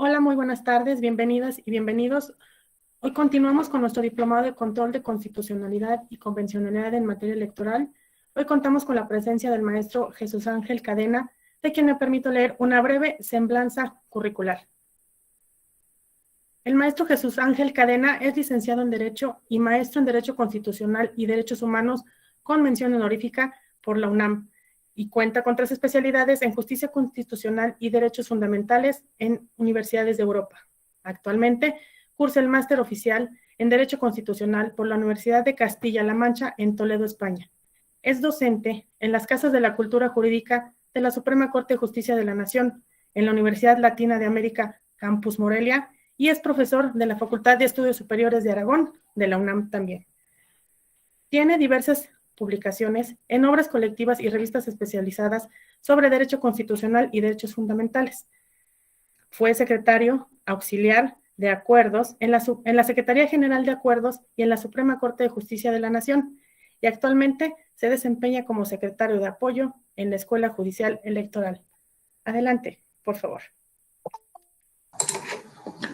Hola, muy buenas tardes, bienvenidas y bienvenidos. Hoy continuamos con nuestro diplomado de control de constitucionalidad y convencionalidad en materia electoral. Hoy contamos con la presencia del maestro Jesús Ángel Cadena, de quien me permito leer una breve semblanza curricular. El maestro Jesús Ángel Cadena es licenciado en Derecho y maestro en Derecho Constitucional y Derechos Humanos con mención honorífica por la UNAM, y cuenta con 3 especialidades en Justicia Constitucional y Derechos Fundamentales en universidades de Europa. Actualmente cursa el máster oficial en Derecho Constitucional por la Universidad de Castilla-La Mancha en Toledo, España. Es docente en las Casas de la Cultura Jurídica de la Suprema Corte de Justicia de la Nación, en la Universidad Latina de América, Campus Morelia, y es profesor de la Facultad de Estudios Superiores de Aragón, de la UNAM también. Tiene diversas publicaciones en obras colectivas y revistas especializadas sobre derecho constitucional y derechos fundamentales. Fue secretario auxiliar de acuerdos en la Secretaría General de Acuerdos y en la Suprema Corte de Justicia de la Nación, y actualmente se desempeña como secretario de apoyo en la Escuela Judicial Electoral. Adelante, por favor.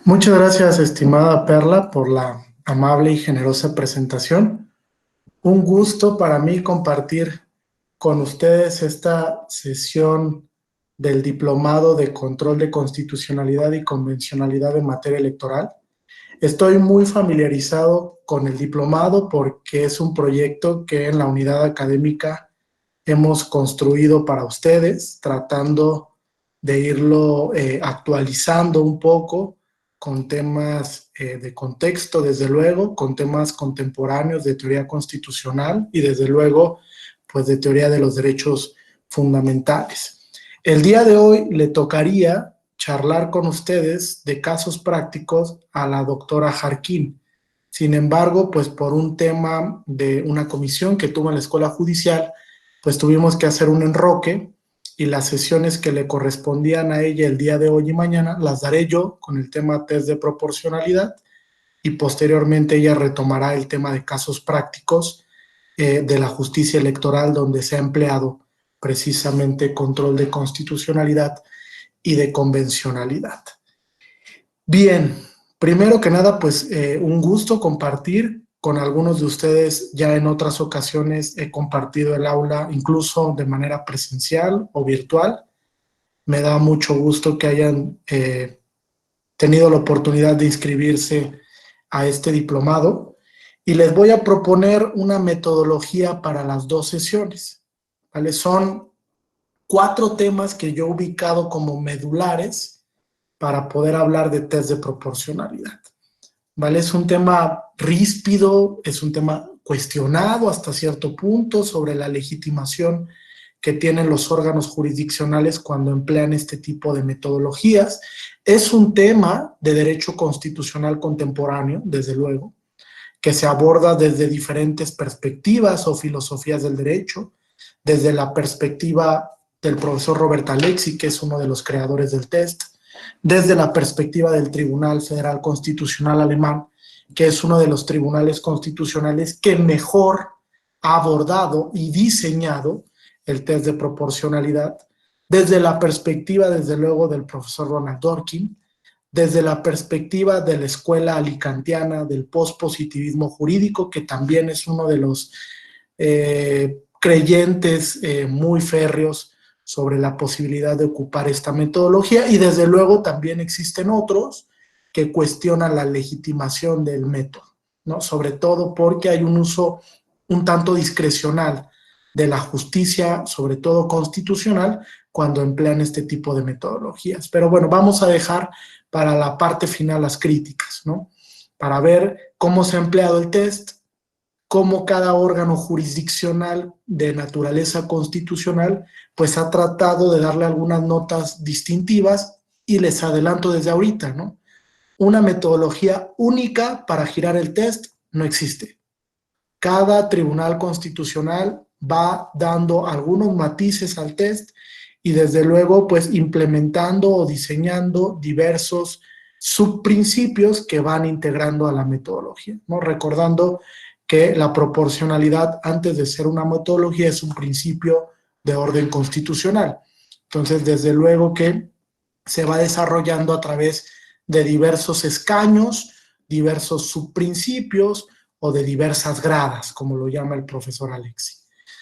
Muchas gracias, estimada Perla, por la amable y generosa presentación. Un gusto para mí compartir con ustedes esta sesión del Diplomado de Control de Constitucionalidad y Convencionalidad en materia electoral. Estoy muy familiarizado con el diplomado porque es un proyecto que en la unidad académica hemos construido para ustedes, tratando de irlo actualizando un poco con temas de contexto, desde luego, con temas contemporáneos de teoría constitucional y desde luego, pues de teoría de los derechos fundamentales. El día de hoy le tocaría charlar con ustedes de casos prácticos a la doctora Jarquín. Sin embargo, pues por un tema de una comisión que tuvo en la Escuela Judicial, pues tuvimos que hacer un enroque y las sesiones que le correspondían a ella el día de hoy y mañana las daré yo con el tema test de proporcionalidad, y posteriormente ella retomará el tema de casos prácticos de la justicia electoral, donde se ha empleado precisamente control de constitucionalidad y de convencionalidad. Bien, primero que nada, pues un gusto compartir con algunos de ustedes. Ya en otras ocasiones he compartido el aula, incluso de manera presencial o virtual. Me da mucho gusto que hayan tenido la oportunidad de inscribirse a este diplomado, y les voy a proponer una metodología para las 2 sesiones, ¿vale? Son 4 temas que yo he ubicado como medulares para poder hablar de test de proporcionalidad, ¿vale? Es un tema ríspido, es un tema cuestionado hasta cierto punto sobre la legitimación que tienen los órganos jurisdiccionales cuando emplean este tipo de metodologías. Es un tema de derecho constitucional contemporáneo, desde luego, que se aborda desde diferentes perspectivas o filosofías del derecho, desde la perspectiva del profesor Robert Alexy, que es uno de los creadores del test, desde la perspectiva del Tribunal Federal Constitucional Alemán, que es uno de los tribunales constitucionales que mejor ha abordado y diseñado el test de proporcionalidad, desde la perspectiva, desde luego, del profesor Ronald Dworkin, desde la perspectiva de la escuela alicantiana del pospositivismo jurídico, que también es uno de los creyentes muy férreos sobre la posibilidad de ocupar esta metodología, y desde luego también existen otros que cuestionan la legitimación del método, ¿no? Sobre todo porque hay un uso un tanto discrecional de la justicia, sobre todo constitucional, cuando emplean este tipo de metodologías. Pero bueno, vamos a dejar para la parte final las críticas, ¿no? Para ver cómo se ha empleado el test, cómo cada órgano jurisdiccional de naturaleza constitucional pues ha tratado de darle algunas notas distintivas, y les adelanto desde ahorita, ¿no? Una metodología única para girar el test no existe. Cada tribunal constitucional va dando algunos matices al test y desde luego pues implementando o diseñando diversos subprincipios que van integrando a la metodología, ¿no? Recordando que la proporcionalidad, antes de ser una metodología, es un principio de orden constitucional. Entonces, desde luego que se va desarrollando a través de diversos escaños, diversos subprincipios o de diversas gradas, como lo llama el profesor Alexi.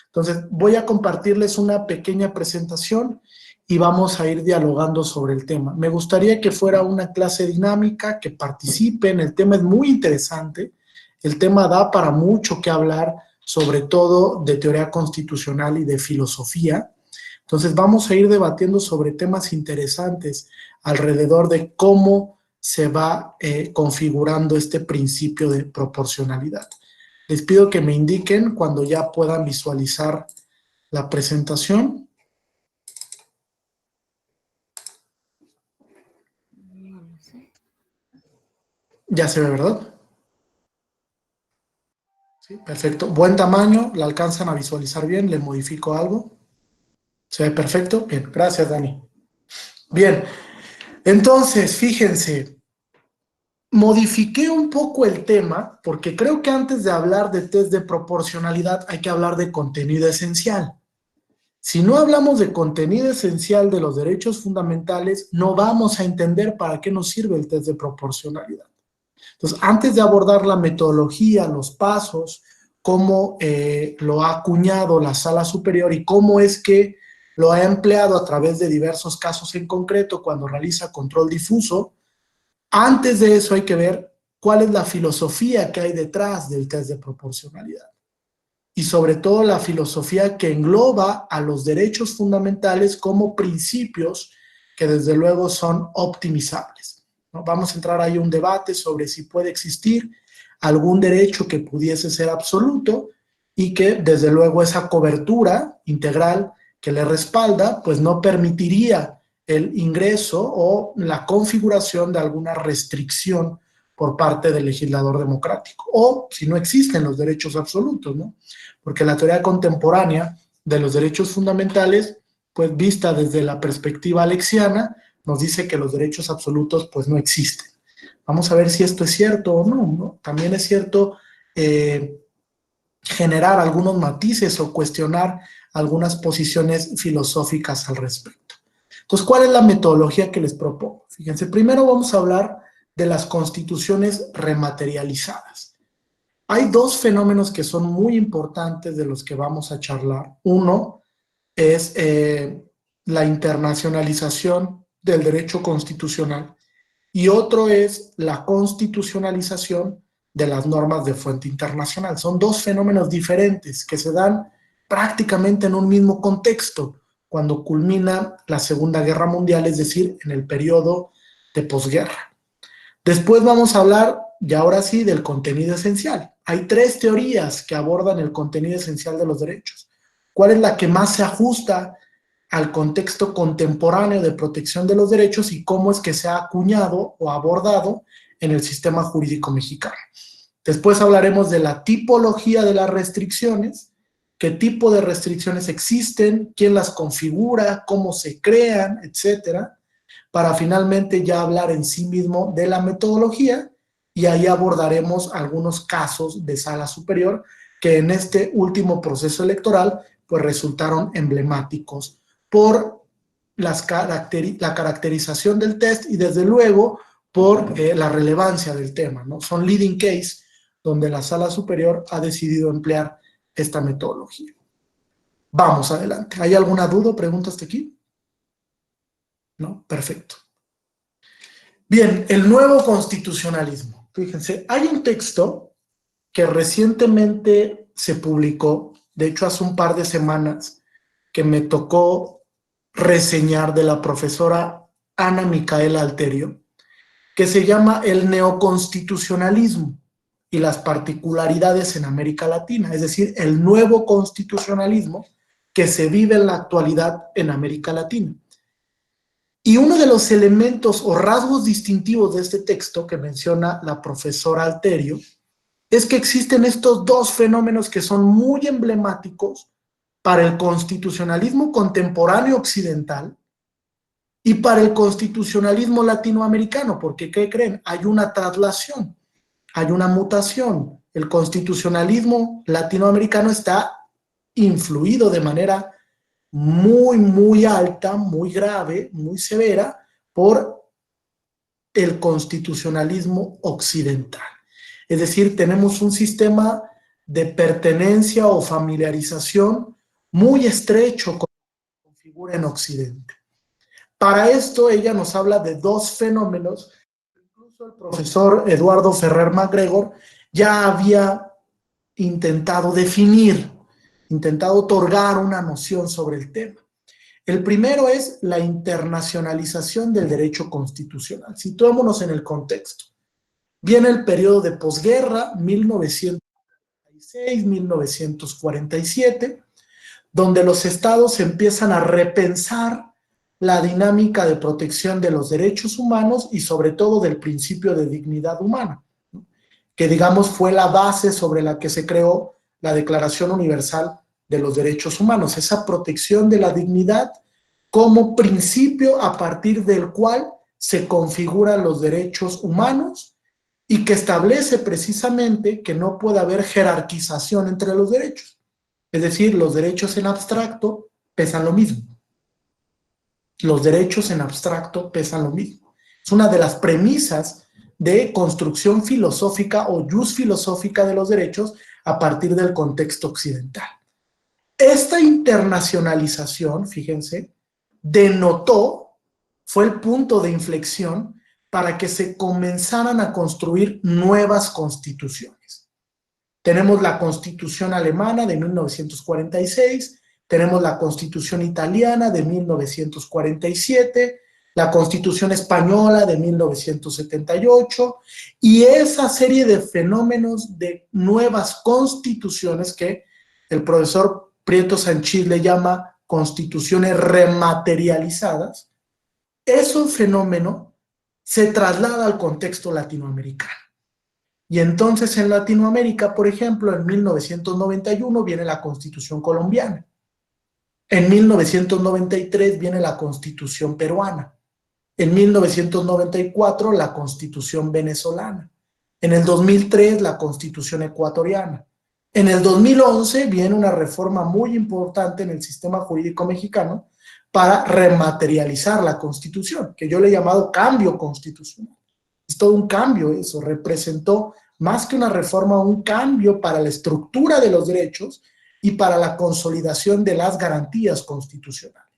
Entonces, voy a compartirles una pequeña presentación y vamos a ir dialogando sobre el tema. Me gustaría que fuera una clase dinámica, que participen, el tema es muy interesante, el tema da para mucho que hablar, sobre todo de teoría constitucional y de filosofía. Entonces vamos a ir debatiendo sobre temas interesantes alrededor de cómo se va configurando este principio de proporcionalidad. Les pido que me indiquen cuando ya puedan visualizar la presentación. Ya se ve, ¿verdad? Sí, perfecto. Buen tamaño, la alcanzan a visualizar bien, le modifico algo. ¿Se ve perfecto? Bien, gracias, Dani. Bien, entonces, fíjense, modifiqué un poco el tema porque creo que antes de hablar de test de proporcionalidad hay que hablar de contenido esencial. Si no hablamos de contenido esencial de los derechos fundamentales, no vamos a entender para qué nos sirve el test de proporcionalidad. Entonces, antes de abordar la metodología, los pasos, cómo lo ha acuñado la Sala Superior y cómo es que lo ha empleado a través de diversos casos en concreto cuando realiza control difuso, antes de eso hay que ver cuál es la filosofía que hay detrás del test de proporcionalidad. Y sobre todo la filosofía que engloba a los derechos fundamentales como principios que desde luego son optimizables, ¿no? Vamos a entrar ahí a un debate sobre si puede existir algún derecho que pudiese ser absoluto y que desde luego esa cobertura integral que le respalda pues no permitiría el ingreso o la configuración de alguna restricción por parte del legislador democrático, o si no existen los derechos absolutos, ¿no? Porque la teoría contemporánea de los derechos fundamentales, pues vista desde la perspectiva alexiana, nos dice que los derechos absolutos pues no existen. Vamos a ver si esto es cierto o no, ¿no? También es cierto generar algunos matices o cuestionar algunas posiciones filosóficas al respecto. Entonces, ¿cuál es la metodología que les propongo? Fíjense, primero vamos a hablar de las constituciones rematerializadas. Hay dos fenómenos que son muy importantes de los que vamos a charlar. Uno es la internacionalización del derecho constitucional y otro es la constitucionalización de las normas de fuente internacional. Son dos fenómenos diferentes que se dan prácticamente en un mismo contexto cuando culmina la Segunda Guerra Mundial, es decir, en el periodo de posguerra. Después vamos a hablar, y ahora sí, del contenido esencial. Hay tres teorías que abordan el contenido esencial de los derechos. ¿Cuál es la que más se ajusta al contexto contemporáneo de protección de los derechos y cómo es que se ha acuñado o abordado en el sistema jurídico mexicano? Después hablaremos de la tipología de las restricciones, qué tipo de restricciones existen, quién las configura, cómo se crean, etcétera, para finalmente ya hablar en sí mismo de la metodología y ahí abordaremos algunos casos de Sala Superior que en este último proceso electoral pues resultaron emblemáticos por la caracterización del test y desde luego por la relevancia del tema, ¿no? Son leading case donde la Sala Superior ha decidido emplear esta metodología. Vamos adelante. ¿Hay alguna duda o pregunta hasta aquí? ¿No? Perfecto. Bien, el nuevo constitucionalismo. Fíjense, hay un texto que recientemente se publicó, de hecho hace un par de semanas, que me tocó reseñar de la profesora Ana Micaela Alterio, que se llama El neoconstitucionalismo y las particularidades en América Latina, es decir, el nuevo constitucionalismo que se vive en la actualidad en América Latina. Y uno de los elementos o rasgos distintivos de este texto que menciona la profesora Alterio es que existen estos dos fenómenos que son muy emblemáticos para el constitucionalismo contemporáneo occidental y para el constitucionalismo latinoamericano, porque ¿qué creen? Hay una traslación, hay una mutación. El constitucionalismo latinoamericano está influido de manera muy, muy alta, muy grave, muy severa por el constitucionalismo occidental. Es decir, tenemos un sistema de pertenencia o familiarización muy estrecho con la figura en Occidente. Para esto ella nos habla de dos fenómenos. Incluso el profesor Eduardo Ferrer MacGregor ya había intentado definir, intentado otorgar una noción sobre el tema. El primero es la internacionalización del derecho constitucional. Situémonos en el contexto. Viene el periodo de posguerra, 1946-1947, donde los estados empiezan a repensar la dinámica de protección de los derechos humanos y sobre todo del principio de dignidad humana, ¿no? Que digamos fue la base sobre la que se creó la Declaración Universal de los Derechos Humanos, esa protección de la dignidad como principio a partir del cual se configuran los derechos humanos y que establece precisamente que no puede haber jerarquización entre los derechos. Es decir, los derechos en abstracto pesan lo mismo. Los derechos en abstracto pesan lo mismo. Es una de las premisas de construcción filosófica o jus filosófica de los derechos a partir del contexto occidental. Esta internacionalización, fíjense, denotó, fue el punto de inflexión para que se comenzaran a construir nuevas constituciones. Tenemos la Constitución alemana de 1946, tenemos la Constitución italiana de 1947, la Constitución española de 1978, y esa serie de fenómenos de nuevas constituciones que el profesor Prieto Sanchis le llama constituciones rematerializadas, ese fenómeno se traslada al contexto latinoamericano. Y entonces en Latinoamérica, por ejemplo, en 1991 viene la Constitución colombiana. En 1993 viene la Constitución peruana. En 1994 la Constitución venezolana. En el 2003 la Constitución ecuatoriana. En el 2011 viene una reforma muy importante en el sistema jurídico mexicano para rematerializar la Constitución, que yo le he llamado cambio constitucional. Es todo un cambio eso, representó más que una reforma, un cambio para la estructura de los derechos y para la consolidación de las garantías constitucionales,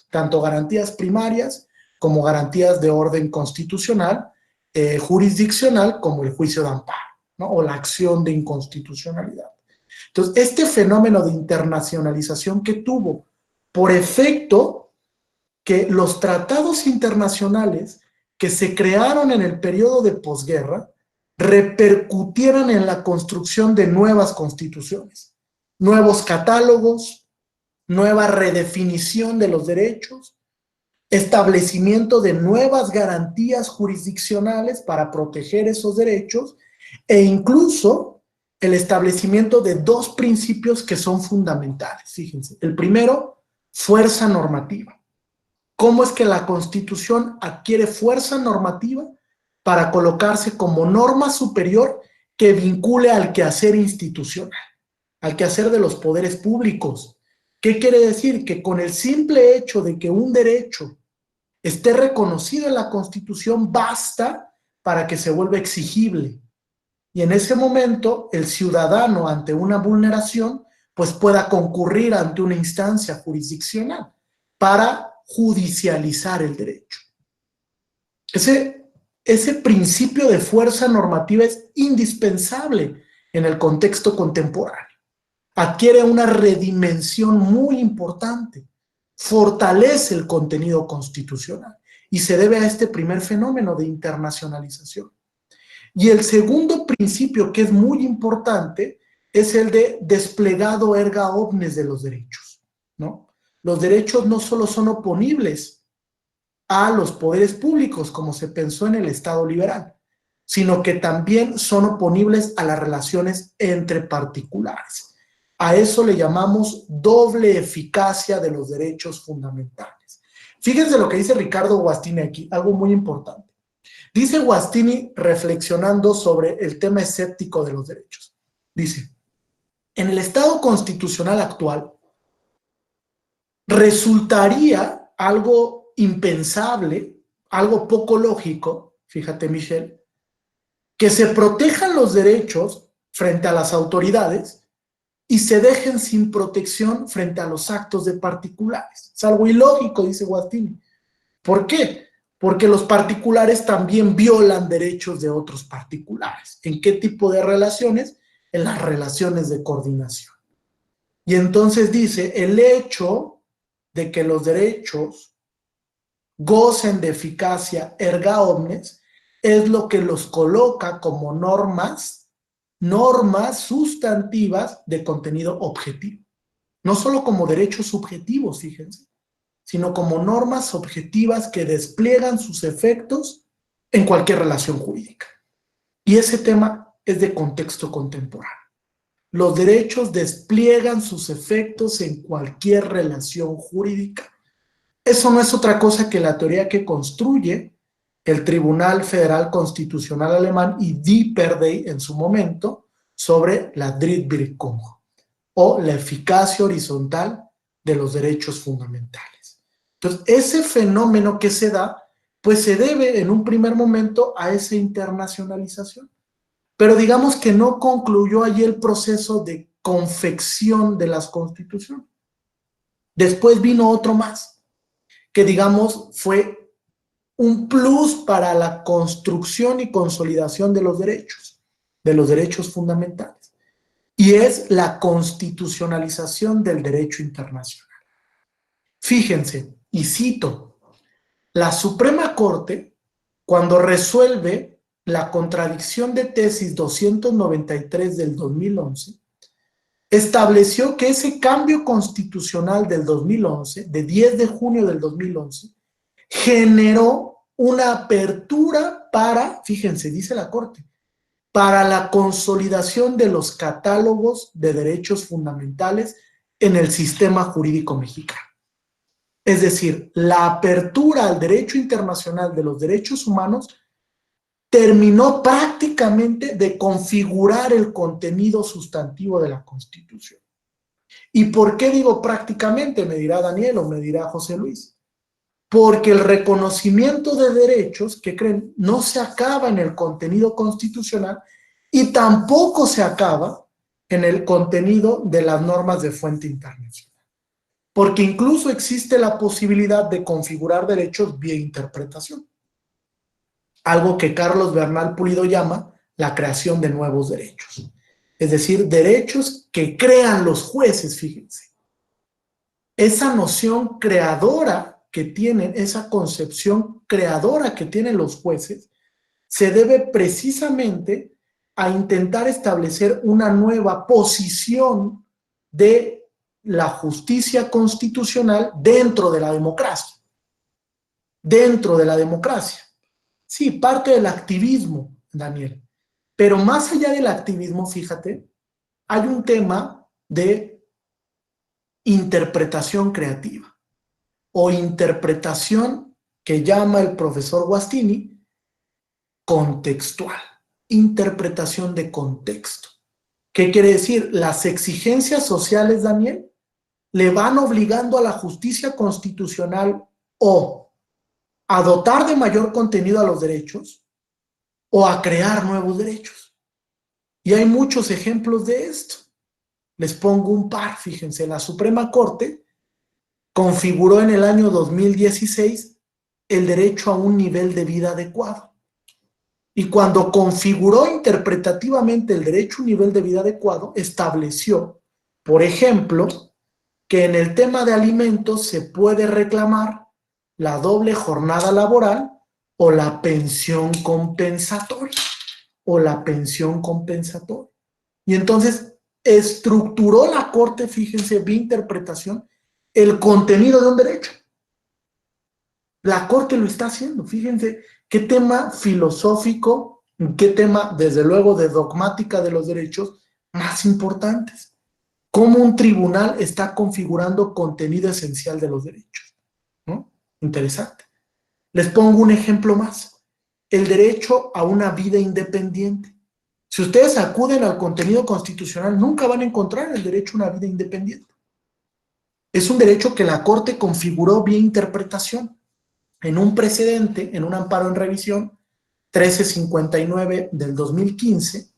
tanto garantías primarias como garantías de orden constitucional, jurisdiccional, como el juicio de amparo, ¿no? O la acción de inconstitucionalidad. Entonces, este fenómeno de internacionalización que tuvo por efecto que los tratados internacionales que se crearon en el periodo de posguerra repercutieran en la construcción de nuevas constituciones, nuevos catálogos, nueva redefinición de los derechos, establecimiento de nuevas garantías jurisdiccionales para proteger esos derechos e incluso el establecimiento de dos principios que son fundamentales. Fíjense, el primero, fuerza normativa. ¿Cómo es que la Constitución adquiere fuerza normativa para colocarse como norma superior que vincule al quehacer institucional, al quehacer de los poderes públicos? ¿Qué quiere decir? Que con el simple hecho de que un derecho esté reconocido en la Constitución basta para que se vuelva exigible. Y en ese momento el ciudadano ante una vulneración pues pueda concurrir ante una instancia jurisdiccional para judicializar el derecho. Ese principio de fuerza normativa es indispensable en el contexto contemporáneo. Adquiere una redimensión muy importante, fortalece el contenido constitucional y se debe a este primer fenómeno de internacionalización. Y el segundo principio, que es muy importante, es el de desplegado erga omnes de los derechos, ¿no? Los derechos no solo son oponibles a los poderes públicos, como se pensó en el Estado liberal, sino que también son oponibles a las relaciones entre particulares. A eso le llamamos doble eficacia de los derechos fundamentales. Fíjense lo que dice Ricardo Guastini aquí, algo muy importante. Dice Guastini, reflexionando sobre el tema escéptico de los derechos, dice, en el Estado constitucional actual, resultaría algo impensable, algo poco lógico, fíjate, Michelle, que se protejan los derechos frente a las autoridades y se dejen sin protección frente a los actos de particulares. Es algo ilógico, dice Guastini. ¿Por qué? Porque los particulares también violan derechos de otros particulares. ¿En qué tipo de relaciones? En las relaciones de coordinación. Y entonces dice, el hecho de que los derechos gocen de eficacia erga omnes es lo que los coloca como normas sustantivas de contenido objetivo. No solo como derechos subjetivos, fíjense, sino como normas objetivas que despliegan sus efectos en cualquier relación jurídica. Y ese tema es de contexto contemporáneo. Los derechos despliegan sus efectos en cualquier relación jurídica. Eso no es otra cosa que la teoría que construye el Tribunal Federal Constitucional Alemán y Diepperdey en su momento sobre la Drittwirkung o la eficacia horizontal de los derechos fundamentales. Entonces, ese fenómeno que se da, pues se debe en un primer momento a esa internacionalización. Pero digamos que no concluyó allí el proceso de confección de las constituciones. Después vino otro más, que digamos fue un plus para la construcción y consolidación de los derechos fundamentales. Y es la constitucionalización del derecho internacional. Fíjense, y cito, la Suprema Corte, cuando resuelve la contradicción de tesis 293 del 2011, estableció que ese cambio constitucional del 2011, de 10 de junio del 2011, generó una apertura para, fíjense, dice la Corte, para la consolidación de los catálogos de derechos fundamentales en el sistema jurídico mexicano. Es decir, la apertura al derecho internacional de los derechos humanos terminó prácticamente de configurar el contenido sustantivo de la Constitución. ¿Y por qué digo prácticamente? Me dirá Daniel o me dirá José Luis. Porque el reconocimiento de derechos, ¿qué creen? No se acaba en el contenido constitucional y tampoco se acaba en el contenido de las normas de fuente internacional. Porque incluso existe la posibilidad de configurar derechos vía interpretación. Algo que Carlos Bernal Pulido llama la creación de nuevos derechos. Es decir, derechos que crean los jueces, fíjense. Esa noción creadora que tienen, esa concepción creadora que tienen los jueces, se debe precisamente a intentar establecer una nueva posición de la justicia constitucional dentro de la democracia. Dentro de la democracia. Sí, parte del activismo, Daniel. Pero más allá del activismo, fíjate, hay un tema de interpretación creativa o interpretación que llama el profesor Guastini contextual, interpretación de contexto. ¿Qué quiere decir? Las exigencias sociales, Daniel, le van obligando a la justicia constitucional o a dotar de mayor contenido a los derechos o a crear nuevos derechos. Y hay muchos ejemplos de esto. Les pongo un par, fíjense, la Suprema Corte configuró en el año 2016 el derecho a un nivel de vida adecuado. Y cuando configuró interpretativamente el derecho a un nivel de vida adecuado, estableció, por ejemplo, que en el tema de alimentos se puede reclamar la doble jornada laboral o la pensión compensatoria. Y entonces estructuró la Corte, fíjense, vía interpretación, el contenido de un derecho. La Corte lo está haciendo, fíjense qué tema filosófico, qué tema, desde luego, de dogmática de los derechos más importantes. Cómo un tribunal está configurando contenido esencial de los derechos, ¿no? Interesante. Les pongo un ejemplo más. El derecho a una vida independiente. Si ustedes acuden al contenido constitucional, nunca van a encontrar el derecho a una vida independiente. Es un derecho que la Corte configuró vía interpretación. en un precedente, en un amparo en revisión, 1359 del 2015,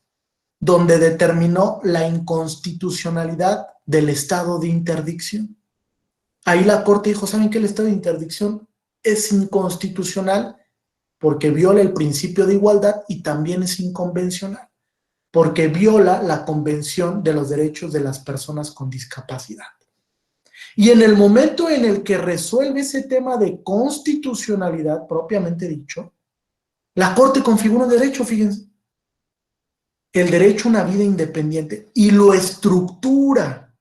donde determinó la inconstitucionalidad del estado de interdicción. Ahí la Corte dijo, ¿saben qué? El estado de interdicción es inconstitucional porque viola el principio de igualdad y también es inconvencional, porque viola la Convención de los Derechos de las Personas con Discapacidad. Y en el momento en el que resuelve ese tema de constitucionalidad propiamente dicho, la Corte configura un derecho, fíjense, el derecho a una vida independiente, y lo estructura.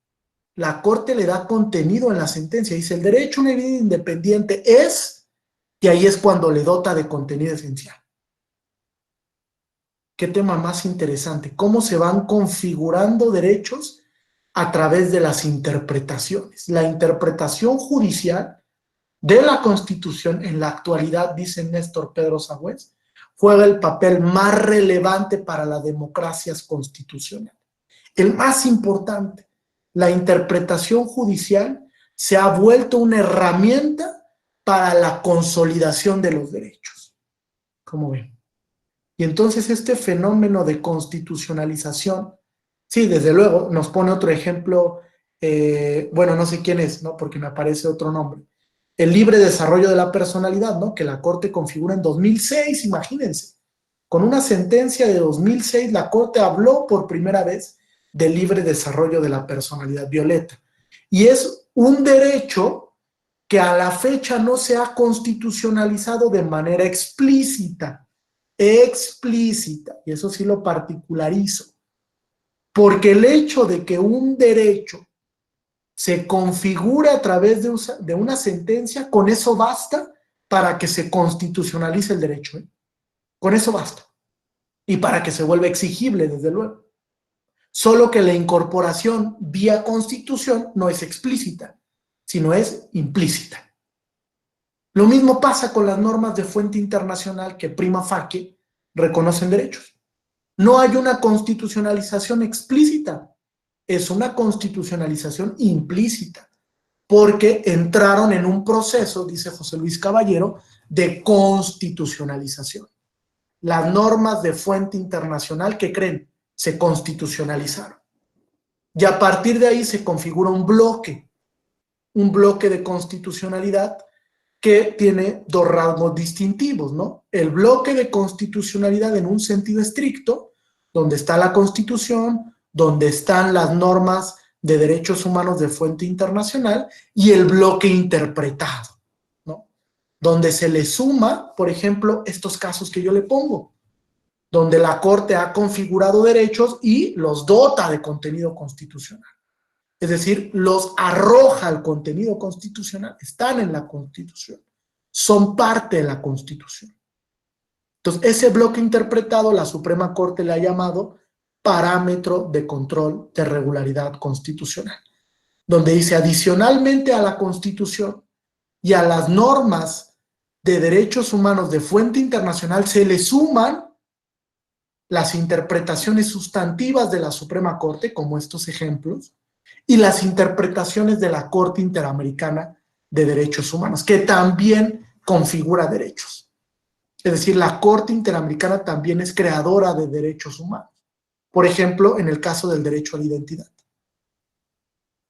La Corte le da contenido en la sentencia, dice el derecho a una vida independiente es, y ahí es cuando le dota de contenido esencial. Qué tema más interesante, cómo se van configurando derechos a través de las interpretaciones. La interpretación judicial de la Constitución en la actualidad, dice Néstor Pedro Sagüez, juega el papel más relevante para las democracias constitucionales. El más importante. La interpretación judicial se ha vuelto una herramienta para la consolidación de los derechos. ¿Cómo ven? Y entonces este fenómeno de constitucionalización, sí, desde luego, nos pone otro ejemplo, bueno, no sé quién es, ¿no? Porque me aparece otro nombre. El libre desarrollo de la personalidad, ¿no? Que la Corte configura en 2006, imagínense. Con una sentencia de 2006, la Corte habló por primera vez del libre desarrollo de la personalidad, Violeta. Y es un derecho que a la fecha no se ha constitucionalizado de manera explícita, y eso sí lo particularizo, porque el hecho de que un derecho se configure a través de una sentencia, con eso basta para que se constitucionalice el derecho, ¿eh? Con eso basta. Y para que se vuelva exigible, desde luego. Solo que la incorporación vía Constitución no es explícita, sino es implícita. Lo mismo pasa con las normas de fuente internacional que prima facie reconocen derechos. No hay una constitucionalización explícita, es una constitucionalización implícita, porque entraron en un proceso, dice José Luis Caballero, de constitucionalización. Las normas de fuente internacional, ¿qué creen? Se constitucionalizaron. Y a partir de ahí se configura un bloque de constitucionalidad que tiene dos rasgos distintivos, ¿no? El bloque de constitucionalidad en un sentido estricto, donde está la Constitución, donde están las normas de derechos humanos de fuente internacional, y el bloque interpretado, ¿no? Donde se le suma, por ejemplo, estos casos que yo le pongo, donde la Corte ha configurado derechos y los dota de contenido constitucional. Es decir, los arroja al contenido constitucional, están en la Constitución, son parte de la Constitución. Entonces, ese bloque interpretado, la Suprema Corte le ha llamado parámetro de control de regularidad constitucional, donde dice, adicionalmente a la Constitución y a las normas de derechos humanos de fuente internacional, se le suman las interpretaciones sustantivas de la Suprema Corte, como estos ejemplos, y las interpretaciones de la Corte Interamericana de Derechos Humanos, que también configura derechos. Es decir, la Corte Interamericana también es creadora de derechos humanos. Por ejemplo, en el caso del derecho a la identidad.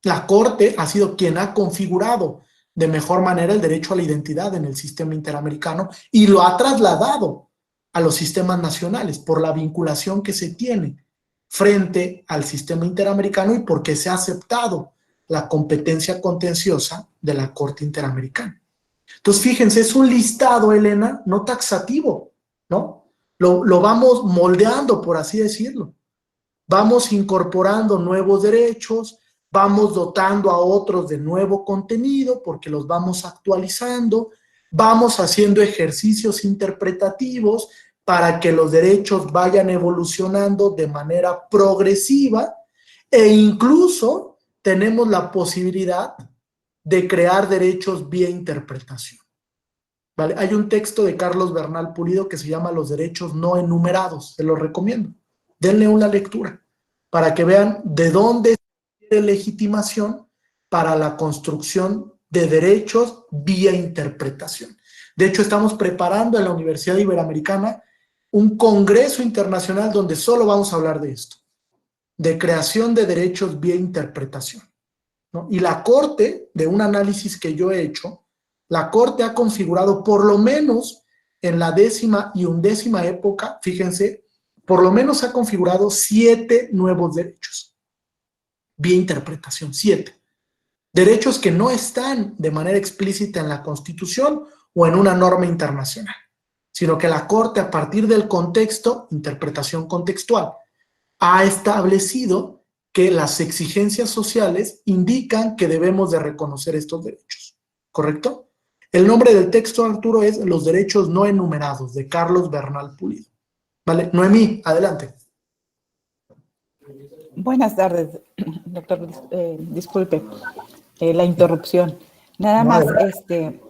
La Corte ha sido quien ha configurado de mejor manera el derecho a la identidad en el sistema interamericano y lo ha trasladado a los sistemas nacionales por la vinculación que se tiene frente al sistema interamericano y porque se ha aceptado la competencia contenciosa de la Corte Interamericana. Entonces, fíjense, es un listado, Elena, no taxativo, ¿no? Lo vamos moldeando, por así decirlo. Vamos incorporando nuevos derechos, vamos dotando a otros de nuevo contenido porque los vamos actualizando, vamos haciendo ejercicios interpretativos para que los derechos vayan evolucionando de manera progresiva e incluso tenemos la posibilidad de crear derechos vía interpretación. ¿Vale? Hay un texto de Carlos Bernal Pulido que se llama Los derechos no enumerados, se los recomiendo. Denle una lectura para que vean de dónde se legitimación para la construcción de derechos vía interpretación. De hecho, estamos preparando en la Universidad Iberoamericana un congreso internacional donde solo vamos a hablar de esto, de creación de derechos vía interpretación, ¿no? Y la Corte, de un análisis que yo he hecho, la Corte ha configurado por lo menos en la 10ª y 11ª época, fíjense, por lo menos ha configurado 7 nuevos derechos vía interpretación, 7. Derechos que no están de manera explícita en la Constitución o en una norma internacional, sino que la Corte, a partir del contexto, interpretación contextual, ha establecido que las exigencias sociales indican que debemos de reconocer estos derechos, ¿correcto? El nombre del texto, Arturo, es Los derechos no enumerados, de Carlos Bernal Pulido. ¿Vale? Noemí, adelante. Buenas tardes, doctor. Disculpe la interrupción. Nada No, más,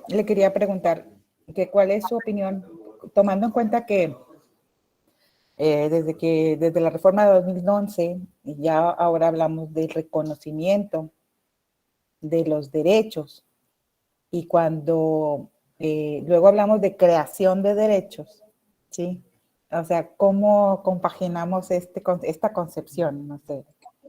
le quería preguntar que cuál es su opinión, tomando en cuenta que desde la reforma de 2011, ya ahora hablamos del reconocimiento de los derechos, y cuando luego hablamos de creación de derechos, ¿sí? O sea, ¿cómo compaginamos esta concepción? No sé,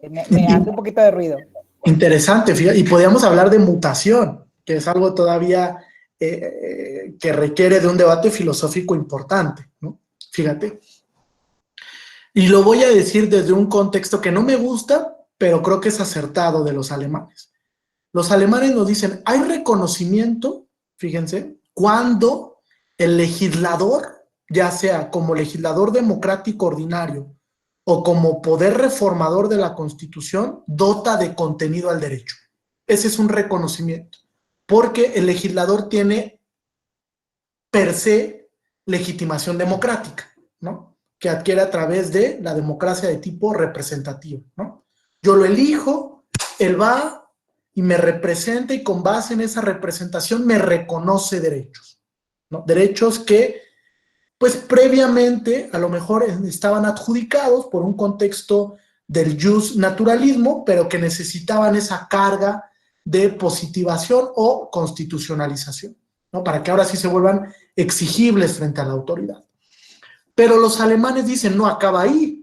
me hace un poquito de ruido. Interesante, fíjate, y podríamos hablar de mutación, que es algo todavía que requiere de un debate filosófico importante, ¿no? Fíjate. Y lo voy a decir desde un contexto que no me gusta, pero creo que es acertado, de los alemanes. Los alemanes nos dicen, hay reconocimiento, fíjense, cuando el legislador, ya sea como legislador democrático ordinario o como poder reformador de la Constitución, dota de contenido al derecho. Ese es un reconocimiento, porque el legislador tiene per se legitimación democrática, ¿no? Que adquiere a través de la democracia de tipo representativo, ¿no? Yo lo elijo, él va y me representa, y con base en esa representación me reconoce derechos, ¿no? Derechos que, pues previamente, a lo mejor estaban adjudicados por un contexto del jus naturalismo, pero que necesitaban esa carga de positivación o constitucionalización, ¿no? Para que ahora sí se vuelvan exigibles frente a la autoridad. Pero los alemanes dicen, no acaba ahí,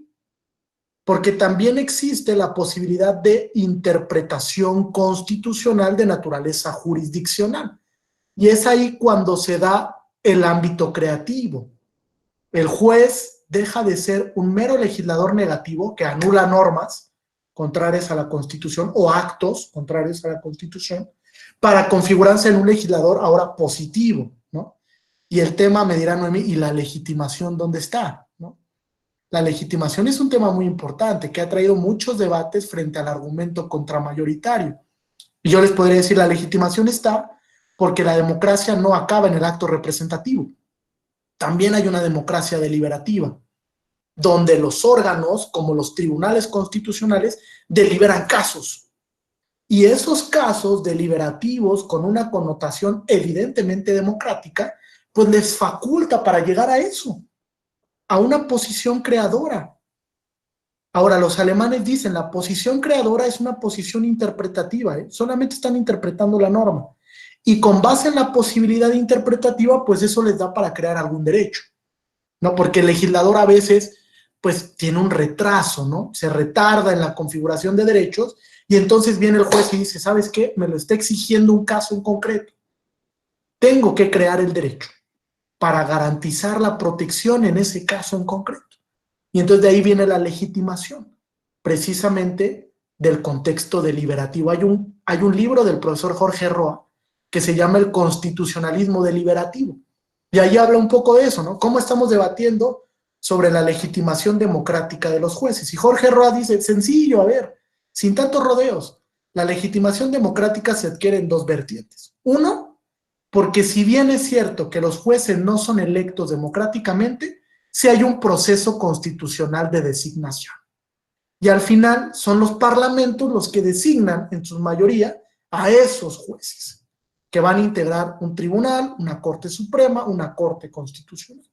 porque también existe la posibilidad de interpretación constitucional de naturaleza jurisdiccional. Y es ahí cuando se da el ámbito creativo. El juez deja de ser un mero legislador negativo que anula normas contrarias a la Constitución o actos contrarios a la Constitución para configurarse en un legislador ahora positivo, ¿no? Y el tema, me dirá Noemí, ¿y la legitimación dónde está? ¿No? La legitimación es un tema muy importante que ha traído muchos debates frente al argumento contramayoritario. Y yo les podría decir, la legitimación está porque la democracia no acaba en el acto representativo. También hay una democracia deliberativa, donde los órganos, como los tribunales constitucionales, deliberan casos. Y esos casos deliberativos, con una connotación evidentemente democrática, pues les faculta para llegar a eso, a una posición creadora. Ahora, los alemanes dicen, la posición creadora es una posición interpretativa, ¿eh? Solamente están interpretando la norma. Y con base en la posibilidad interpretativa, pues eso les da para crear algún derecho, ¿no? Porque el legislador a veces, pues, tiene un retraso, ¿no? Se retarda en la configuración de derechos, y entonces viene el juez y dice, ¿sabes qué? Me lo está exigiendo un caso en concreto. Tengo que crear el derecho para garantizar la protección en ese caso en concreto. Y entonces de ahí viene la legitimación, precisamente del contexto deliberativo. Hay un libro del profesor Jorge Roa que se llama El constitucionalismo deliberativo. Y ahí habla un poco de eso, ¿no? Cómo estamos debatiendo sobre la legitimación democrática de los jueces. Y Jorge Roa dice, sencillo, a ver, sin tantos rodeos, la legitimación democrática se adquiere en dos vertientes. Uno, porque si bien es cierto que los jueces no son electos democráticamente, sí hay un proceso constitucional de designación. Y al final son los parlamentos los que designan en su mayoría a esos jueces, que van a integrar un tribunal, una corte suprema, una corte constitucional.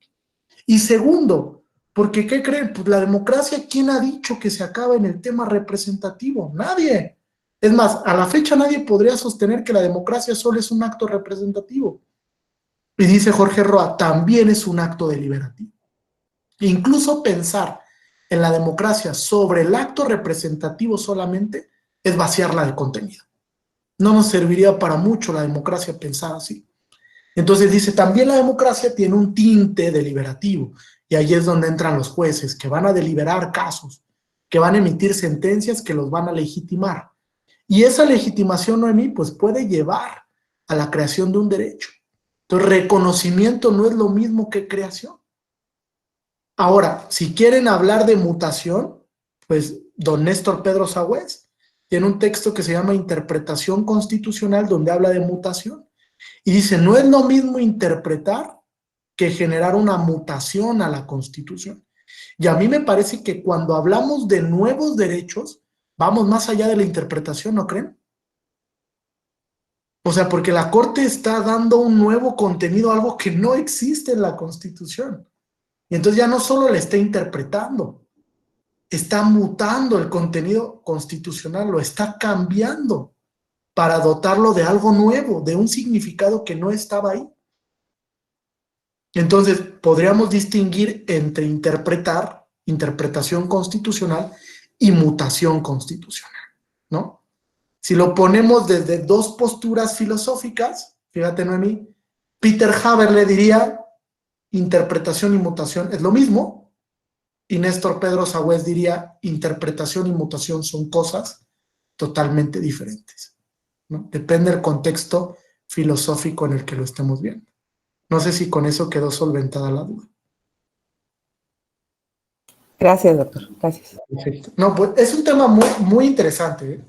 Y segundo, porque ¿qué creen? Pues la democracia, ¿quién ha dicho que se acaba en el tema representativo? Nadie. Es más, a la fecha nadie podría sostener que la democracia solo es un acto representativo. Y dice Jorge Roa, también es un acto deliberativo. Incluso pensar en la democracia sobre el acto representativo solamente es vaciarla de contenido. No nos serviría para mucho la democracia pensada así. Entonces dice, también la democracia tiene un tinte deliberativo, y ahí es donde entran los jueces, que van a deliberar casos, que van a emitir sentencias que los van a legitimar. Y esa legitimación, Noemí, pues puede llevar a la creación de un derecho. Entonces, reconocimiento no es lo mismo que creación. Ahora, si quieren hablar de mutación, pues don Néstor Pedro Sagüez tiene un texto que se llama Interpretación Constitucional, donde habla de mutación. Y dice, no es lo mismo interpretar que generar una mutación a la Constitución. Y a mí me parece que cuando hablamos de nuevos derechos, vamos más allá de la interpretación, ¿no creen? O sea, porque la Corte está dando un nuevo contenido, algo que no existe en la Constitución. Y entonces ya no solo le está interpretando, está mutando el contenido constitucional, lo está cambiando para dotarlo de algo nuevo, de un significado que no estaba ahí. Entonces, podríamos distinguir entre interpretar, interpretación constitucional, y mutación constitucional, ¿no? Si lo ponemos desde dos posturas filosóficas, fíjate, Noemí, Peter Haber le diría interpretación y mutación es lo mismo, y Néstor Pedro Sagüez diría interpretación y mutación son cosas totalmente diferentes, ¿no? Depende del contexto filosófico en el que lo estemos viendo. No sé si con eso quedó solventada la duda. Gracias, doctor. Gracias. Perfecto. No, pues es un tema muy, muy interesante, ¿eh?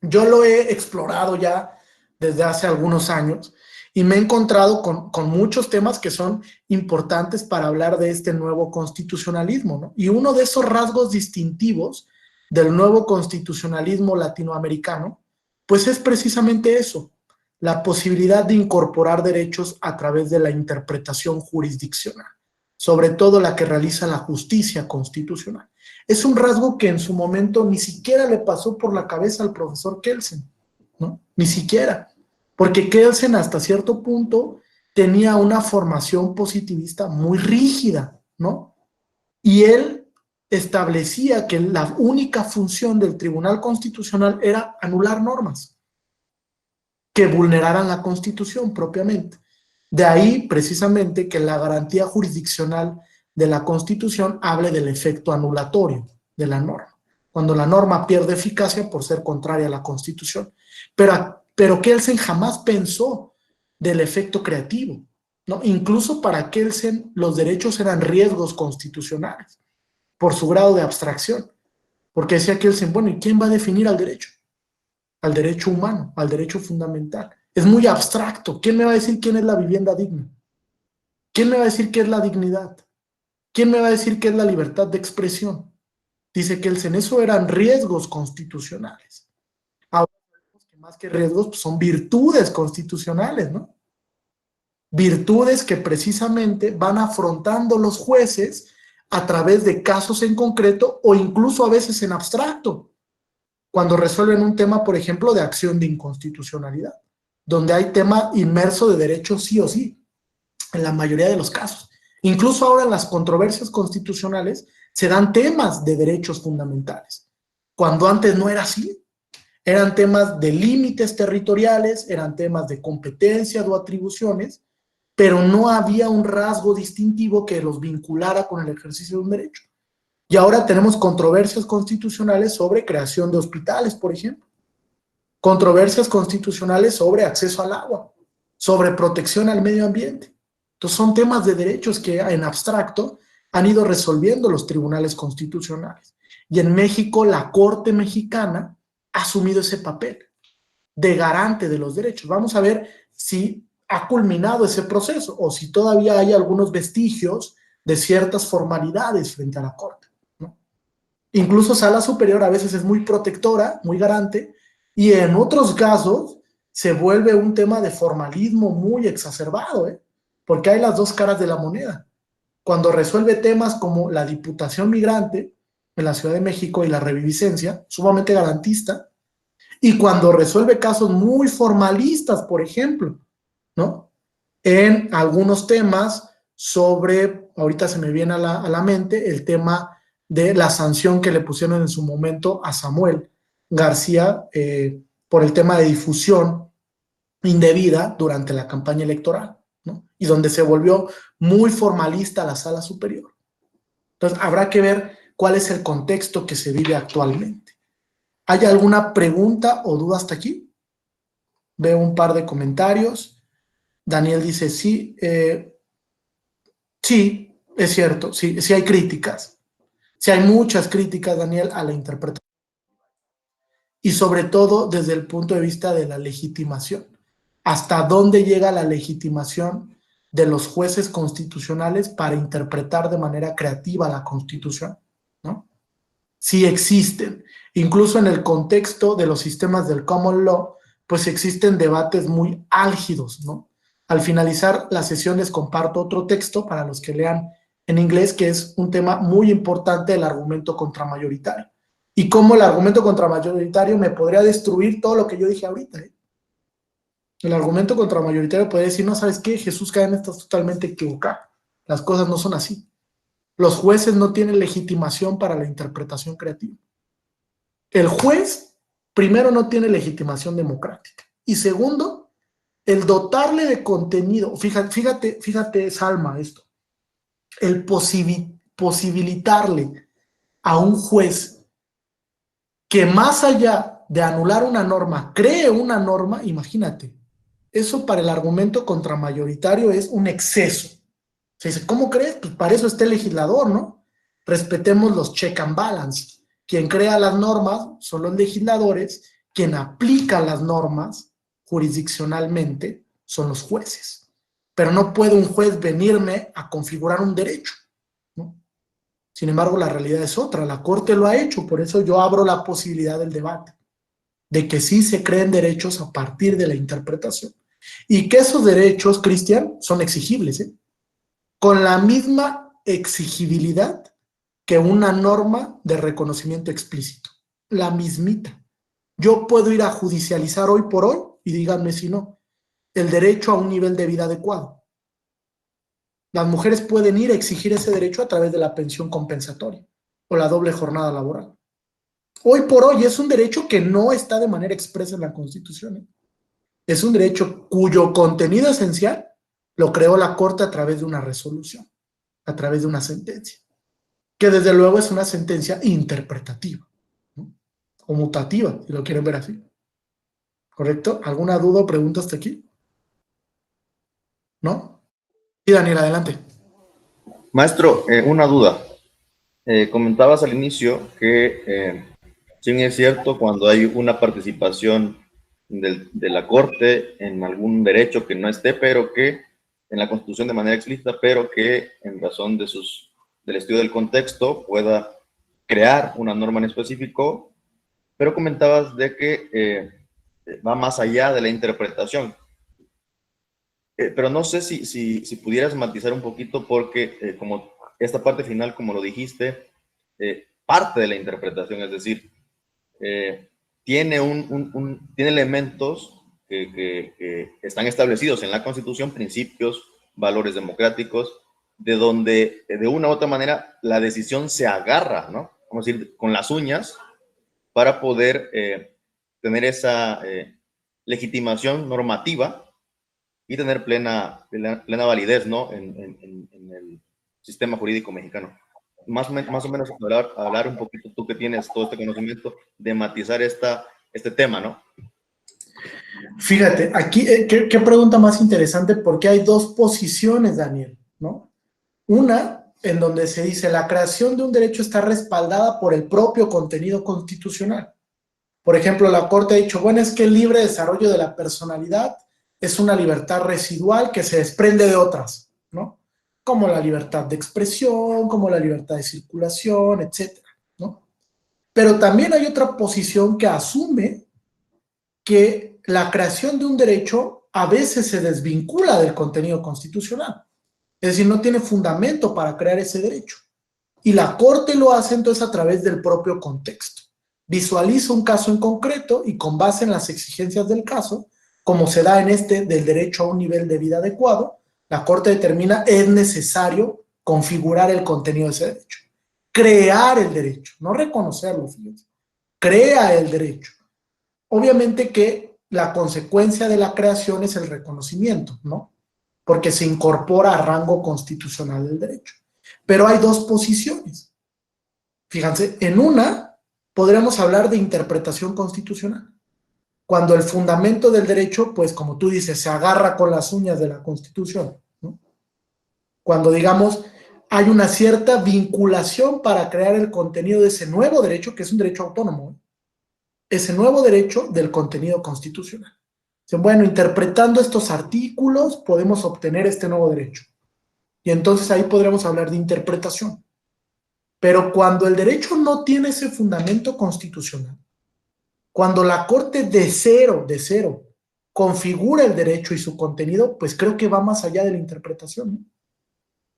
Yo lo he explorado ya desde hace algunos años y me he encontrado con muchos temas que son importantes para hablar de este nuevo constitucionalismo, ¿no? Y uno de esos rasgos distintivos del nuevo constitucionalismo latinoamericano, pues es precisamente eso, la posibilidad de incorporar derechos a través de la interpretación jurisdiccional, sobre todo la que realiza la justicia constitucional. Es un rasgo que en su momento ni siquiera le pasó por la cabeza al profesor Kelsen, ¿no? Ni siquiera, porque Kelsen hasta cierto punto tenía una formación positivista muy rígida, ¿no? Y él establecía que la única función del Tribunal Constitucional era anular normas que vulneraran la Constitución propiamente. De ahí, precisamente, que la garantía jurisdiccional de la Constitución hable del efecto anulatorio de la norma, cuando la norma pierde eficacia por ser contraria a la Constitución. Pero Kelsen jamás pensó del efecto creativo, ¿no? Incluso para Kelsen los derechos eran riesgos constitucionales por su grado de abstracción, porque decía Kelsen, bueno, ¿y quién va a definir al derecho? Al derecho humano, al derecho fundamental. Es muy abstracto. ¿Quién me va a decir quién es la vivienda digna? ¿Quién me va a decir qué es la dignidad? ¿Quién me va a decir qué es la libertad de expresión? Dice Kelsen, eso eran riesgos constitucionales. Ahora, más que riesgos, pues son virtudes constitucionales, ¿no? Virtudes que precisamente van afrontando los jueces a través de casos en concreto o incluso a veces en abstracto, cuando resuelven un tema, por ejemplo, de acción de inconstitucionalidad, donde hay tema inmerso de derecho sí o sí, en la mayoría de los casos. Incluso ahora en las controversias constitucionales se dan temas de derechos fundamentales, cuando antes no era así. Eran temas de límites territoriales, eran temas de competencias o atribuciones, pero no había un rasgo distintivo que los vinculara con el ejercicio de un derecho. Y ahora tenemos controversias constitucionales sobre creación de hospitales, por ejemplo. Controversias constitucionales sobre acceso al agua, sobre protección al medio ambiente. Entonces son temas de derechos que en abstracto han ido resolviendo los tribunales constitucionales. Y en México la Corte Mexicana ha asumido ese papel de garante de los derechos. Vamos a ver si ha culminado ese proceso o si todavía hay algunos vestigios de ciertas formalidades frente a la Corte, ¿no? Incluso Sala Superior a veces es muy protectora, muy garante, y en otros casos se vuelve un tema de formalismo muy exacerbado, porque hay las dos caras de la moneda. Cuando resuelve temas como la Diputación Migrante en la Ciudad de México y la reviviscencia, sumamente garantista, y cuando resuelve casos muy formalistas, por ejemplo, ¿no? en algunos temas sobre, ahorita se me viene a la mente, el tema de la sanción que le pusieron en su momento a Samuel García por el tema de difusión indebida durante la campaña electoral, ¿no? Y donde se volvió muy formalista la sala superior. Entonces, habrá que ver cuál es el contexto que se vive actualmente. ¿Hay alguna pregunta o duda hasta aquí? Veo un par de comentarios. Daniel dice, sí, sí, es cierto, sí, sí hay críticas. Sí hay muchas críticas, Daniel, a la interpretación. Y sobre todo desde el punto de vista de la legitimación. ¿Hasta dónde llega la legitimación de los jueces constitucionales para interpretar de manera creativa la Constitución? ¿No? Sí existen. Incluso en el contexto de los sistemas del common law, pues existen debates muy álgidos, ¿no? Al finalizar las sesiones comparto otro texto para los que lean en inglés, que es un tema muy importante del argumento contramayoritario. Y cómo el argumento contramayoritario me podría destruir todo lo que yo dije ahorita, ¿eh? El argumento contramayoritario puede decir, no, ¿sabes qué? Jesús Cadena está totalmente equivocado. Las cosas no son así. Los jueces no tienen legitimación para la interpretación creativa. El juez, primero, no tiene legitimación democrática. Y segundo, el dotarle de contenido, fíjate, Salma, esto, el posibilitarle a un juez que más allá de anular una norma, cree una norma, imagínate, eso para el argumento contramayoritario es un exceso. Se dice, ¿cómo crees? Pues para eso está el legislador, ¿no? Respetemos los check and balance. Quien crea las normas son los legisladores, quien aplica las normas jurisdiccionalmente son los jueces. Pero no puede un juez venirme a configurar un derecho, ¿no? Sin embargo, la realidad es otra. La Corte lo ha hecho, por eso yo abro la posibilidad del debate, de que sí se creen derechos a partir de la interpretación. Y que esos derechos, Cristian, son exigibles, ¿eh? Con la misma exigibilidad que una norma de reconocimiento explícito. La mismita. Yo puedo ir a judicializar hoy por hoy, y díganme si no, el derecho a un nivel de vida adecuado. Las mujeres pueden ir a exigir ese derecho a través de la pensión compensatoria o la doble jornada laboral. Hoy por hoy es un derecho que no está de manera expresa en la Constitución, ¿eh? Es un derecho cuyo contenido esencial lo creó la Corte a través de una resolución, a través de una sentencia, que desde luego es una sentencia interpretativa, ¿no? O mutativa, si lo quieren ver así. ¿Correcto? ¿Alguna duda o pregunta hasta aquí? ¿No? Sí, Daniel, adelante. Maestro, una duda. Comentabas al inicio que, sí es cierto, cuando hay una participación de la Corte en algún derecho que no esté, pero que en la Constitución de manera explícita, pero que en razón de del estudio del contexto pueda crear una norma en específico, pero comentabas de que va más allá de la interpretación. Pero no sé si pudieras matizar un poquito, porque como esta parte final, como lo dijiste, parte de la interpretación, es decir, tiene elementos que están establecidos en la Constitución, principios, valores democráticos, de donde de una u otra manera la decisión se agarra, ¿no? Vamos a decir, con las uñas, para poder tener esa legitimación normativa y tener plena validez, ¿no? en el sistema jurídico mexicano. Más o menos hablar un poquito, tú que tienes todo este conocimiento, de matizar este tema, ¿no? Fíjate, aquí, ¿qué pregunta más interesante? Porque hay dos posiciones, Daniel, ¿no? Una, en donde se dice, la creación de un derecho está respaldada por el propio contenido constitucional. Por ejemplo, la Corte ha dicho, bueno, es que el libre desarrollo de la personalidad es una libertad residual que se desprende de otras, ¿no? Como la libertad de expresión, como la libertad de circulación, etcétera, ¿no? Pero también hay otra posición que asume que la creación de un derecho a veces se desvincula del contenido constitucional. Es decir, no tiene fundamento para crear ese derecho. Y la Corte lo hace entonces a través del propio contexto. Visualiza un caso en concreto y con base en las exigencias del caso, como se da en este del derecho a un nivel de vida adecuado, la Corte determina es necesario configurar el contenido de ese derecho. Crear el derecho, no reconocerlo, fíjense. Crea el derecho. Obviamente que la consecuencia de la creación es el reconocimiento, ¿no? Porque se incorpora a rango constitucional del derecho. Pero hay dos posiciones. Fíjense, en una podríamos hablar de interpretación constitucional. Cuando el fundamento del derecho, pues como tú dices, se agarra con las uñas de la Constitución, ¿no? Cuando, digamos, hay una cierta vinculación para crear el contenido de ese nuevo derecho, que es un derecho autónomo, ¿eh? Ese nuevo derecho del contenido constitucional. Bueno, interpretando estos artículos podemos obtener este nuevo derecho. Y entonces ahí podríamos hablar de interpretación. Pero cuando el derecho no tiene ese fundamento constitucional, cuando la Corte de cero, configura el derecho y su contenido, pues creo que va más allá de la interpretación, ¿no?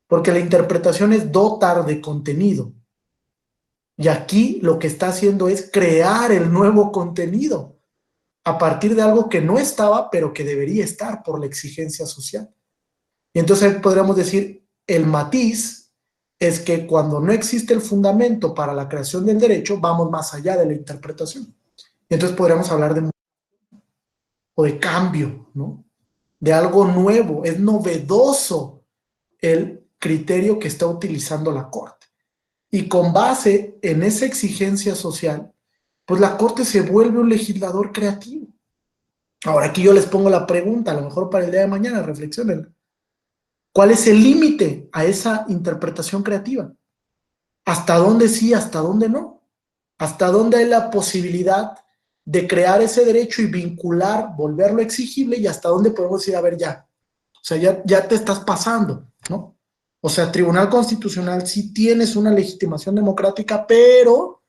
Porque la interpretación es dotar de contenido. Y aquí lo que está haciendo es crear el nuevo contenido a partir de algo que no estaba, pero que debería estar por la exigencia social. Y entonces podríamos decir, el matiz es que cuando no existe el fundamento para la creación del derecho, vamos más allá de la interpretación. Y entonces podríamos hablar de cambio, ¿no? De algo nuevo, es novedoso el criterio que está utilizando la Corte. Y con base en esa exigencia social, pues la Corte se vuelve un legislador creativo. Ahora aquí yo les pongo la pregunta, a lo mejor para el día de mañana, reflexionen. ¿Cuál es el límite a esa interpretación creativa? ¿Hasta dónde sí, hasta dónde no? ¿Hasta dónde hay la posibilidad de crear ese derecho y vincular, volverlo exigible, y hasta dónde podemos decir, a ver, ya? O sea, ya te estás pasando, ¿no? O sea, Tribunal Constitucional sí tienes una legitimación democrática, pero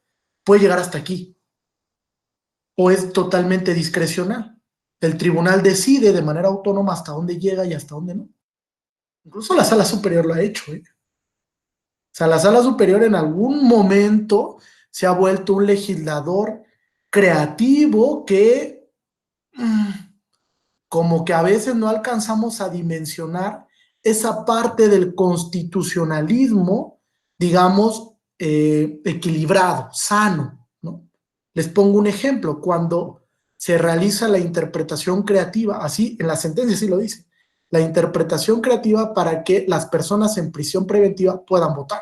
puede llegar hasta aquí. O es totalmente discrecional. El tribunal decide de manera autónoma hasta dónde llega y hasta dónde no. Incluso la Sala Superior lo ha hecho, ¿eh? O sea, la Sala Superior en algún momento se ha vuelto un legislador creativo que como que a veces no alcanzamos a dimensionar esa parte del constitucionalismo, digamos, equilibrado, sano, ¿no? Les pongo un ejemplo. Cuando se realiza la interpretación creativa, así en la sentencia sí lo dice, la interpretación creativa para que las personas en prisión preventiva puedan votar.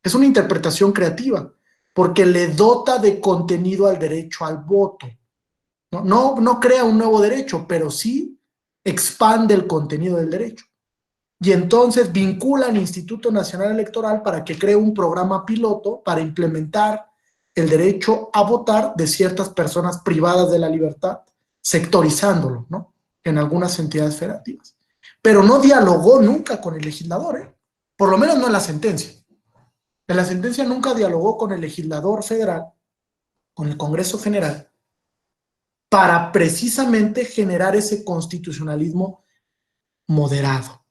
Es una interpretación creativa, porque le dota de contenido al derecho al voto. No crea un nuevo derecho, pero sí expande el contenido del derecho. Y entonces vincula al Instituto Nacional Electoral para que cree un programa piloto para implementar el derecho a votar de ciertas personas privadas de la libertad, sectorizándolo, ¿no? En algunas entidades federativas. Pero no dialogó nunca con el legislador, ¿eh? Por lo menos no en la sentencia. En la sentencia nunca dialogó con el legislador federal, con el Congreso General, para precisamente generar ese constitucionalismo moderado.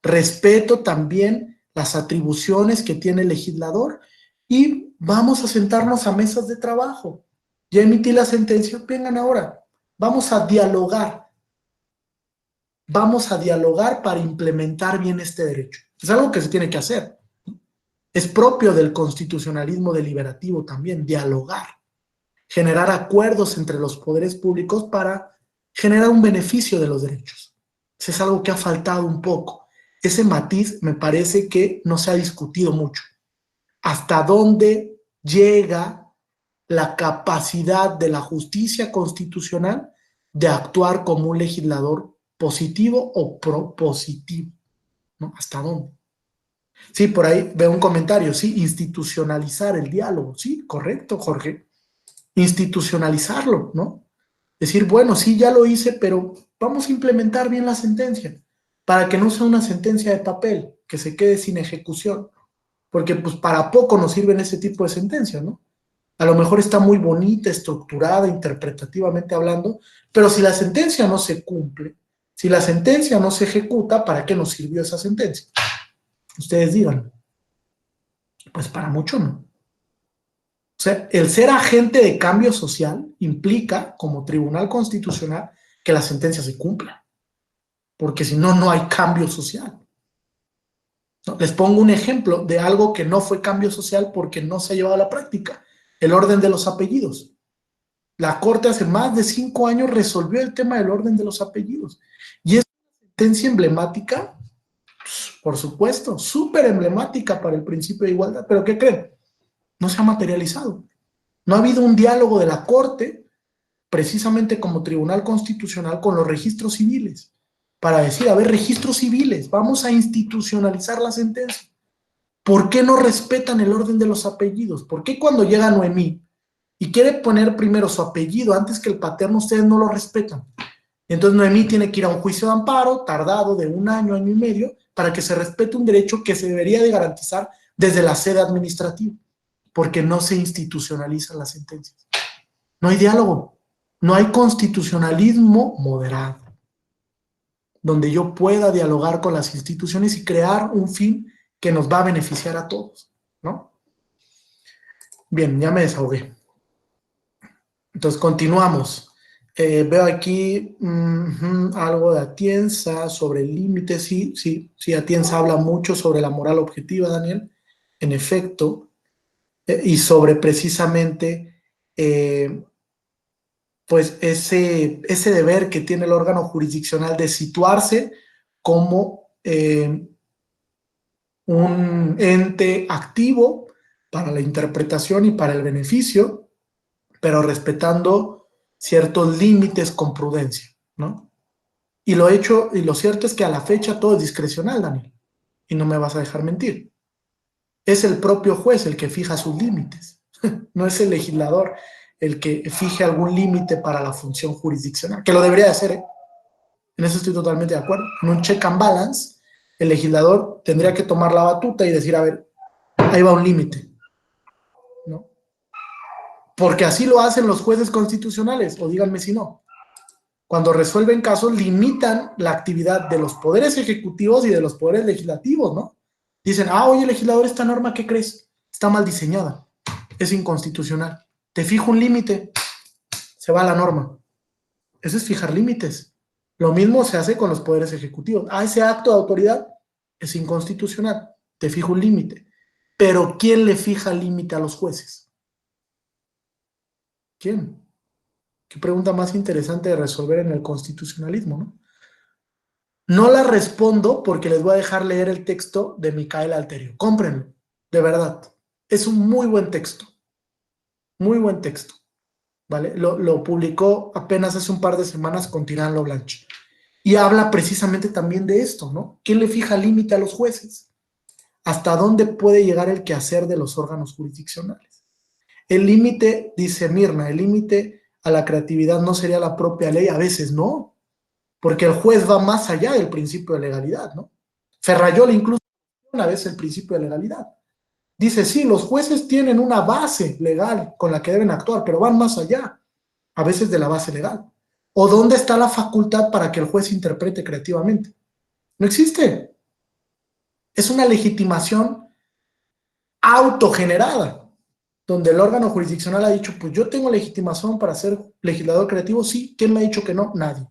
Respeto también las atribuciones que tiene el legislador y vamos a sentarnos a mesas de trabajo. Ya emití la sentencia, vengan ahora, vamos a dialogar. Vamos a dialogar para implementar bien este derecho. Es algo que se tiene que hacer. Es propio del constitucionalismo deliberativo también, dialogar. Generar acuerdos entre los poderes públicos para generar un beneficio de los derechos. Eso es algo que ha faltado un poco. Ese matiz me parece que no se ha discutido mucho. ¿Hasta dónde llega la capacidad de la justicia constitucional de actuar como un legislador positivo o propositivo? ¿No? ¿Hasta dónde? Sí, por ahí veo un comentario, sí, institucionalizar el diálogo. Sí, correcto, Jorge. Institucionalizarlo, ¿no? Decir, bueno, sí, ya lo hice, pero vamos a implementar bien la sentencia para que no sea una sentencia de papel, que se quede sin ejecución, porque pues para poco nos sirven ese tipo de sentencias, ¿no? A lo mejor está muy bonita, estructurada, interpretativamente hablando, pero si la sentencia no se cumple, si la sentencia no se ejecuta, ¿para qué nos sirvió esa sentencia? Ustedes digan. Pues para mucho no. O sea, el ser agente de cambio social implica, como tribunal constitucional, que la sentencia se cumpla, porque si no, no hay cambio social. ¿No? Les pongo un ejemplo de algo que no fue cambio social porque no se ha llevado a la práctica: el orden de los apellidos. La Corte hace más de 5 años resolvió el tema del orden de los apellidos. Y es una sentencia emblemática, por supuesto, súper emblemática para el principio de igualdad. ¿Pero qué creen? No se ha materializado. No ha habido un diálogo de la Corte, precisamente como Tribunal Constitucional, con los registros civiles, para decir, a ver, registros civiles, vamos a institucionalizar la sentencia. ¿Por qué no respetan el orden de los apellidos? ¿Por qué cuando llega Noemí y quiere poner primero su apellido antes que el paterno, ustedes no lo respetan? Entonces Noemí tiene que ir a un juicio de amparo tardado de 1 año, año y medio, para que se respete un derecho que se debería de garantizar desde la sede administrativa, porque no se institucionalizan las sentencias. No hay diálogo, no hay constitucionalismo moderado, donde yo pueda dialogar con las instituciones y crear un fin que nos va a beneficiar a todos, ¿no? Bien, ya me desahogué. Entonces, continuamos. Veo aquí algo de Atienza sobre el límite. Sí, Atienza habla mucho sobre la moral objetiva, Daniel, en efecto, y sobre precisamente pues ese deber que tiene el órgano jurisdiccional de situarse como un ente activo para la interpretación y para el beneficio, pero respetando ciertos límites con prudencia, ¿no? Y lo cierto es que a la fecha todo es discrecional, Daniel, y no me vas a dejar mentir. Es el propio juez el que fija sus límites, no es el legislador el que fije algún límite para la función jurisdiccional, que lo debería de hacer, ¿eh? En eso estoy totalmente de acuerdo. En un check and balance, el legislador tendría que tomar la batuta y decir, a ver, ahí va un límite, ¿no? Porque así lo hacen los jueces constitucionales, o díganme si no. Cuando resuelven casos, limitan la actividad de los poderes ejecutivos y de los poderes legislativos, ¿no? Dicen, oye, legislador, esta norma, ¿qué crees? Está mal diseñada, es inconstitucional. Te fijo un límite, se va la norma. Eso es fijar límites. Lo mismo se hace con los poderes ejecutivos. Ese acto de autoridad es inconstitucional, te fijo un límite. Pero ¿quién le fija límite a los jueces? ¿Quién? Qué pregunta más interesante de resolver en el constitucionalismo, ¿no? No la respondo porque les voy a dejar leer el texto de Micaela Alterio. Cómprenlo, de verdad. Es un muy buen texto. Muy buen texto. ¿Vale? Lo publicó apenas hace un par de semanas con Tirán Lo Blanche. Y habla precisamente también de esto, ¿no? ¿Quién le fija límite a los jueces? ¿Hasta dónde puede llegar el quehacer de los órganos jurisdiccionales? El límite, dice Mirna, el límite a la creatividad no sería la propia ley, a veces no, porque el juez va más allá del principio de legalidad, ¿no? Ferrayol incluso una vez el principio de legalidad. Dice, sí, los jueces tienen una base legal con la que deben actuar, pero van más allá, a veces de la base legal. ¿O dónde está la facultad para que el juez interprete creativamente? No existe. Es una legitimación autogenerada, donde el órgano jurisdiccional ha dicho, pues yo tengo legitimación para ser legislador creativo. Sí, ¿quién me ha dicho que no? Nadie.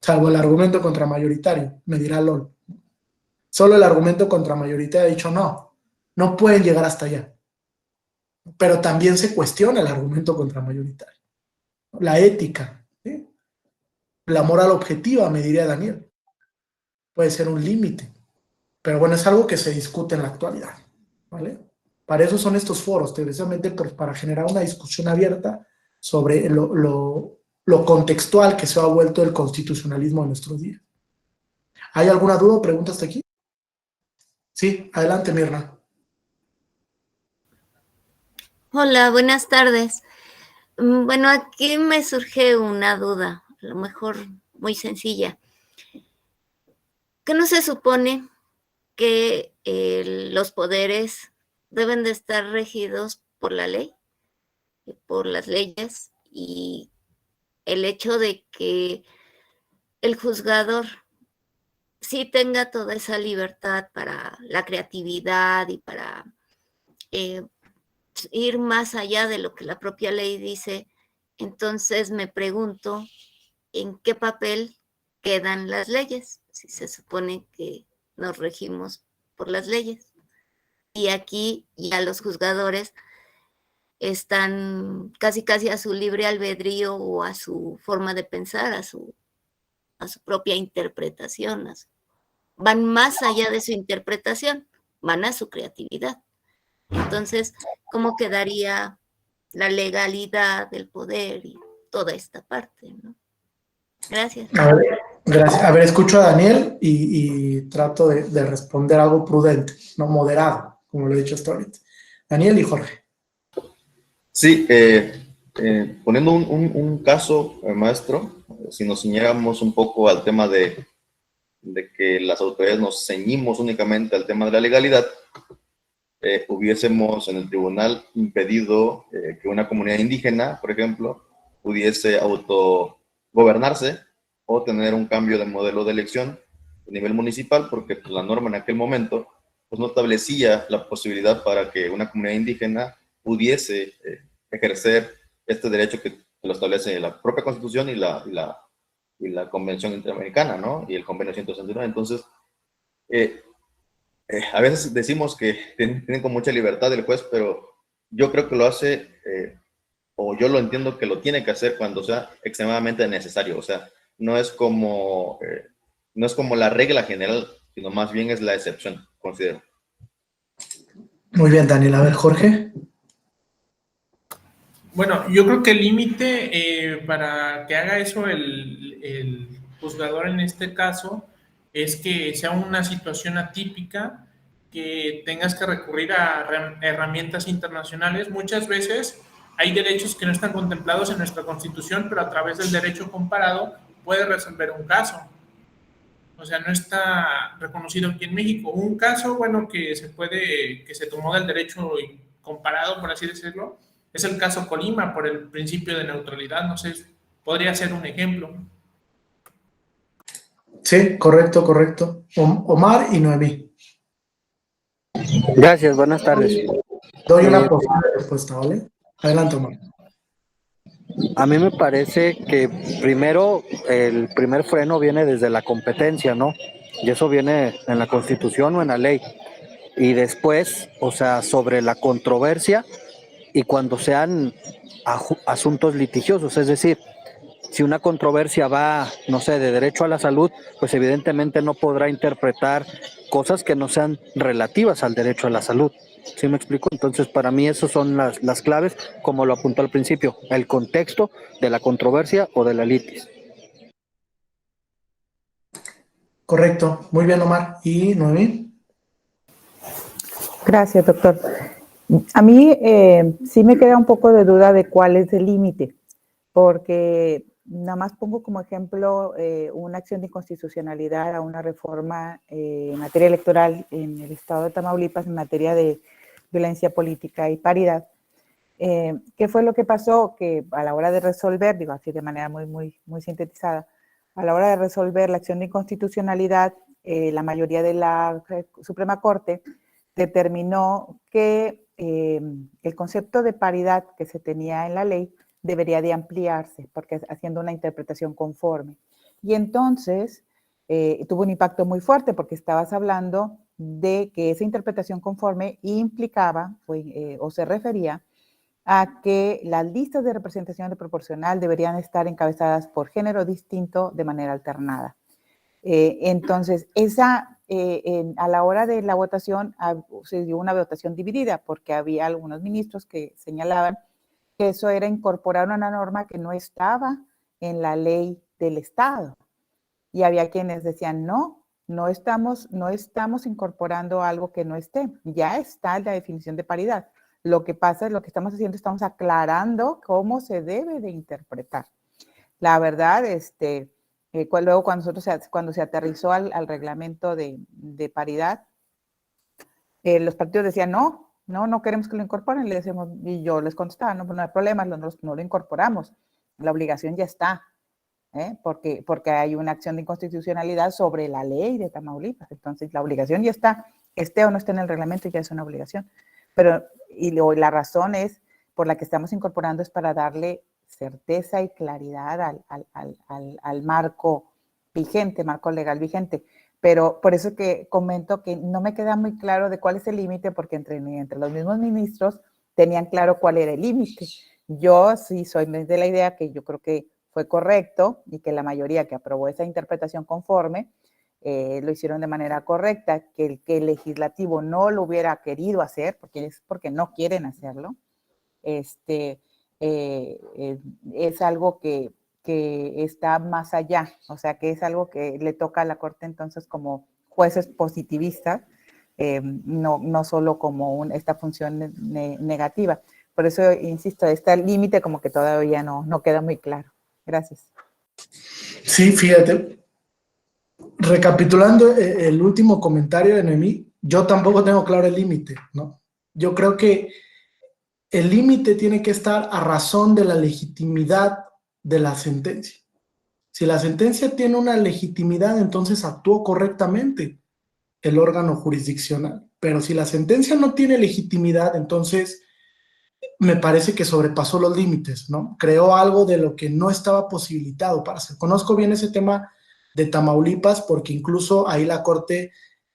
Salvo el argumento contramayoritario, me dirá LOL. Solo el argumento contramayoritario ha dicho no, no pueden llegar hasta allá. Pero también se cuestiona el argumento contramayoritario. La ética, ¿sí? La moral objetiva, me diría Daniel. Puede ser un límite. Pero bueno, es algo que se discute en la actualidad, ¿vale? Para eso son estos foros, precisamente para generar una discusión abierta sobre lo contextual que se ha vuelto el constitucionalismo en nuestros días. ¿Hay alguna duda o pregunta hasta aquí? Sí, adelante, Mirna. Hola, buenas tardes. Bueno, aquí me surge una duda, a lo mejor muy sencilla. ¿Qué no se supone que los poderes deben de estar regidos por la ley, por las leyes, y el hecho de que el juzgador sí tenga toda esa libertad para la creatividad y para ir más allá de lo que la propia ley dice, entonces me pregunto en qué papel quedan las leyes, si se supone que nos regimos por las leyes. Y aquí ya los juzgadores están casi a su libre albedrío o a su forma de pensar, a su propia interpretación. Van más allá de su interpretación, van a su creatividad. Entonces, ¿cómo quedaría la legalidad del poder y toda esta parte, ¿no? Gracias. Gracias. A ver, escucho a Daniel y trato de responder algo prudente, no moderado, como lo he dicho hasta ahorita. Daniel y Jorge. Sí, poniendo un caso, maestro, si nos ciñéramos un poco al tema de que las autoridades nos ceñimos únicamente al tema de la legalidad, hubiésemos en el tribunal impedido que una comunidad indígena, por ejemplo, pudiese autogobernarse o tener un cambio de modelo de elección a nivel municipal, porque pues, la norma en aquel momento pues, no establecía la posibilidad para que una comunidad indígena pudiese ejercer este derecho que lo establece la propia Constitución y la Convención Interamericana, ¿no? Y el Convenio 169. Entonces, a veces decimos que tienen con mucha libertad el juez, pero yo creo que lo hace, o yo lo entiendo que lo tiene que hacer cuando sea extremadamente necesario. O sea, no es como la regla general, sino más bien es la excepción, considero. Muy bien, Daniel. A ver, Jorge. Bueno, yo creo que el límite para que haga eso el juzgador en este caso es que sea una situación atípica, que tengas que recurrir a herramientas internacionales. Muchas veces hay derechos que no están contemplados en nuestra Constitución, pero a través del derecho comparado puede resolver un caso. O sea, no está reconocido aquí en México. Un caso, bueno, que se tomó del derecho comparado, por así decirlo, es el caso Colima, por el principio de neutralidad. No sé, podría ser un ejemplo. Sí, correcto. Omar y Noemí. Gracias, buenas tardes. Doy una posible respuesta, ¿vale? Adelante, Omar. A mí me parece que primero el primer freno viene desde la competencia, ¿no? Y eso viene en la Constitución o en la ley. Y después, o sea, sobre la controversia y cuando sean asuntos litigiosos, es decir, si una controversia va, no sé, de derecho a la salud, pues evidentemente no podrá interpretar cosas que no sean relativas al derecho a la salud. ¿Sí me explico? Entonces, para mí esas son las claves, como lo apuntó al principio, el contexto de la controversia o de la litis. Correcto. Muy bien, Omar. ¿Y Noemí? Gracias, doctor. A mí sí me queda un poco de duda de cuál es el límite, porque nada más pongo como ejemplo una acción de inconstitucionalidad a una reforma en materia electoral en el estado de Tamaulipas en materia de violencia política y paridad. ¿Qué fue lo que pasó? Que a la hora de resolver, digo así de manera muy sintetizada, a la hora de resolver la acción de inconstitucionalidad, la mayoría de la Suprema Corte determinó que el concepto de paridad que se tenía en la ley debería de ampliarse, porque haciendo una interpretación conforme. Y entonces tuvo un impacto muy fuerte, porque estabas hablando de que esa interpretación conforme implicaba o se refería a que las listas de representación proporcional deberían estar encabezadas por género distinto de manera alternada. Entonces, a la hora de la votación se dio una votación dividida, porque había algunos ministros que señalaban que eso era incorporar una norma que no estaba en la ley del Estado. Y había quienes decían, no estamos incorporando algo que no esté. Ya está la definición de paridad. Lo que pasa es lo que estamos haciendo, estamos aclarando cómo se debe de interpretar. La verdad, luego cuando se aterrizó al reglamento de paridad, los partidos decían, no queremos que lo incorporen. Le decíamos, y yo les contestaba, no hay problema, no lo incorporamos. La obligación ya está, porque hay una acción de inconstitucionalidad sobre la ley de Tamaulipas. Entonces, la obligación ya está, esté o no esté en el reglamento, ya es una obligación. pero la razón es por la que estamos incorporando es para darle certeza y claridad al marco vigente, marco legal vigente. Pero por eso que comento que no me queda muy claro de cuál es el límite, porque entre los mismos ministros tenían claro cuál era el límite. Yo sí soy de la idea que yo creo que fue correcto y que la mayoría que aprobó esa interpretación conforme lo hicieron de manera correcta, que el legislativo no lo hubiera querido hacer, porque es porque no quieren hacerlo, es algo que está más allá, o sea, que es algo que le toca a la Corte entonces como jueces positivistas, no solo como esta función negativa. Por eso, insisto, este límite como que todavía no queda muy claro. Gracias. Sí, fíjate, recapitulando el último comentario de Noemí, yo tampoco tengo claro el límite, ¿no? Yo creo que el límite tiene que estar a razón de la legitimidad de la sentencia. Si la sentencia tiene una legitimidad, entonces actuó correctamente el órgano jurisdiccional. Pero si la sentencia no tiene legitimidad, entonces me parece que sobrepasó los límites, ¿no? Creó algo de lo que no estaba posibilitado para hacer. Conozco bien ese tema de Tamaulipas porque incluso ahí la Corte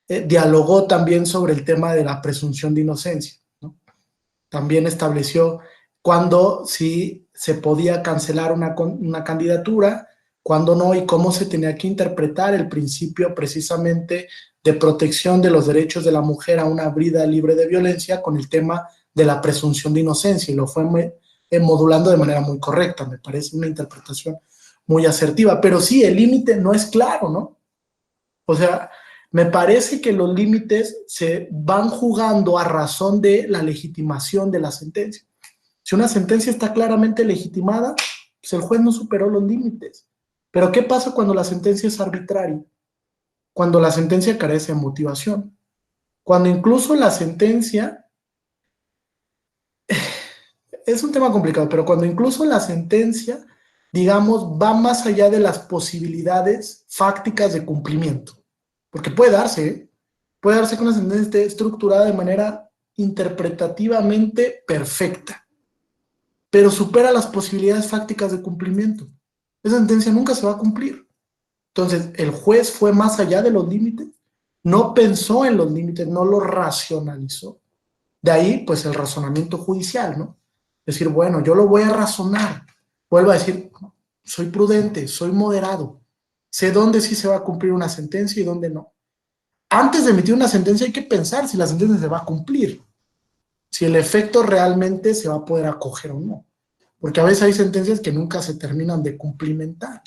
dialogó también sobre el tema de la presunción de inocencia, ¿no? También estableció cuándo sí se podía cancelar una candidatura, cuándo no, y cómo se tenía que interpretar el principio precisamente de protección de los derechos de la mujer a una vida libre de violencia con el tema de la presunción de inocencia, y lo fue modulando de manera muy correcta. Me parece una interpretación muy asertiva, pero sí, el límite no es claro, ¿no? O sea, me parece que los límites se van jugando a razón de la legitimación de la sentencia. Si una sentencia está claramente legitimada, pues el juez no superó los límites. Pero ¿qué pasa cuando la sentencia es arbitraria? Cuando la sentencia carece de motivación. Cuando incluso la sentencia... Es un tema complicado, pero cuando incluso la sentencia, digamos, va más allá de las posibilidades fácticas de cumplimiento. Porque puede darse que una sentencia esté estructurada de manera interpretativamente perfecta, pero supera las posibilidades fácticas de cumplimiento. Esa sentencia nunca se va a cumplir. Entonces, el juez fue más allá de los límites, no pensó en los límites, no los racionalizó. De ahí, pues, el razonamiento judicial, ¿no? Decir, bueno, yo lo voy a razonar. Vuelvo a decir, soy prudente, soy moderado. Sé dónde sí se va a cumplir una sentencia y dónde no. Antes de emitir una sentencia hay que pensar si la sentencia se va a cumplir, si el efecto realmente se va a poder acoger o no. Porque a veces hay sentencias que nunca se terminan de cumplimentar.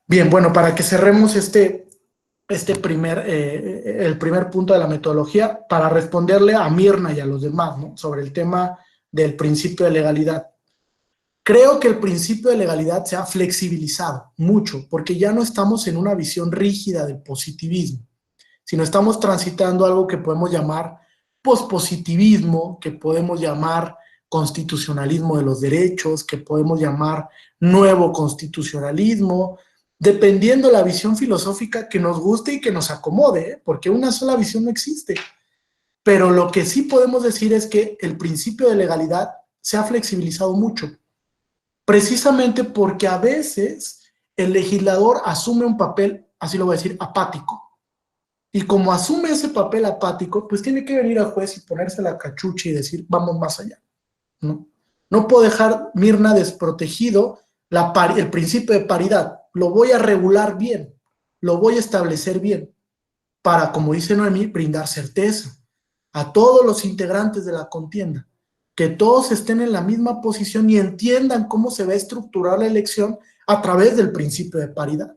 Bien, bueno, para que cerremos el primer punto de la metodología, para responderle a Mirna y a los demás, ¿no?, sobre el tema del principio de legalidad. Creo que el principio de legalidad se ha flexibilizado mucho, porque ya no estamos en una visión rígida del positivismo, sino estamos transitando algo que podemos llamar pospositivismo, que podemos llamar constitucionalismo de los derechos, que podemos llamar nuevo constitucionalismo, dependiendo la visión filosófica que nos guste y que nos acomode, porque una sola visión no existe. Pero lo que sí podemos decir es que el principio de legalidad se ha flexibilizado mucho, precisamente porque a veces el legislador asume un papel, así lo voy a decir, apático. Y como asume ese papel apático, pues tiene que venir al juez y ponerse la cachucha y decir, vamos más allá, ¿no? No puedo dejar, Mirna, desprotegido el principio de paridad. Lo voy a regular bien, lo voy a establecer bien, para, como dice Noemí, brindar certeza a todos los integrantes de la contienda, que todos estén en la misma posición y entiendan cómo se va a estructurar la elección a través del principio de paridad.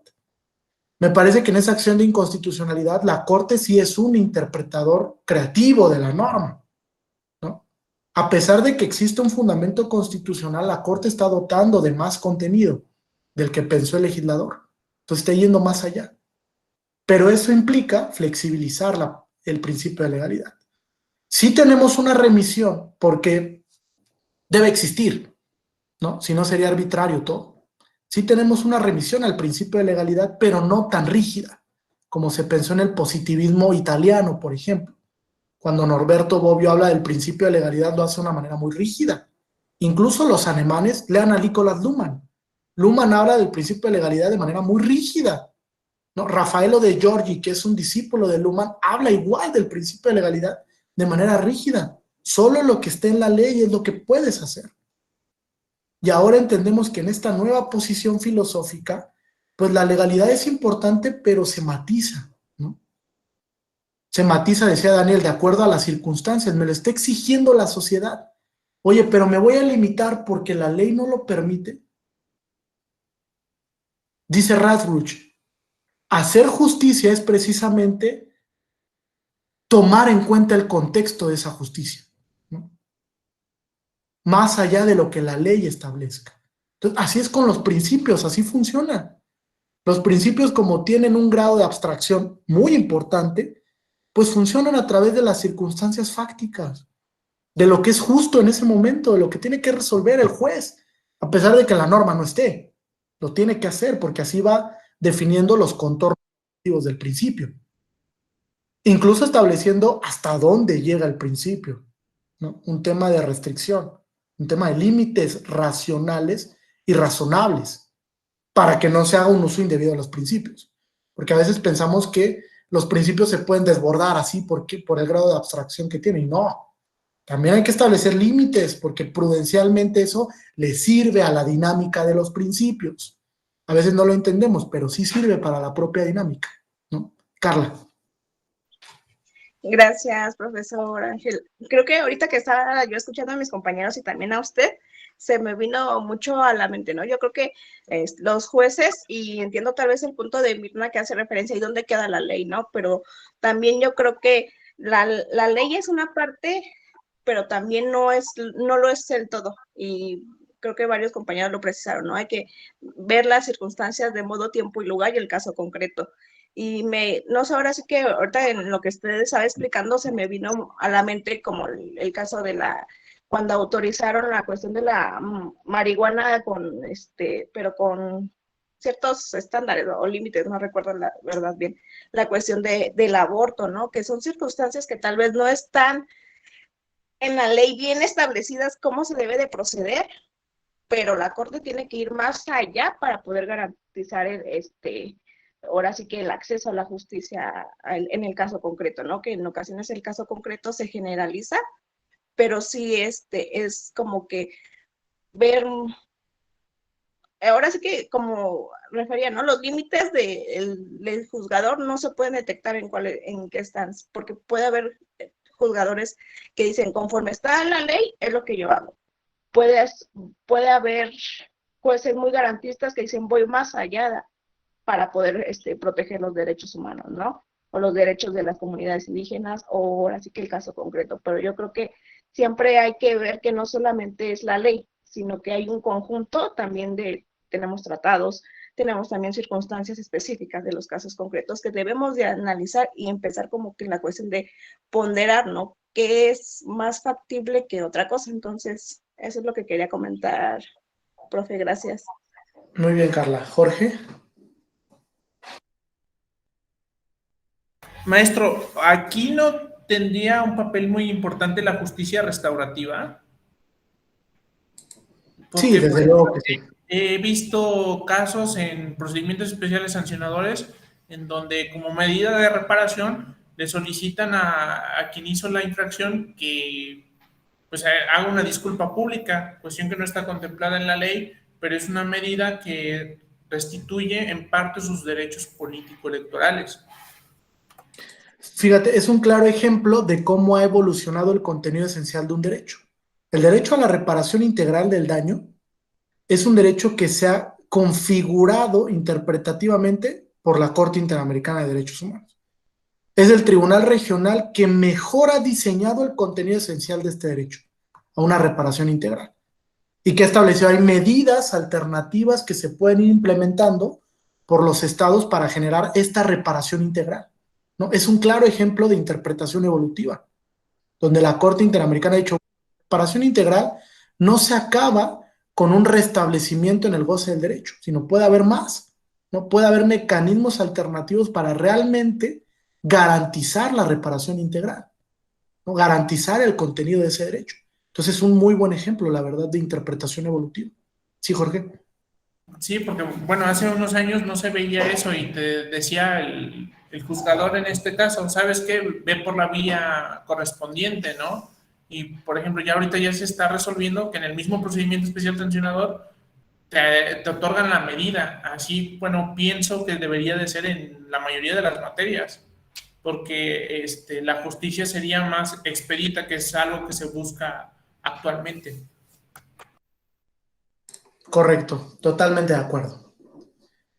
Me parece que en esa acción de inconstitucionalidad la Corte sí es un interpretador creativo de la norma, ¿no? A pesar de que existe un fundamento constitucional, la Corte está dotando de más contenido del que pensó el legislador. Entonces está yendo más allá. Pero eso implica flexibilizar el principio de legalidad. Sí tenemos una remisión porque debe existir, ¿no? Si no sería arbitrario todo. Sí tenemos una remisión al principio de legalidad, pero no tan rígida como se pensó en el positivismo italiano, por ejemplo, Cuando Norberto Bobbio habla del principio de legalidad, lo hace de una manera muy rígida. Incluso los alemanes, lean a Nicolas Luhmann. Luhmann habla del principio de legalidad de manera muy rígida, ¿no? Raffaello de Giorgi, que es un discípulo de Luhmann, habla igual del principio de legalidad de manera rígida. Solo lo que esté en la ley es lo que puedes hacer. Y ahora entendemos que en esta nueva posición filosófica, pues la legalidad es importante, pero se matiza, ¿no? Se matiza, decía Daniel, de acuerdo a las circunstancias, me lo está exigiendo la sociedad. Oye, pero me voy a limitar porque la ley no lo permite. Dice Radbruch, hacer justicia es precisamente tomar en cuenta el contexto de esa justicia, ¿no? Más allá de lo que la ley establezca. Entonces, así es con los principios, así funciona. Los principios, como tienen un grado de abstracción muy importante, pues funcionan a través de las circunstancias fácticas, de lo que es justo en ese momento, de lo que tiene que resolver el juez, a pesar de que la norma no esté. Lo tiene que hacer porque así va definiendo los contornos del principio, incluso estableciendo hasta dónde llega el principio, ¿no? Un tema de restricción, un tema de límites racionales y razonables para que no se haga un uso indebido de los principios, porque a veces pensamos que los principios se pueden desbordar así por el grado de abstracción que tienen, y no. También hay que establecer límites, porque prudencialmente eso le sirve a la dinámica de los principios. A veces no lo entendemos, pero sí sirve para la propia dinámica, ¿no? Carla. Gracias, profesor Ángel. Creo que ahorita que estaba yo escuchando a mis compañeros y también a usted, se me vino mucho a la mente, ¿no? Yo creo que los jueces, y entiendo tal vez el punto de Mirna que hace referencia y dónde queda la ley, ¿no? Pero también yo creo que la ley es una parte, pero también no lo es del todo. Y creo que varios compañeros lo precisaron, ¿no? Hay que ver las circunstancias de modo, tiempo y lugar y el caso concreto. Y no sé, ahora sí que ahorita en lo que ustedes estaban explicando se me vino a la mente como el caso de cuando autorizaron la cuestión de la marihuana pero con ciertos estándares o límites, no recuerdo la verdad bien, la cuestión del aborto, ¿no? Que son circunstancias que tal vez no están en la ley bien establecidas cómo se debe de proceder, pero la Corte tiene que ir más allá para poder garantizar ahora sí que el acceso a la justicia en el caso concreto, ¿no? Que en ocasiones el caso concreto se generaliza, pero sí es como que ver, ahora sí que como refería, ¿no? Los límites del juzgador no se pueden detectar en qué están, porque puede haber juzgadores que dicen, conforme está la ley, es lo que yo hago. Puede haber jueces muy garantistas que dicen, voy más allá para poder proteger los derechos humanos, ¿no? O los derechos de las comunidades indígenas, o ahora sí que el caso concreto. Pero yo creo que siempre hay que ver que no solamente es la ley, sino que hay un conjunto también tenemos tratados, tenemos también circunstancias específicas de los casos concretos que debemos de analizar y empezar como que en la cuestión de ponderar, ¿no? ¿Qué es más factible que otra cosa? Entonces, eso es lo que quería comentar, profe, gracias. Muy bien, Carla. Jorge. Maestro, aquí no tendría un papel muy importante la justicia restaurativa. Porque, sí, desde luego que sí. He visto casos en procedimientos especiales sancionadores en donde como medida de reparación le solicitan a quien hizo la infracción que pues haga una disculpa pública, cuestión que no está contemplada en la ley, pero es una medida que restituye en parte sus derechos político-electorales. Fíjate, es un claro ejemplo de cómo ha evolucionado el contenido esencial de un derecho. El derecho a la reparación integral del daño es un derecho que se ha configurado interpretativamente por la Corte Interamericana de Derechos Humanos. Es el tribunal regional que mejor ha diseñado el contenido esencial de este derecho, a una reparación integral, y que ha establecido hay medidas alternativas que se pueden ir implementando por los estados para generar esta reparación integral, ¿no? Es un claro ejemplo de interpretación evolutiva, donde la Corte Interamericana ha dicho, reparación integral no se acaba con un restablecimiento en el goce del derecho, sino puede haber más, ¿no? Puede haber mecanismos alternativos para realmente garantizar la reparación integral. ¿no? Garantizar el contenido de ese derecho. Entonces es un muy buen ejemplo, la verdad, de interpretación evolutiva. Sí, Jorge. Sí, porque, bueno, hace unos años no se veía eso y te decía el juzgador en este caso, ¿sabes qué? Ve por la vía correspondiente, ¿no? Y, por ejemplo, ya ahorita ya se está resolviendo que en el mismo procedimiento especial sancionador te otorgan la medida. Así, bueno, pienso que debería de ser en la mayoría de las materias, porque la justicia sería más expedita, que es algo que se busca actualmente. Correcto, totalmente de acuerdo.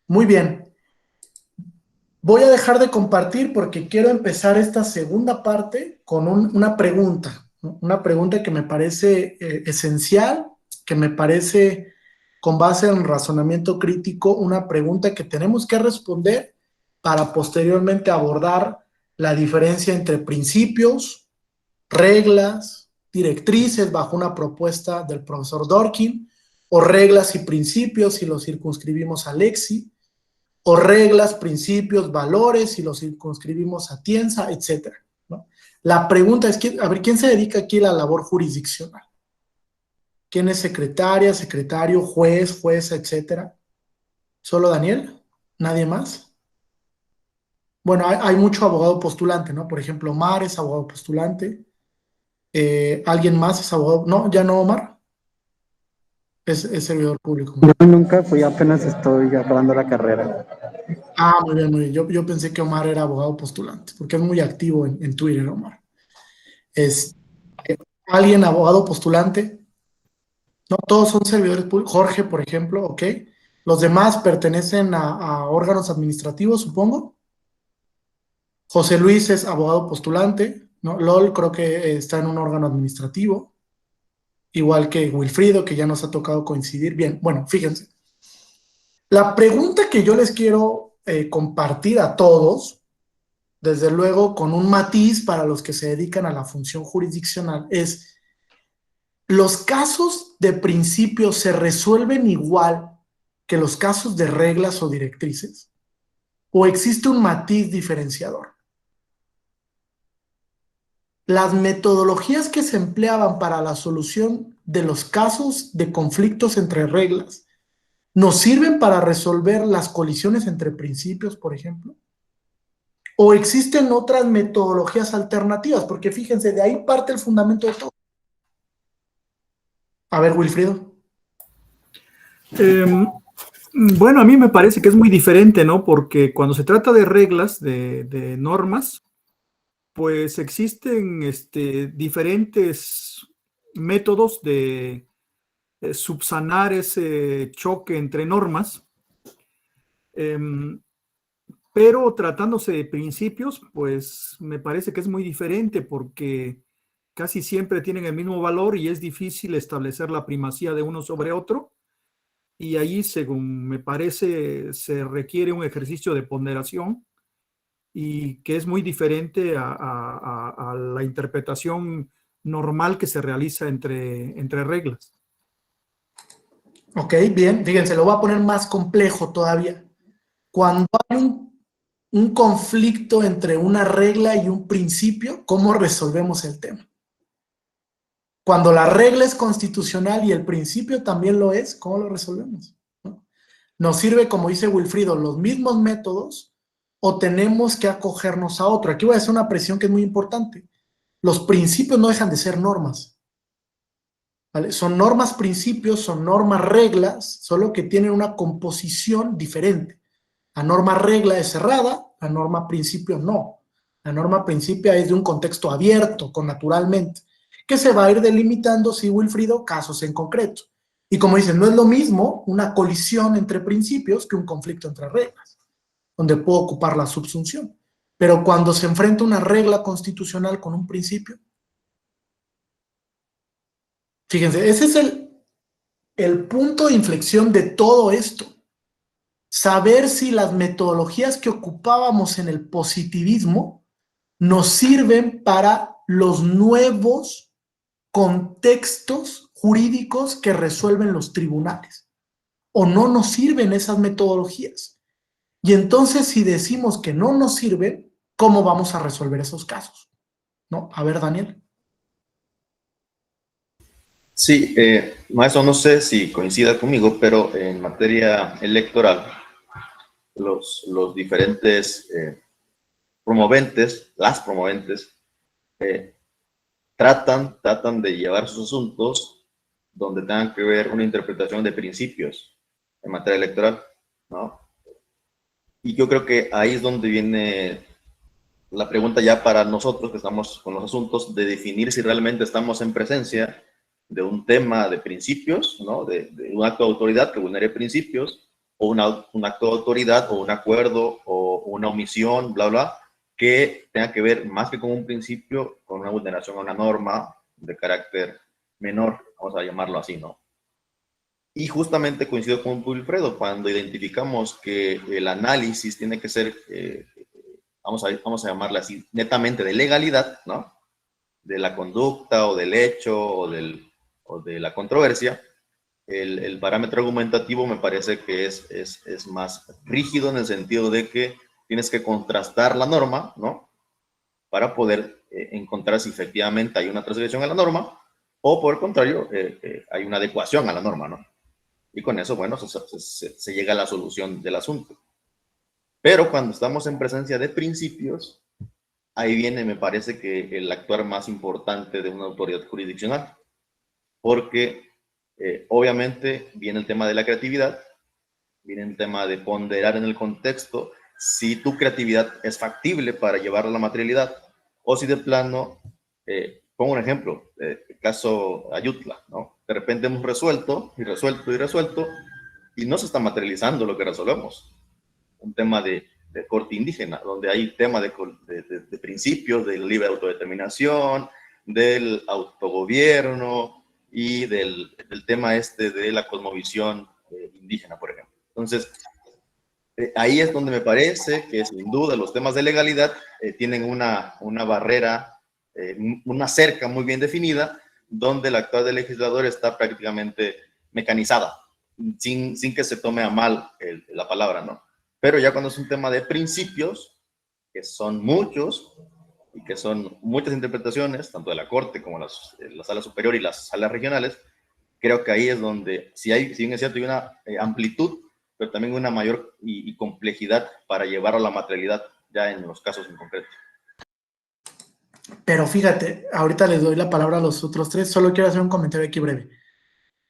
Muy bien. Voy a dejar de compartir porque quiero empezar esta segunda parte con una pregunta, ¿no? Una pregunta que me parece esencial, que me parece, con base en razonamiento crítico, una pregunta que tenemos que responder para posteriormente abordar la diferencia entre principios, reglas, directrices bajo una propuesta del profesor Dworkin, o reglas y principios si los circunscribimos a Lexi, o reglas, principios, valores si los circunscribimos a Tienza, etc., ¿no? La pregunta es, a ver, ¿quién se dedica aquí a la labor jurisdiccional? ¿Quién es secretaria, secretario, juez, jueza, etcétera? ¿Solo Daniel? ¿Nadie más? Bueno, hay mucho abogado postulante, ¿no? Por ejemplo, Omar es abogado postulante. ¿Alguien más es abogado? No, ya no, Omar. Es servidor público. Yo nunca fui, apenas estoy acabando la carrera. Ah, muy bien, muy bien. Yo pensé que Omar era abogado postulante, porque es muy activo en Twitter, Omar. ¿Alguien abogado postulante? No, todos son servidores públicos. Jorge, por ejemplo, ok. Los demás pertenecen a órganos administrativos, supongo. José Luis es abogado postulante, ¿no? LOL creo que está en un órgano administrativo, igual que Wilfrido, que ya nos ha tocado coincidir. Bien, bueno, fíjense. La pregunta que yo les quiero compartir a todos, desde luego con un matiz para los que se dedican a la función jurisdiccional, es: ¿los casos de principio se resuelven igual que los casos de reglas o directrices? ¿O existe un matiz diferenciador? Las metodologías que se empleaban para la solución de los casos de conflictos entre reglas ¿nos sirven para resolver las colisiones entre principios, por ejemplo? ¿O existen otras metodologías alternativas? Porque fíjense, de ahí parte el fundamento de todo. A ver, Wilfrido. Bueno, a mí me parece que es muy diferente, ¿no? Porque cuando se trata de reglas, de normas, pues existen diferentes métodos de subsanar ese choque entre normas, pero tratándose de principios, pues me parece que es muy diferente porque casi siempre tienen el mismo valor y es difícil establecer la primacía de uno sobre otro, y ahí, según me parece, se requiere un ejercicio de ponderación y que es muy diferente a la interpretación normal que se realiza entre reglas. Ok, bien, fíjense, lo voy a poner más complejo todavía. Cuando hay un conflicto entre una regla y un principio, ¿cómo resolvemos el tema? Cuando la regla es constitucional y el principio también lo es, ¿cómo lo resolvemos? ¿No? ¿Nos sirve, como dice Wilfrido, los mismos métodos o tenemos que acogernos a otro? Aquí voy a hacer una presión que es muy importante. Los principios no dejan de ser normas, ¿vale? Son normas principios, son normas reglas, solo que tienen una composición diferente. La norma regla es cerrada, la norma principio no. La norma principio es de un contexto abierto, con naturalmente, que se va a ir delimitando, sí, Wilfrido, casos en concreto. Y como dicen, no es lo mismo una colisión entre principios que un conflicto entre reglas, donde puedo ocupar la subsunción. Pero cuando se enfrenta una regla constitucional con un principio, fíjense, ese es el punto de inflexión de todo esto. Saber si las metodologías que ocupábamos en el positivismo nos sirven para los nuevos contextos jurídicos que resuelven los tribunales, o no nos sirven esas metodologías. Y entonces, si decimos que no nos sirven, ¿cómo vamos a resolver esos casos? ¿No? A ver, Daniel. Sí, maestro, no sé si coincida conmigo, pero en materia electoral, los diferentes promoventes, las promoventes, tratan de llevar sus asuntos donde tengan que ver una interpretación de principios en materia electoral, ¿no? Y yo creo que ahí es donde viene la pregunta ya para nosotros que estamos con los asuntos, de definir si realmente estamos en presencia de un tema de principios, ¿no? De un acto de autoridad que vulnere principios, o un acto de autoridad, o un acuerdo, o una omisión, bla, bla, que tenga que ver más que con un principio, con una vulneración a una norma de carácter menor, vamos a llamarlo así, ¿no? Y justamente coincido con Wilfredo, cuando identificamos que el análisis tiene que ser, vamos a llamarla así, netamente de legalidad, ¿no? De la conducta, o del hecho, o de la controversia, el parámetro argumentativo me parece que es más rígido, en el sentido de que tienes que contrastar la norma, ¿no? Para poder encontrar si efectivamente hay una transgresión a la norma, o por el contrario, hay una adecuación a la norma, ¿no? Y con eso, bueno, se llega a la solución del asunto. Pero cuando estamos en presencia de principios, ahí viene, me parece, que el actuar más importante de una autoridad jurisdiccional, porque obviamente viene el tema de la creatividad, viene el tema de ponderar en el contexto si tu creatividad es factible para llevarla a la materialidad, o si de plano, pongo un ejemplo, el caso Ayutla, ¿no? De repente hemos resuelto, y no se está materializando lo que resolvemos. Un tema de corte indígena, donde hay tema de principios, de libre autodeterminación, del autogobierno y del tema de la cosmovisión indígena, por ejemplo. Entonces, ahí es donde me parece que sin duda los temas de legalidad tienen una barrera, una cerca muy bien definida, donde el actuar del legislador está prácticamente mecanizada, sin que se tome a mal la palabra, ¿no? Pero ya cuando es un tema de principios, que son muchos, y que son muchas interpretaciones, tanto de la Corte como la Sala Superior y las salas regionales, creo que ahí es donde, si bien es cierto, hay una amplitud, pero también una mayor y complejidad para llevar a la materialidad ya en los casos en concreto. Pero fíjate, ahorita les doy la palabra a los otros tres, solo quiero hacer un comentario aquí breve.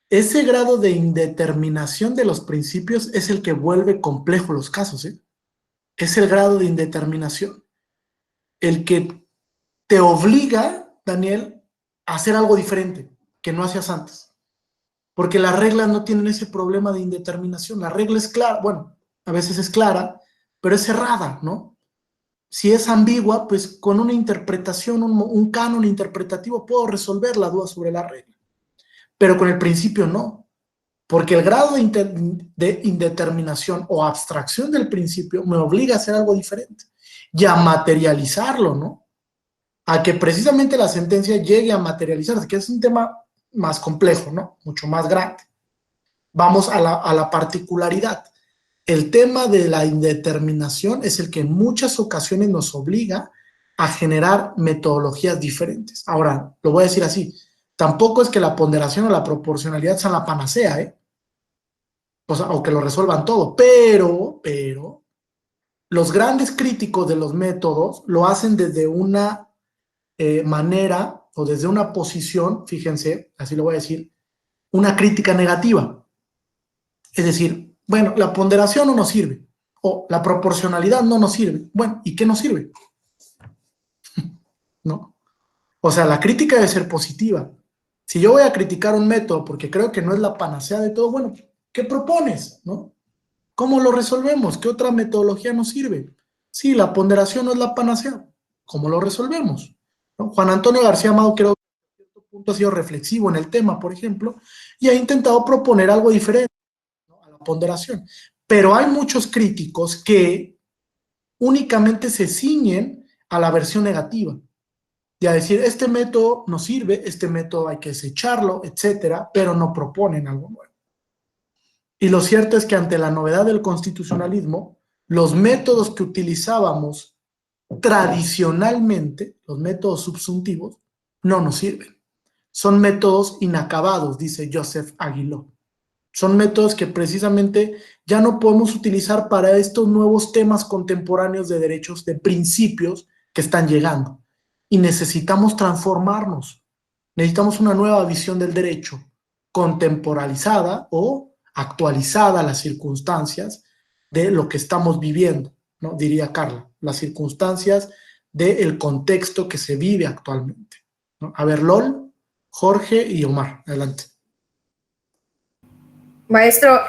Ese grado de indeterminación de los principios es el que vuelve complejo los casos, ¿eh? Es el grado de indeterminación el que te obliga, Daniel, a hacer algo diferente que no hacías antes. Porque las reglas no tienen ese problema de indeterminación. La regla es clara, bueno, a veces es clara, pero es cerrada, ¿no? Si es ambigua, pues con una interpretación, un canon interpretativo, puedo resolver la duda sobre la regla. Pero con el principio no, porque el grado de indeterminación o abstracción del principio me obliga a hacer algo diferente y a materializarlo, ¿no? A que precisamente la sentencia llegue a materializarse, que es un tema más complejo, ¿no? Mucho más grande. Vamos a la particularidad. El tema de la indeterminación es el que en muchas ocasiones nos obliga a generar metodologías diferentes. Ahora, lo voy a decir así, tampoco es que la ponderación o la proporcionalidad sean la panacea, ¿eh? O sea, o que lo resuelvan todo, pero los grandes críticos de los métodos lo hacen desde una manera o desde una posición, fíjense, así lo voy a decir, una crítica negativa. Es decir, bueno, la ponderación no nos sirve, o la proporcionalidad no nos sirve. Bueno, ¿y qué nos sirve? ¿No? O sea, la crítica debe ser positiva. Si yo voy a criticar un método porque creo que no es la panacea de todo, bueno, ¿qué propones? ¿No? ¿Cómo lo resolvemos? ¿Qué otra metodología nos sirve? Sí, la ponderación no es la panacea. ¿Cómo lo resolvemos? ¿No? Juan Antonio García Amado creo que a cierto punto ha sido reflexivo en el tema, por ejemplo, y ha intentado proponer algo diferente, ¿no? A la ponderación. Pero hay muchos críticos que únicamente se ciñen a la versión negativa y a decir, este método no sirve, este método hay que desecharlo, etcétera, pero no proponen algo nuevo. Y lo cierto es que ante la novedad del constitucionalismo, los métodos que utilizábamos tradicionalmente, los métodos subsuntivos, no nos sirven. son métodos inacabados, dice Joseph Aguiló. Son métodos que precisamente ya no podemos utilizar para estos nuevos temas contemporáneos de derechos, de principios que están llegando. Y necesitamos transformarnos. Necesitamos una nueva visión del derecho, contemporizada o actualizada a las circunstancias de lo que estamos viviendo, ¿no? Diría Carla, las circunstancias del contexto que se vive actualmente, ¿no? A ver, Lol, Jorge y Omar, adelante. Maestro,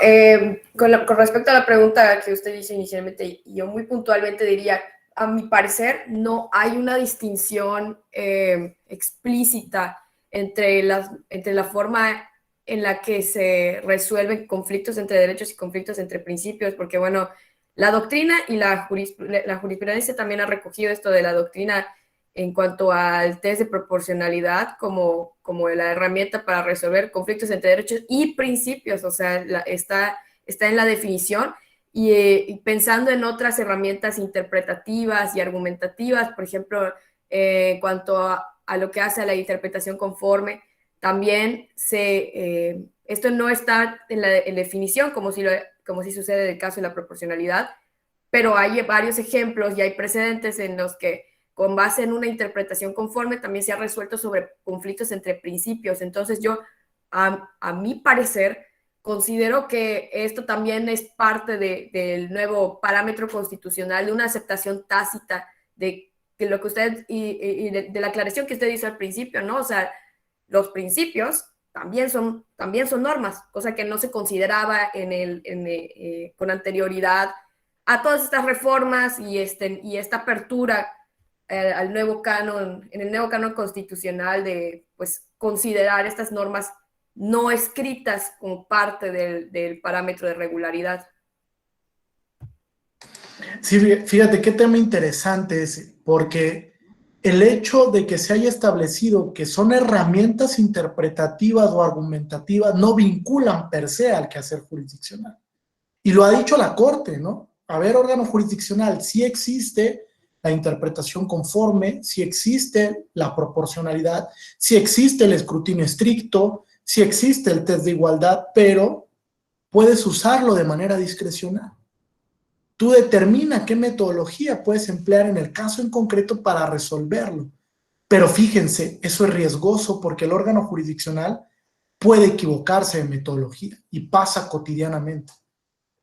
con respecto a la pregunta que usted hizo inicialmente, yo muy puntualmente diría, a mi parecer, no hay una distinción explícita entre la forma en la que se resuelven conflictos entre derechos y conflictos entre principios, porque, bueno, la doctrina y la jurisprudencia también ha recogido esto de la doctrina en cuanto al test de proporcionalidad como la herramienta para resolver conflictos entre derechos y principios, o sea, está en la definición, y pensando en otras herramientas interpretativas y argumentativas, por ejemplo, en cuanto a lo que hace a la interpretación conforme, también esto no está en la definición, como si sucede en el caso de la proporcionalidad, pero hay varios ejemplos y hay precedentes en los que con base en una interpretación conforme también se ha resuelto sobre conflictos entre principios. Entonces yo, a mi parecer, considero que esto también es parte del nuevo parámetro constitucional, de una aceptación tácita de lo que usted, y de la aclaración que usted hizo al principio, ¿no? O sea, los principios también son normas, cosa que no se consideraba con anterioridad a todas estas reformas y esta apertura al nuevo canon, en el nuevo canon constitucional, de pues considerar estas normas no escritas como parte del parámetro de regularidad. Sí, fíjate qué tema interesante ese, porque el hecho de que se haya establecido que son herramientas interpretativas o argumentativas no vinculan per se al quehacer jurisdiccional. Y lo ha dicho la Corte, ¿no? A ver, órgano jurisdiccional, sí existe la interpretación conforme, sí existe la proporcionalidad, sí existe el escrutinio estricto, sí existe el test de igualdad, pero puedes usarlo de manera discrecional. Tú determina qué metodología puedes emplear en el caso en concreto para resolverlo. Pero fíjense, eso es riesgoso porque el órgano jurisdiccional puede equivocarse de metodología y pasa cotidianamente.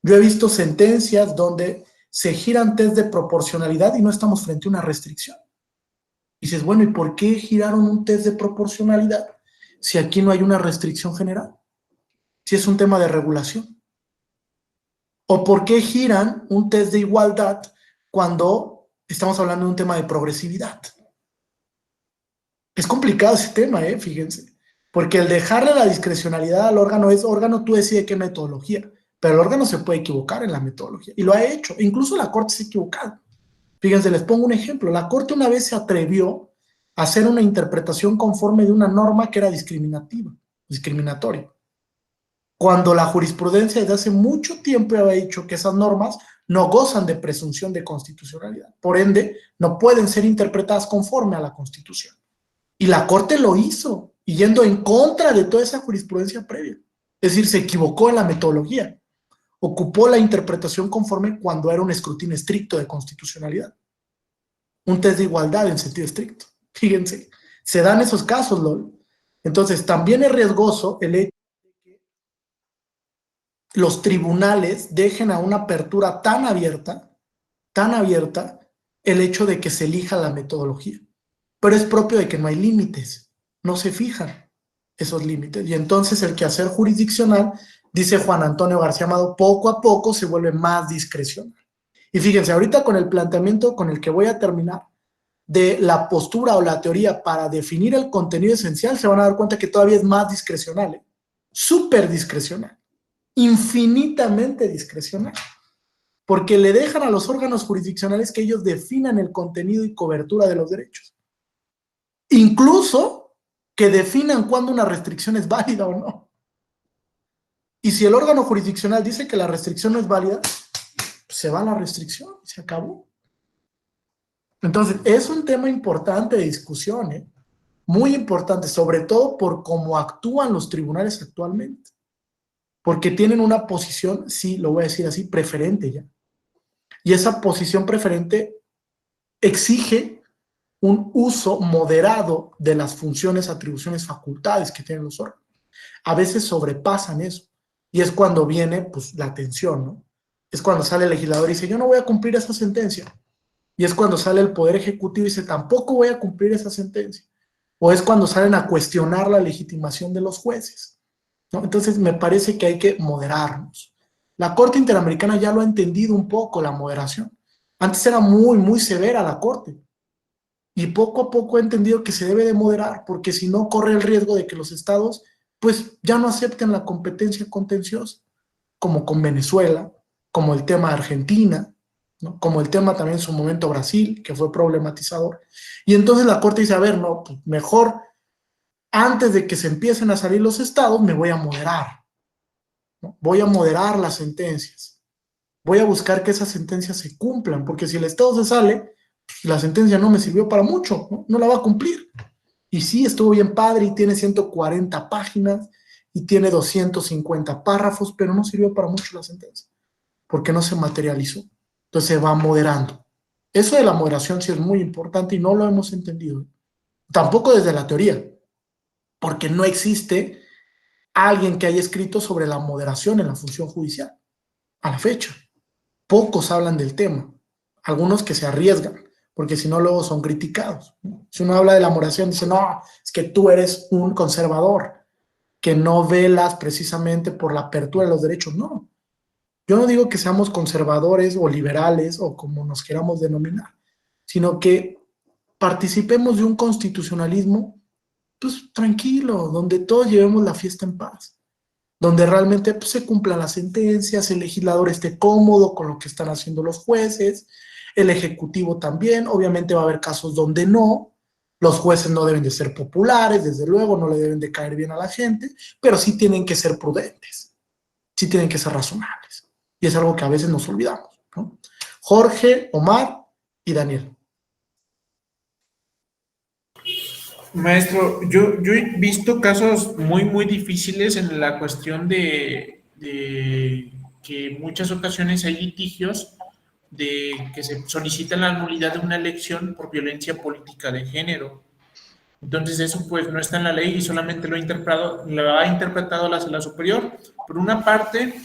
Yo he visto sentencias donde se giran test de proporcionalidad y no estamos frente a una restricción. Y dices, bueno, ¿y por qué giraron un test de proporcionalidad si aquí no hay una restricción general? Si es un tema de regulación. ¿O por qué giran un test de igualdad cuando estamos hablando de un tema de progresividad? Es complicado ese tema, fíjense. Porque el dejarle la discrecionalidad al órgano es, órgano, tú decides qué metodología. Pero el órgano se puede equivocar en la metodología. Y lo ha hecho. Incluso la Corte se ha equivocado. Fíjense, les pongo un ejemplo. La Corte una vez se atrevió a hacer una interpretación conforme de una norma que era discriminatoria. Cuando la jurisprudencia desde hace mucho tiempo había dicho que esas normas no gozan de presunción de constitucionalidad. Por ende, no pueden ser interpretadas conforme a la Constitución. Y la Corte lo hizo, yendo en contra de toda esa jurisprudencia previa. Es decir, se equivocó en la metodología. Ocupó la interpretación conforme cuando era un escrutinio estricto de constitucionalidad. Un test de igualdad en sentido estricto. Fíjense, se dan esos casos, LOL. Entonces, también es riesgoso el hecho los tribunales dejen a una apertura tan abierta, el hecho de que se elija la metodología. Pero es propio de que no hay límites, no se fijan esos límites. Y entonces el quehacer jurisdiccional, dice Juan Antonio García Amado, poco a poco se vuelve más discrecional. Y fíjense, ahorita con el planteamiento con el que voy a terminar, de la postura o la teoría para definir el contenido esencial, se van a dar cuenta que todavía es más discrecional, súper discrecional. Infinitamente discrecional, porque le dejan a los órganos jurisdiccionales que ellos definan el contenido y cobertura de los derechos, incluso que definan cuándo una restricción es válida o no. Y si el órgano jurisdiccional dice que la restricción no es válida, se va la restricción, se acabó. Entonces, es un tema importante de discusión, muy importante, sobre todo por cómo actúan los tribunales actualmente, porque tienen una posición, sí, lo voy a decir así, preferente ya. Y esa posición preferente exige un uso moderado de las funciones, atribuciones, facultades que tienen los órganos. A veces sobrepasan eso. Y es cuando viene pues, la tensión, ¿no? Es cuando sale el legislador y dice, yo no voy a cumplir esa sentencia. Y es cuando sale el Poder Ejecutivo y dice, tampoco voy a cumplir esa sentencia. O es cuando salen a cuestionar la legitimación de los jueces, ¿no? Entonces me parece que hay que moderarnos. La Corte Interamericana ya lo ha entendido un poco, la moderación. Antes era muy, muy severa la Corte. Y poco a poco ha entendido que se debe de moderar, porque si no corre el riesgo de que los estados pues ya no acepten la competencia contenciosa, como con Venezuela, como el tema de Argentina, ¿no? Como el tema también en su momento Brasil, que fue problematizador. Y entonces la Corte dice, a ver, no, pues mejor antes de que se empiecen a salir los estados, me voy a moderar, ¿no? Voy a moderar las sentencias. Voy a buscar que esas sentencias se cumplan, porque si el estado se sale, la sentencia no me sirvió para mucho, ¿no? No la va a cumplir. Y sí, estuvo bien padre y tiene 140 páginas y tiene 250 párrafos, pero no sirvió para mucho la sentencia, porque no se materializó. Entonces se va moderando. Eso de la moderación sí es muy importante y no lo hemos entendido. Tampoco desde la teoría, porque no existe alguien que haya escrito sobre la moderación en la función judicial. A la fecha, pocos hablan del tema. Algunos que se arriesgan, porque si no luego son criticados. Si uno habla de la moderación, dice, no, es que tú eres un conservador, que no velas precisamente por la apertura de los derechos. No, yo no digo que seamos conservadores o liberales o como nos queramos denominar, sino que participemos de un constitucionalismo pues tranquilo, donde todos llevemos la fiesta en paz, donde realmente pues, se cumplan las sentencias, el legislador esté cómodo con lo que están haciendo los jueces, el ejecutivo también. Obviamente va a haber casos donde no, los jueces no deben de ser populares, desde luego, no le deben de caer bien a la gente, pero sí tienen que ser prudentes, sí tienen que ser razonables. Y es algo que a veces nos olvidamos, ¿no? Jorge, Omar y Daniel. Maestro, yo he visto casos muy difíciles en la cuestión de que en muchas ocasiones hay litigios de que se solicita la nulidad de una elección por violencia política de género. Entonces eso pues no está en la ley y solamente lo ha interpretado la Sala Superior. Por una parte,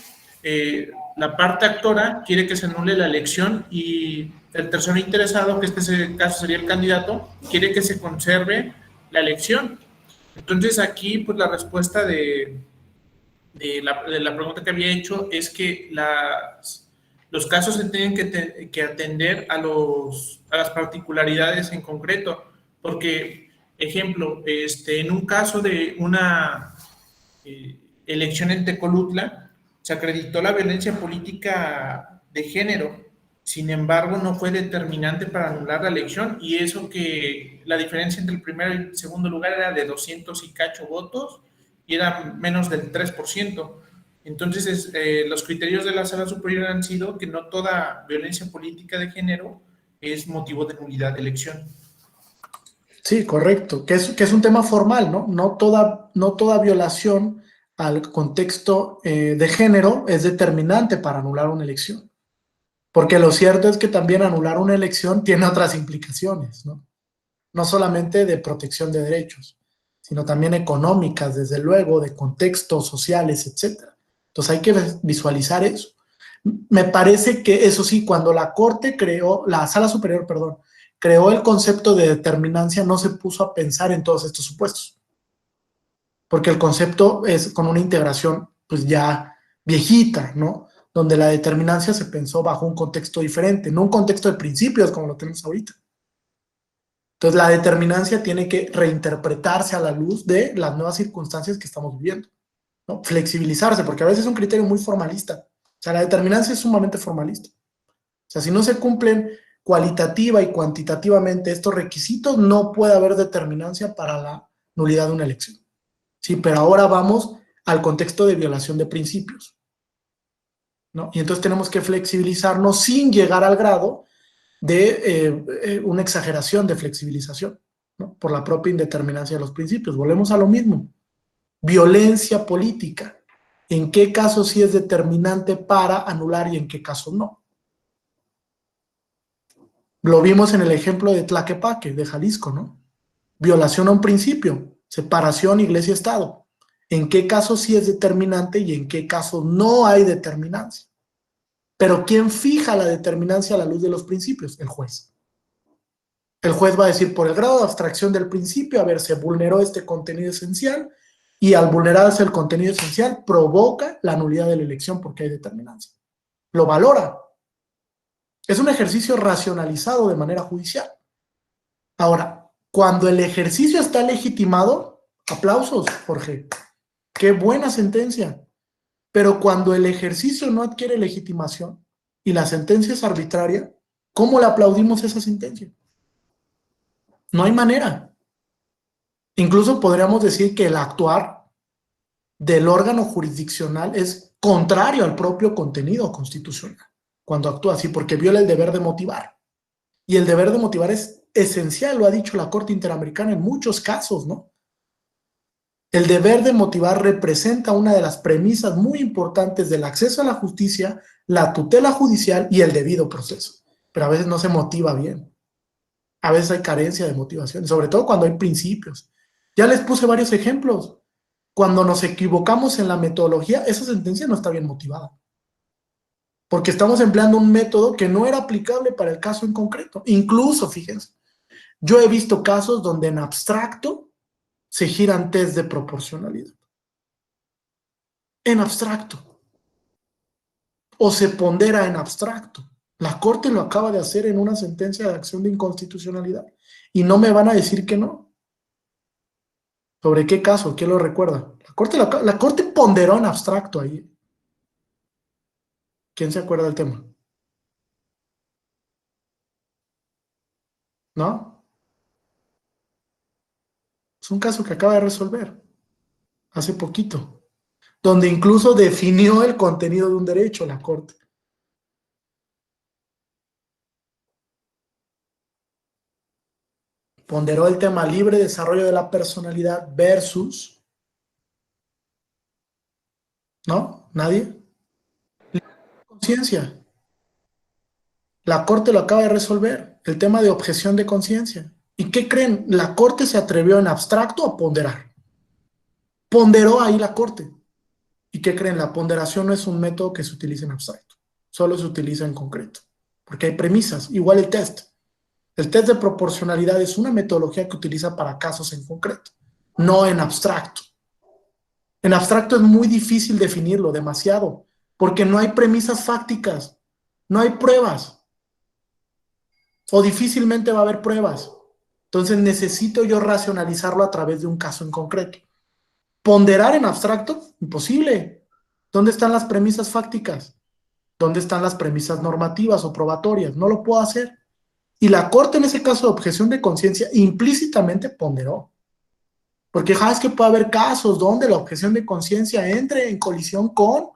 la parte actora quiere que se anule la elección y el tercero interesado, que este caso sería el candidato, quiere que se conserve la elección. Entonces aquí pues la respuesta de la pregunta que había hecho es que los casos se tienen que atender a las particularidades en concreto, porque, ejemplo, en un caso de una elección en Tecolutla, se acreditó la violencia política de género, sin embargo, no fue determinante para anular la elección, y eso que la diferencia entre el primero y el segundo lugar era de 200 y cacho votos, y era menos del 3%. Entonces, los criterios de la Sala Superior han sido que no toda violencia política de género es motivo de nulidad de elección. Sí, correcto, que es un tema formal, ¿no? No toda violación al contexto de género es determinante para anular una elección. Porque lo cierto es que también anular una elección tiene otras implicaciones, ¿no? No solamente de protección de derechos, sino también económicas, desde luego, de contextos sociales, etc. Entonces hay que visualizar eso. Me parece que eso sí, cuando la Sala Superior, perdón, creó el concepto de determinancia, no se puso a pensar en todos estos supuestos. Porque el concepto es con una integración pues ya viejita, ¿no? Donde la determinancia se pensó bajo un contexto diferente, no un contexto de principios como lo tenemos ahorita. Entonces la determinancia tiene que reinterpretarse a la luz de las nuevas circunstancias que estamos viviendo, ¿no? Flexibilizarse, porque a veces es un criterio muy formalista. O sea, la determinancia es sumamente formalista. O sea, si no se cumplen cualitativa y cuantitativamente estos requisitos, no puede haber determinancia para la nulidad de una elección. Sí, pero ahora vamos al contexto de violación de principios, ¿no? Y entonces tenemos que flexibilizarnos sin llegar al grado de una exageración de flexibilización, ¿no? Por la propia indeterminancia de los principios. Volvemos a lo mismo. Violencia política. ¿En qué caso sí es determinante para anular y en qué caso no? Lo vimos en el ejemplo de Tlaquepaque, de Jalisco, ¿no? Violación a un principio, separación iglesia-estado. ¿En qué caso sí es determinante y en qué caso no hay determinancia? Pero ¿quién fija la determinancia a la luz de los principios? El juez. El juez va a decir, por el grado de abstracción del principio, a ver, se vulneró este contenido esencial, y al vulnerarse el contenido esencial provoca la nulidad de la elección porque hay determinancia. Lo valora. Es un ejercicio racionalizado de manera judicial. Ahora, cuando el ejercicio está legitimado, aplausos, Jorge. Qué buena sentencia. Pero cuando el ejercicio no adquiere legitimación y la sentencia es arbitraria, ¿cómo le aplaudimos esa sentencia? No hay manera. Incluso podríamos decir que el actuar del órgano jurisdiccional es contrario al propio contenido constitucional cuando actúa así, porque viola el deber de motivar. Y el deber de motivar es esencial, lo ha dicho la Corte Interamericana en muchos casos, ¿no? El deber de motivar representa una de las premisas muy importantes del acceso a la justicia, la tutela judicial y el debido proceso. Pero a veces no se motiva bien. A veces hay carencia de motivación, sobre todo cuando hay principios. Ya les puse varios ejemplos. Cuando nos equivocamos en la metodología, esa sentencia no está bien motivada. Porque estamos empleando un método que no era aplicable para el caso en concreto. Incluso, fíjense, yo he visto casos donde en abstracto se giran test de proporcionalidad. En abstracto. O se pondera en abstracto. La Corte lo acaba de hacer en una sentencia de acción de inconstitucionalidad. Y no me van a decir que no. ¿Sobre qué caso? ¿Quién lo recuerda? La Corte ponderó en abstracto ahí. ¿Quién se acuerda del tema? ¿No? Es un caso que acaba de resolver hace poquito, donde incluso definió el contenido de un derecho la Corte. Ponderó el tema libre desarrollo de la personalidad versus, ¿no? ¿Nadie? Conciencia. La Corte lo acaba de resolver, el tema de objeción de conciencia. ¿Y qué creen? La Corte se atrevió en abstracto a ponderar. Ponderó ahí la Corte. ¿Y qué creen? La ponderación no es un método que se utiliza en abstracto, solo se utiliza en concreto, porque hay premisas, igual el test. El test de proporcionalidad es una metodología que utiliza para casos en concreto, no en abstracto. En abstracto es muy difícil definirlo, demasiado, porque no hay premisas fácticas, no hay pruebas, o difícilmente va a haber pruebas. Entonces necesito yo racionalizarlo a través de un caso en concreto. Ponderar en abstracto, imposible. ¿Dónde están las premisas fácticas? ¿Dónde están las premisas normativas o probatorias? No lo puedo hacer. Y la Corte en ese caso de objeción de conciencia implícitamente ponderó. Porque es que puede haber casos donde la objeción de conciencia entre en colisión con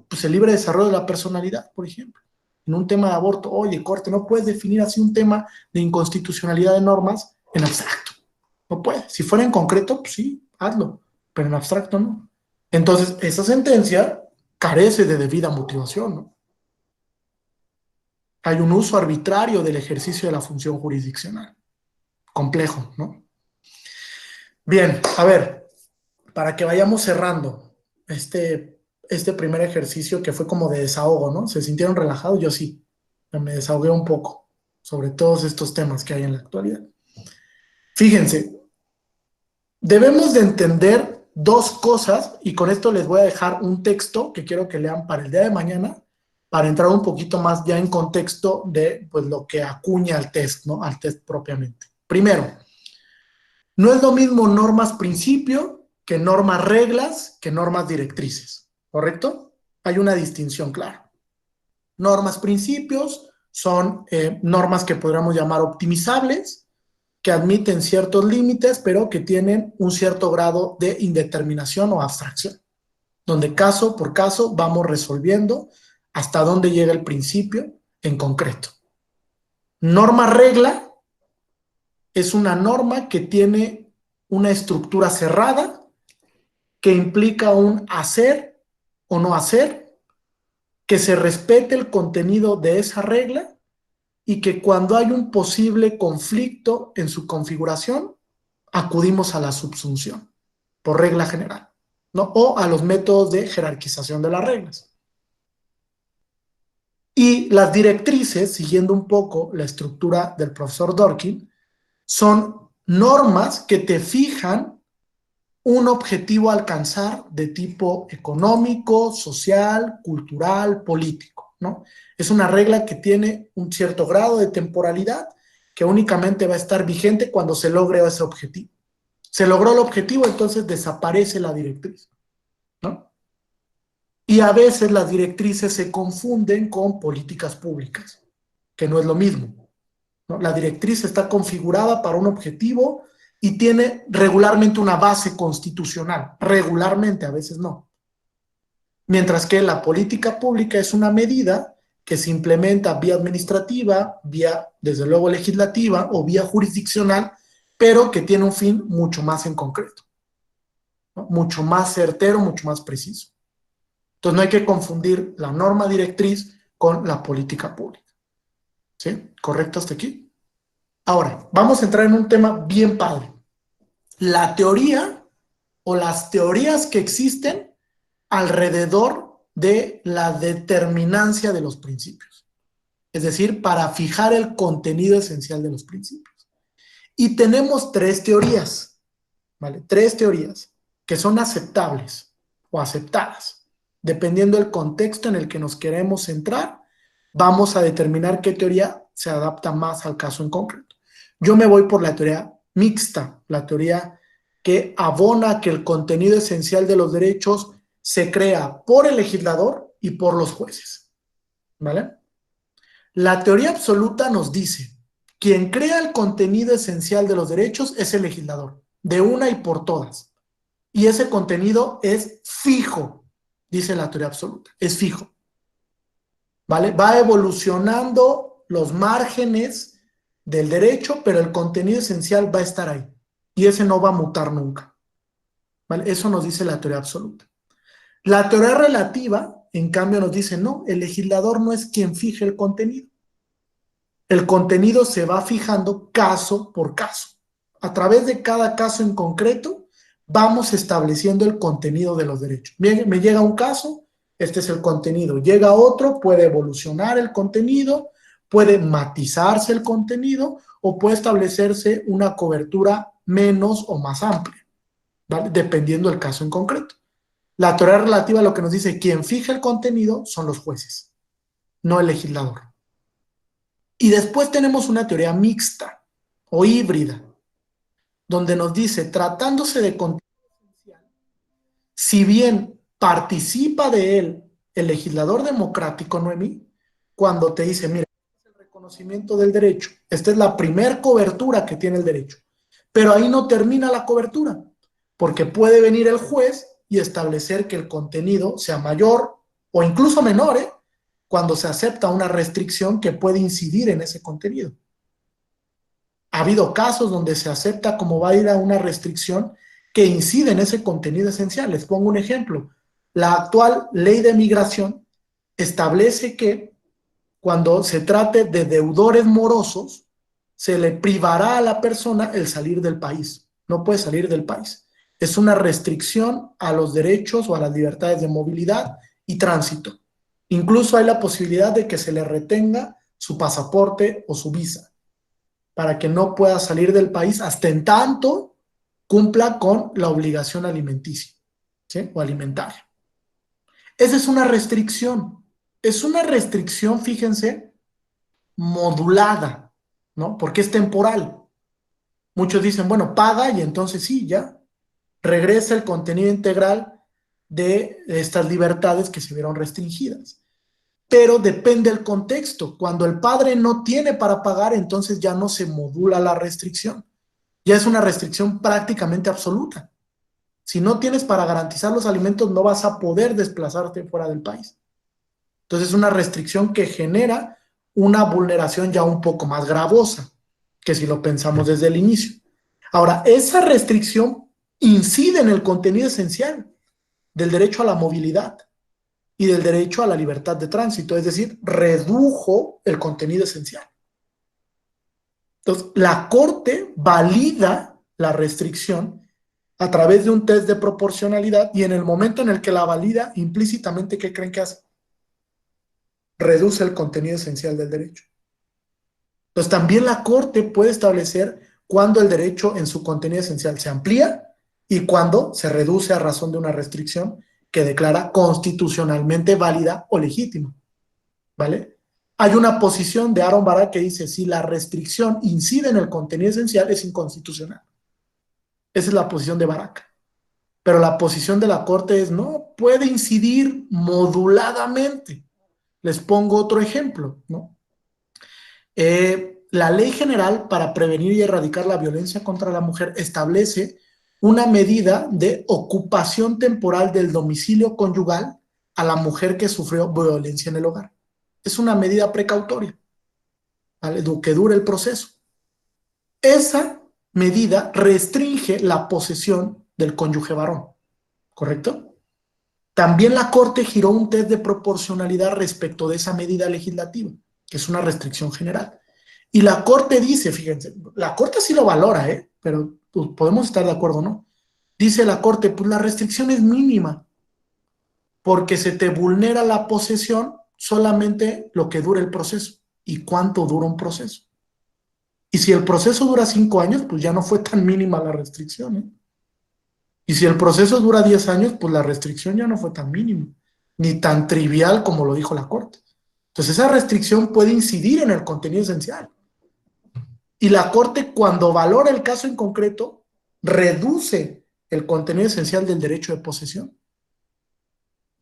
pues, el libre desarrollo de la personalidad, por ejemplo. En un tema de aborto, oye, Corte, no puedes definir así un tema de inconstitucionalidad de normas en abstracto. No puedes. Si fuera en concreto, pues sí, hazlo. Pero en abstracto no. Entonces, esa sentencia carece de debida motivación, ¿no? Hay un uso arbitrario del ejercicio de la función jurisdiccional. Complejo, ¿no? Bien, a ver, para que vayamos cerrando este primer ejercicio que fue como de desahogo, ¿no? ¿Se sintieron relajados? Yo sí, me desahogué un poco sobre todos estos temas que hay en la actualidad. Fíjense, debemos de entender dos cosas, y con esto les voy a dejar un texto que quiero que lean para el día de mañana, para entrar un poquito más ya en contexto de pues, lo que acuña al test, ¿no? Al test propiamente. Primero, no es lo mismo normas principio que normas reglas que normas directrices, ¿correcto? Hay una distinción clara. Normas principios son normas que podríamos llamar optimizables, que admiten ciertos límites, pero que tienen un cierto grado de indeterminación o abstracción, donde caso por caso vamos resolviendo hasta dónde llega el principio en concreto. Norma regla es una norma que tiene una estructura cerrada que implica un hacer o no hacer, que se respete el contenido de esa regla y que cuando hay un posible conflicto en su configuración, acudimos a la subsunción, por regla general, ¿no? O a los métodos de jerarquización de las reglas. Y las directrices, siguiendo un poco la estructura del profesor Dworkin, son normas que te fijan un objetivo a alcanzar de tipo económico, social, cultural, político, ¿no? Es una regla que tiene un cierto grado de temporalidad que únicamente va a estar vigente cuando se logre ese objetivo. Se logró el objetivo, entonces desaparece la directriz, ¿no? Y a veces las directrices se confunden con políticas públicas, que no es lo mismo, ¿no? La directriz está configurada para un objetivo y tiene regularmente una base constitucional, regularmente, a veces no. Mientras que la política pública es una medida que se implementa vía administrativa, vía, desde luego, legislativa o vía jurisdiccional, pero que tiene un fin mucho más en concreto, ¿no? Mucho más certero, mucho más preciso. Entonces no hay que confundir la norma directriz con la política pública. ¿Sí? ¿Correcto hasta aquí? Ahora, vamos a entrar en un tema bien padre. La teoría o las teorías que existen alrededor de la determinancia de los principios. Es decir, para fijar el contenido esencial de los principios. Y tenemos tres teorías, ¿vale? Tres teorías que son aceptables o aceptadas. Dependiendo del contexto en el que nos queremos centrar, vamos a determinar qué teoría se adapta más al caso en concreto. Yo me voy por la teoría mixta, la teoría que abona que el contenido esencial de los derechos se crea por el legislador y por los jueces, ¿vale? La teoría absoluta nos dice, quien crea el contenido esencial de los derechos es el legislador, de una y por todas. Y ese contenido es fijo, dice la teoría absoluta, es fijo, ¿vale? Va evolucionando los márgenes del derecho, pero el contenido esencial va a estar ahí. Y ese no va a mutar nunca, ¿vale? Eso nos dice la teoría absoluta. La teoría relativa, en cambio, nos dice, no, el legislador no es quien fije el contenido. El contenido se va fijando caso por caso. A través de cada caso en concreto, vamos estableciendo el contenido de los derechos. Bien, me llega un caso, este es el contenido. Llega otro, puede evolucionar el contenido, puede matizarse el contenido o puede establecerse una cobertura menos o más amplia, ¿vale? Dependiendo del caso en concreto. La teoría relativa lo que nos dice, quien fija el contenido son los jueces, no el legislador. Y después tenemos una teoría mixta o híbrida, donde nos dice, tratándose de contenido esencial, si bien participa de él el legislador democrático, Noemí, cuando te dice, mira, este es el reconocimiento del derecho, esta es la primer cobertura que tiene el derecho, pero ahí no termina la cobertura, porque puede venir el juez y establecer que el contenido sea mayor o incluso menor, cuando se acepta una restricción que puede incidir en ese contenido. Ha habido casos donde se acepta como válida una restricción que incide en ese contenido esencial. Les pongo un ejemplo. La actual ley de migración establece que cuando se trate de deudores morosos, se le privará a la persona el salir del país. No puede salir del país. Es una restricción a los derechos o a las libertades de movilidad y tránsito. Incluso hay la posibilidad de que se le retenga su pasaporte o su visa para que no pueda salir del país hasta en tanto cumpla con la obligación alimenticia, ¿sí? O alimentaria. Esa es una restricción. Es una restricción, fíjense, modulada, ¿no? Porque es temporal. Muchos dicen, bueno, paga y entonces sí, ya regresa el contenido integral de estas libertades que se vieron restringidas. Pero depende del contexto. Cuando el padre no tiene para pagar, entonces ya no se modula la restricción. Ya es una restricción prácticamente absoluta. Si no tienes para garantizar los alimentos, no vas a poder desplazarte fuera del país. Entonces es una restricción que genera una vulneración ya un poco más gravosa. que si lo pensamos desde el inicio. Ahora, esa restricción incide en el contenido esencial del derecho a la movilidad y del derecho a la libertad de tránsito, es decir, redujo el contenido esencial. Entonces, la Corte valida la restricción a través de un test de proporcionalidad y en el momento en el que la valida, implícitamente, ¿qué creen que hace? Reduce el contenido esencial del derecho. Entonces, también la Corte puede establecer cuándo el derecho en su contenido esencial se amplía y cuándo se reduce a razón de una restricción que declara constitucionalmente válida o legítima, ¿vale? Hay una posición de Aaron Barak que dice, si la restricción incide en el contenido esencial, es inconstitucional. Esa es la posición de Barak. Pero la posición de la Corte es, no, puede incidir moduladamente. Les pongo otro ejemplo, ¿no? La Ley General para prevenir y erradicar la violencia contra la mujer establece una medida de ocupación temporal del domicilio conyugal a la mujer que sufrió violencia en el hogar. Es una medida precautoria, ¿vale? Que dure el proceso. Esa medida restringe la posesión del cónyuge varón, ¿correcto? También la Corte giró un test de proporcionalidad respecto de esa medida legislativa, que es una restricción general. Y la Corte dice, fíjense, la Corte sí lo valora, pero pues, podemos estar de acuerdo o no. Dice la Corte, pues la restricción es mínima, porque se te vulnera la posesión solamente lo que dura el proceso. ¿Y cuánto dura un proceso? Y si el proceso dura 5 años, pues ya no fue tan mínima la restricción, ¿eh? Y si el proceso dura 10 años, pues la restricción ya no fue tan mínima, ni tan trivial como lo dijo la Corte. Entonces esa restricción puede incidir en el contenido esencial. Y la Corte, cuando valora el caso en concreto, reduce el contenido esencial del derecho de posesión.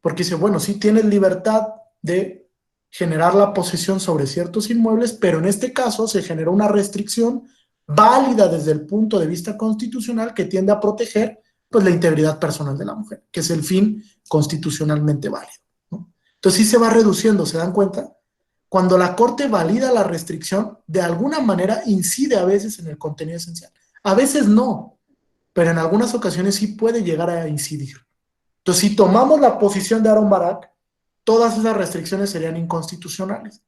Porque dice, bueno, sí tienes libertad de generar la posesión sobre ciertos inmuebles, pero en este caso se generó una restricción válida desde el punto de vista constitucional que tiende a proteger pues, la integridad personal de la mujer, que es el fin constitucionalmente válido, ¿no? Entonces sí se va reduciendo, ¿se dan cuenta? Cuando la Corte valida la restricción, de alguna manera incide a veces en el contenido esencial. A veces no, pero en algunas ocasiones sí puede llegar a incidir. Entonces, si tomamos la posición de Aaron Barak, todas esas restricciones serían inconstitucionales.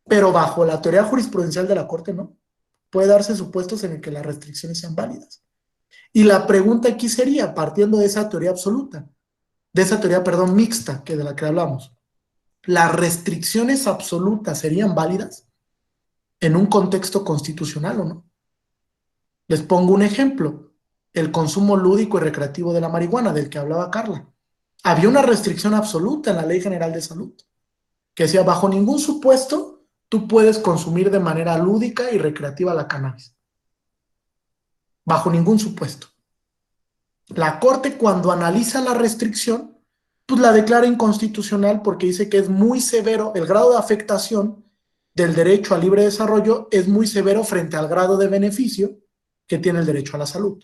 Pero bajo la teoría jurisprudencial de la Corte, no. Puede darse supuestos en el que las restricciones sean válidas. Y la pregunta aquí sería, partiendo de esa teoría absoluta, de esa teoría, perdón, mixta, que de la que hablamos, ¿las restricciones absolutas serían válidas en un contexto constitucional o no? Les pongo un ejemplo, el consumo lúdico y recreativo de la marihuana, del que hablaba Carla. Había una restricción absoluta en la Ley General de Salud, que decía, bajo ningún supuesto, tú puedes consumir de manera lúdica y recreativa la cannabis. Bajo ningún supuesto. La Corte, cuando analiza la restricción, pues la declara inconstitucional porque dice que es muy severo, el grado de afectación del derecho al libre desarrollo es muy severo frente al grado de beneficio que tiene el derecho a la salud,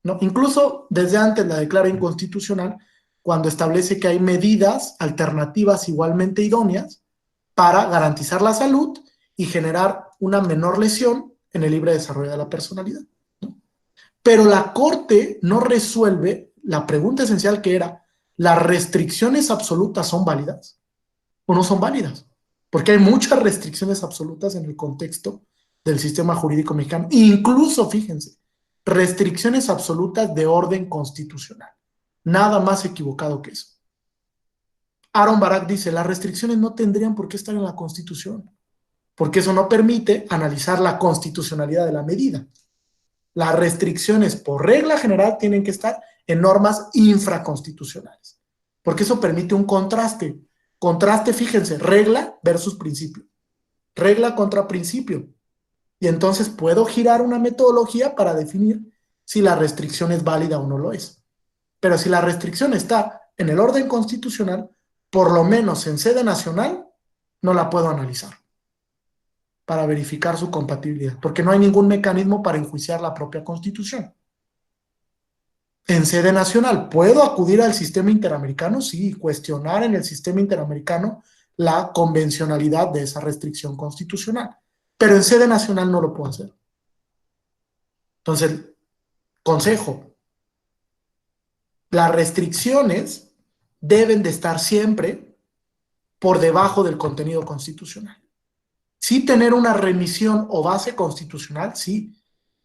¿no? Incluso desde antes la declara inconstitucional cuando establece que hay medidas alternativas igualmente idóneas para garantizar la salud y generar una menor lesión en el libre desarrollo de la personalidad, ¿no? Pero la Corte no resuelve la pregunta esencial que era, ¿las restricciones absolutas son válidas o no son válidas? Porque hay muchas restricciones absolutas en el contexto del sistema jurídico mexicano. Incluso, fíjense, restricciones absolutas de orden constitucional. Nada más equivocado que eso. Aaron Barak dice, las restricciones no tendrían por qué estar en la Constitución, porque eso no permite analizar la constitucionalidad de la medida. Las restricciones, por regla general, tienen que estar en normas infraconstitucionales, porque eso permite un contraste. Contraste, fíjense, regla versus principio. Regla contra principio. Y entonces puedo girar una metodología para definir si la restricción es válida o no lo es. Pero si la restricción está en el orden constitucional, por lo menos en sede nacional, no la puedo analizar para verificar su compatibilidad, porque no hay ningún mecanismo para enjuiciar la propia Constitución. En sede nacional, ¿puedo acudir al sistema interamericano? Sí, cuestionar en el sistema interamericano la convencionalidad de esa restricción constitucional, pero en sede nacional no lo puedo hacer. Entonces, consejo, las restricciones deben de estar siempre por debajo del contenido constitucional. Sí tener una remisión o base constitucional, sí,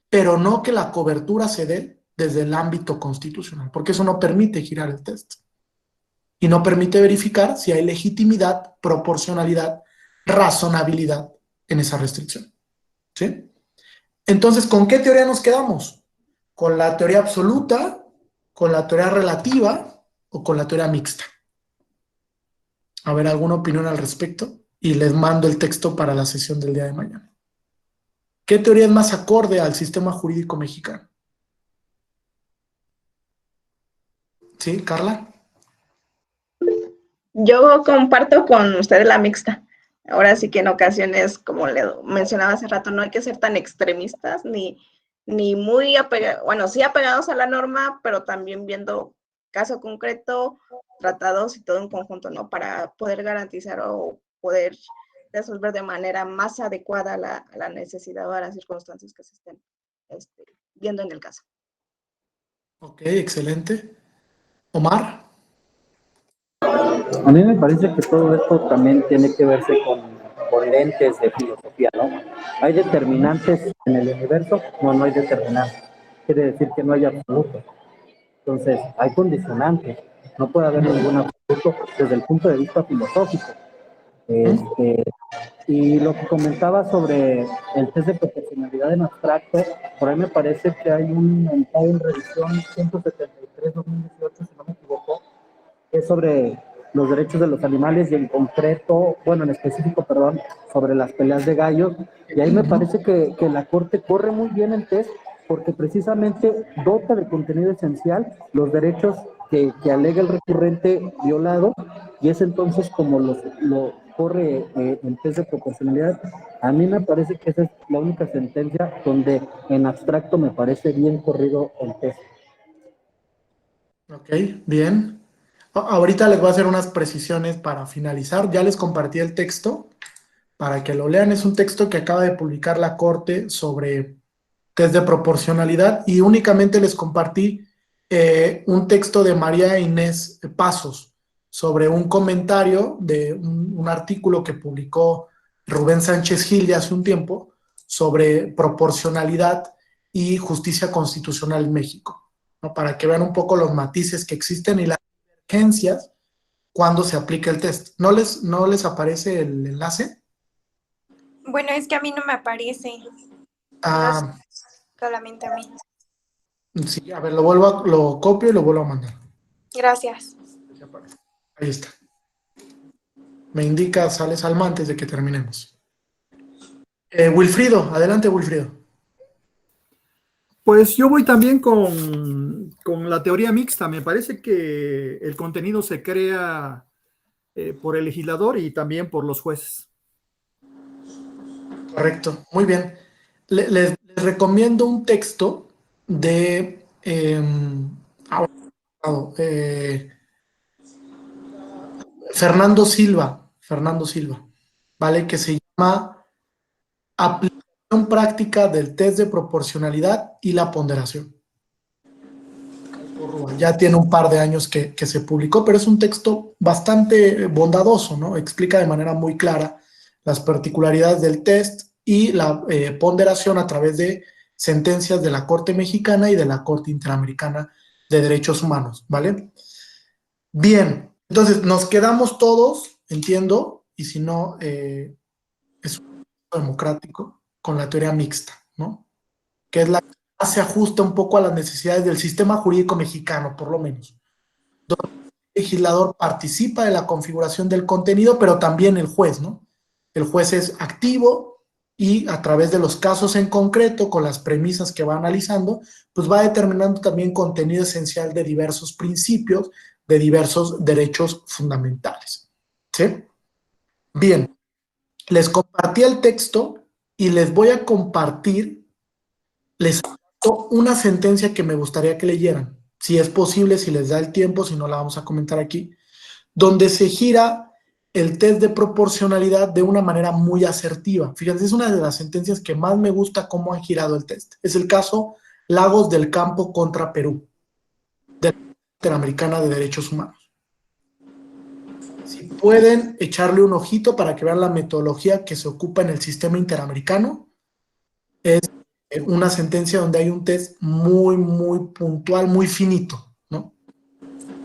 pero no que la cobertura se dé desde el ámbito constitucional, porque eso no permite girar el test. Y no permite verificar si hay legitimidad, proporcionalidad, razonabilidad en esa restricción. ¿Sí? Entonces, ¿con qué teoría nos quedamos? ¿Con la teoría absoluta, con la teoría relativa o con la teoría mixta? A ver, ¿alguna opinión al respecto? Y les mando el texto para la sesión del día de mañana. ¿Qué teoría es más acorde al sistema jurídico mexicano? ¿Sí, Carla? Yo comparto con ustedes la mixta. Ahora sí que en ocasiones, como le mencionaba hace rato, no hay que ser tan extremistas ni muy apegados, bueno, sí apegados a la norma, pero también viendo caso concreto, tratados y todo en conjunto, ¿no? Para poder garantizar o poder resolver de manera más adecuada la necesidad o a las circunstancias que se estén viendo en el caso. Ok, excelente. Omar. A mí me parece que todo esto también tiene que verse con lentes de filosofía, ¿no? ¿Hay determinantes en el universo? No hay determinantes. Quiere decir que no hay absolutos. Entonces, hay condicionantes. No puede haber ningún absoluto desde el punto de vista filosófico. Y lo que comentaba sobre el test de proporcionalidad en abstracto, por ahí me parece que hay un mensaje en revisión 173-2018, si no me equivoco, que es sobre los derechos de los animales y en concreto, bueno, en específico, perdón, sobre las peleas de gallos. Y ahí me parece que la Corte corre muy bien el test porque precisamente dota de contenido esencial los derechos que alega el recurrente violado, y es entonces como lo corre el test de proporcionalidad. A mí me parece que esa es la única sentencia donde en abstracto me parece bien corrido el test. Ok, bien. Ahorita les voy a hacer unas precisiones para finalizar. Ya les compartí el texto para que lo lean. Es un texto que acaba de publicar la Corte sobre test de proporcionalidad y únicamente les compartí un texto de María Inés Pasos sobre un comentario de un artículo que publicó Rubén Sánchez Gil ya hace un tiempo sobre proporcionalidad y justicia constitucional en México, ¿no? Para que vean un poco los matices que existen y las divergencias cuando se aplica el test. ¿No les aparece el enlace? Bueno, es que a mí no me aparece. Ah, Solamente a mí. sí, a ver, lo copio y lo vuelvo a mandar. Gracias. Ahí está. Me indica, sale Salma antes de que terminemos. Wilfrido, adelante, Wilfrido. Pues yo voy también con la teoría mixta. Me parece que el contenido se crea por el legislador y también por los jueces. Correcto, muy bien. Les recomiendo un texto de Fernando Silva, ¿vale? Que se llama Aplicación práctica del test de proporcionalidad y la ponderación. Ya tiene un par de años que se publicó, pero es un texto bastante bondadoso, ¿no? Explica de manera muy clara las particularidades del test y la ponderación a través de sentencias de la Corte Mexicana y de la Corte Interamericana de Derechos Humanos, ¿vale? Bien, entonces nos quedamos todos, entiendo, y si no, es un democrático con la teoría mixta, ¿no? Que es la que se ajusta un poco a las necesidades del sistema jurídico mexicano, por lo menos. Donde el legislador participa de la configuración del contenido, pero también el juez, ¿no? El juez es activo y a través de los casos en concreto, con las premisas que va analizando, pues va determinando también contenido esencial de diversos principios, de diversos derechos fundamentales. ¿Sí? Bien, les compartí el texto y les voy a compartir, una sentencia que me gustaría que leyeran, si es posible, si les da el tiempo, si no la vamos a comentar aquí, donde se gira el test de proporcionalidad de una manera muy asertiva. Fíjense, es una de las sentencias que más me gusta cómo han girado el test. Es el caso Lagos del Campo contra Perú, de la Corte Interamericana de Derechos Humanos. Si pueden echarle un ojito para que vean la metodología que se ocupa en el sistema interamericano, es una sentencia donde hay un test muy, muy puntual, muy finito, ¿no?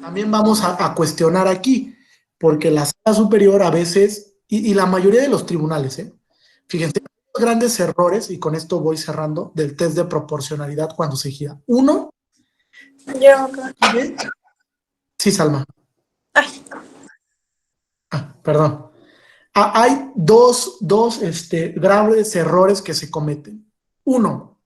También vamos a cuestionar aquí, porque la sala superior a veces, y la mayoría de los tribunales, fíjense, los grandes errores, y con esto voy cerrando, del test de proporcionalidad cuando se gira. Uno, sí, Salma. Perdón. Hay dos graves errores que se cometen. Uno,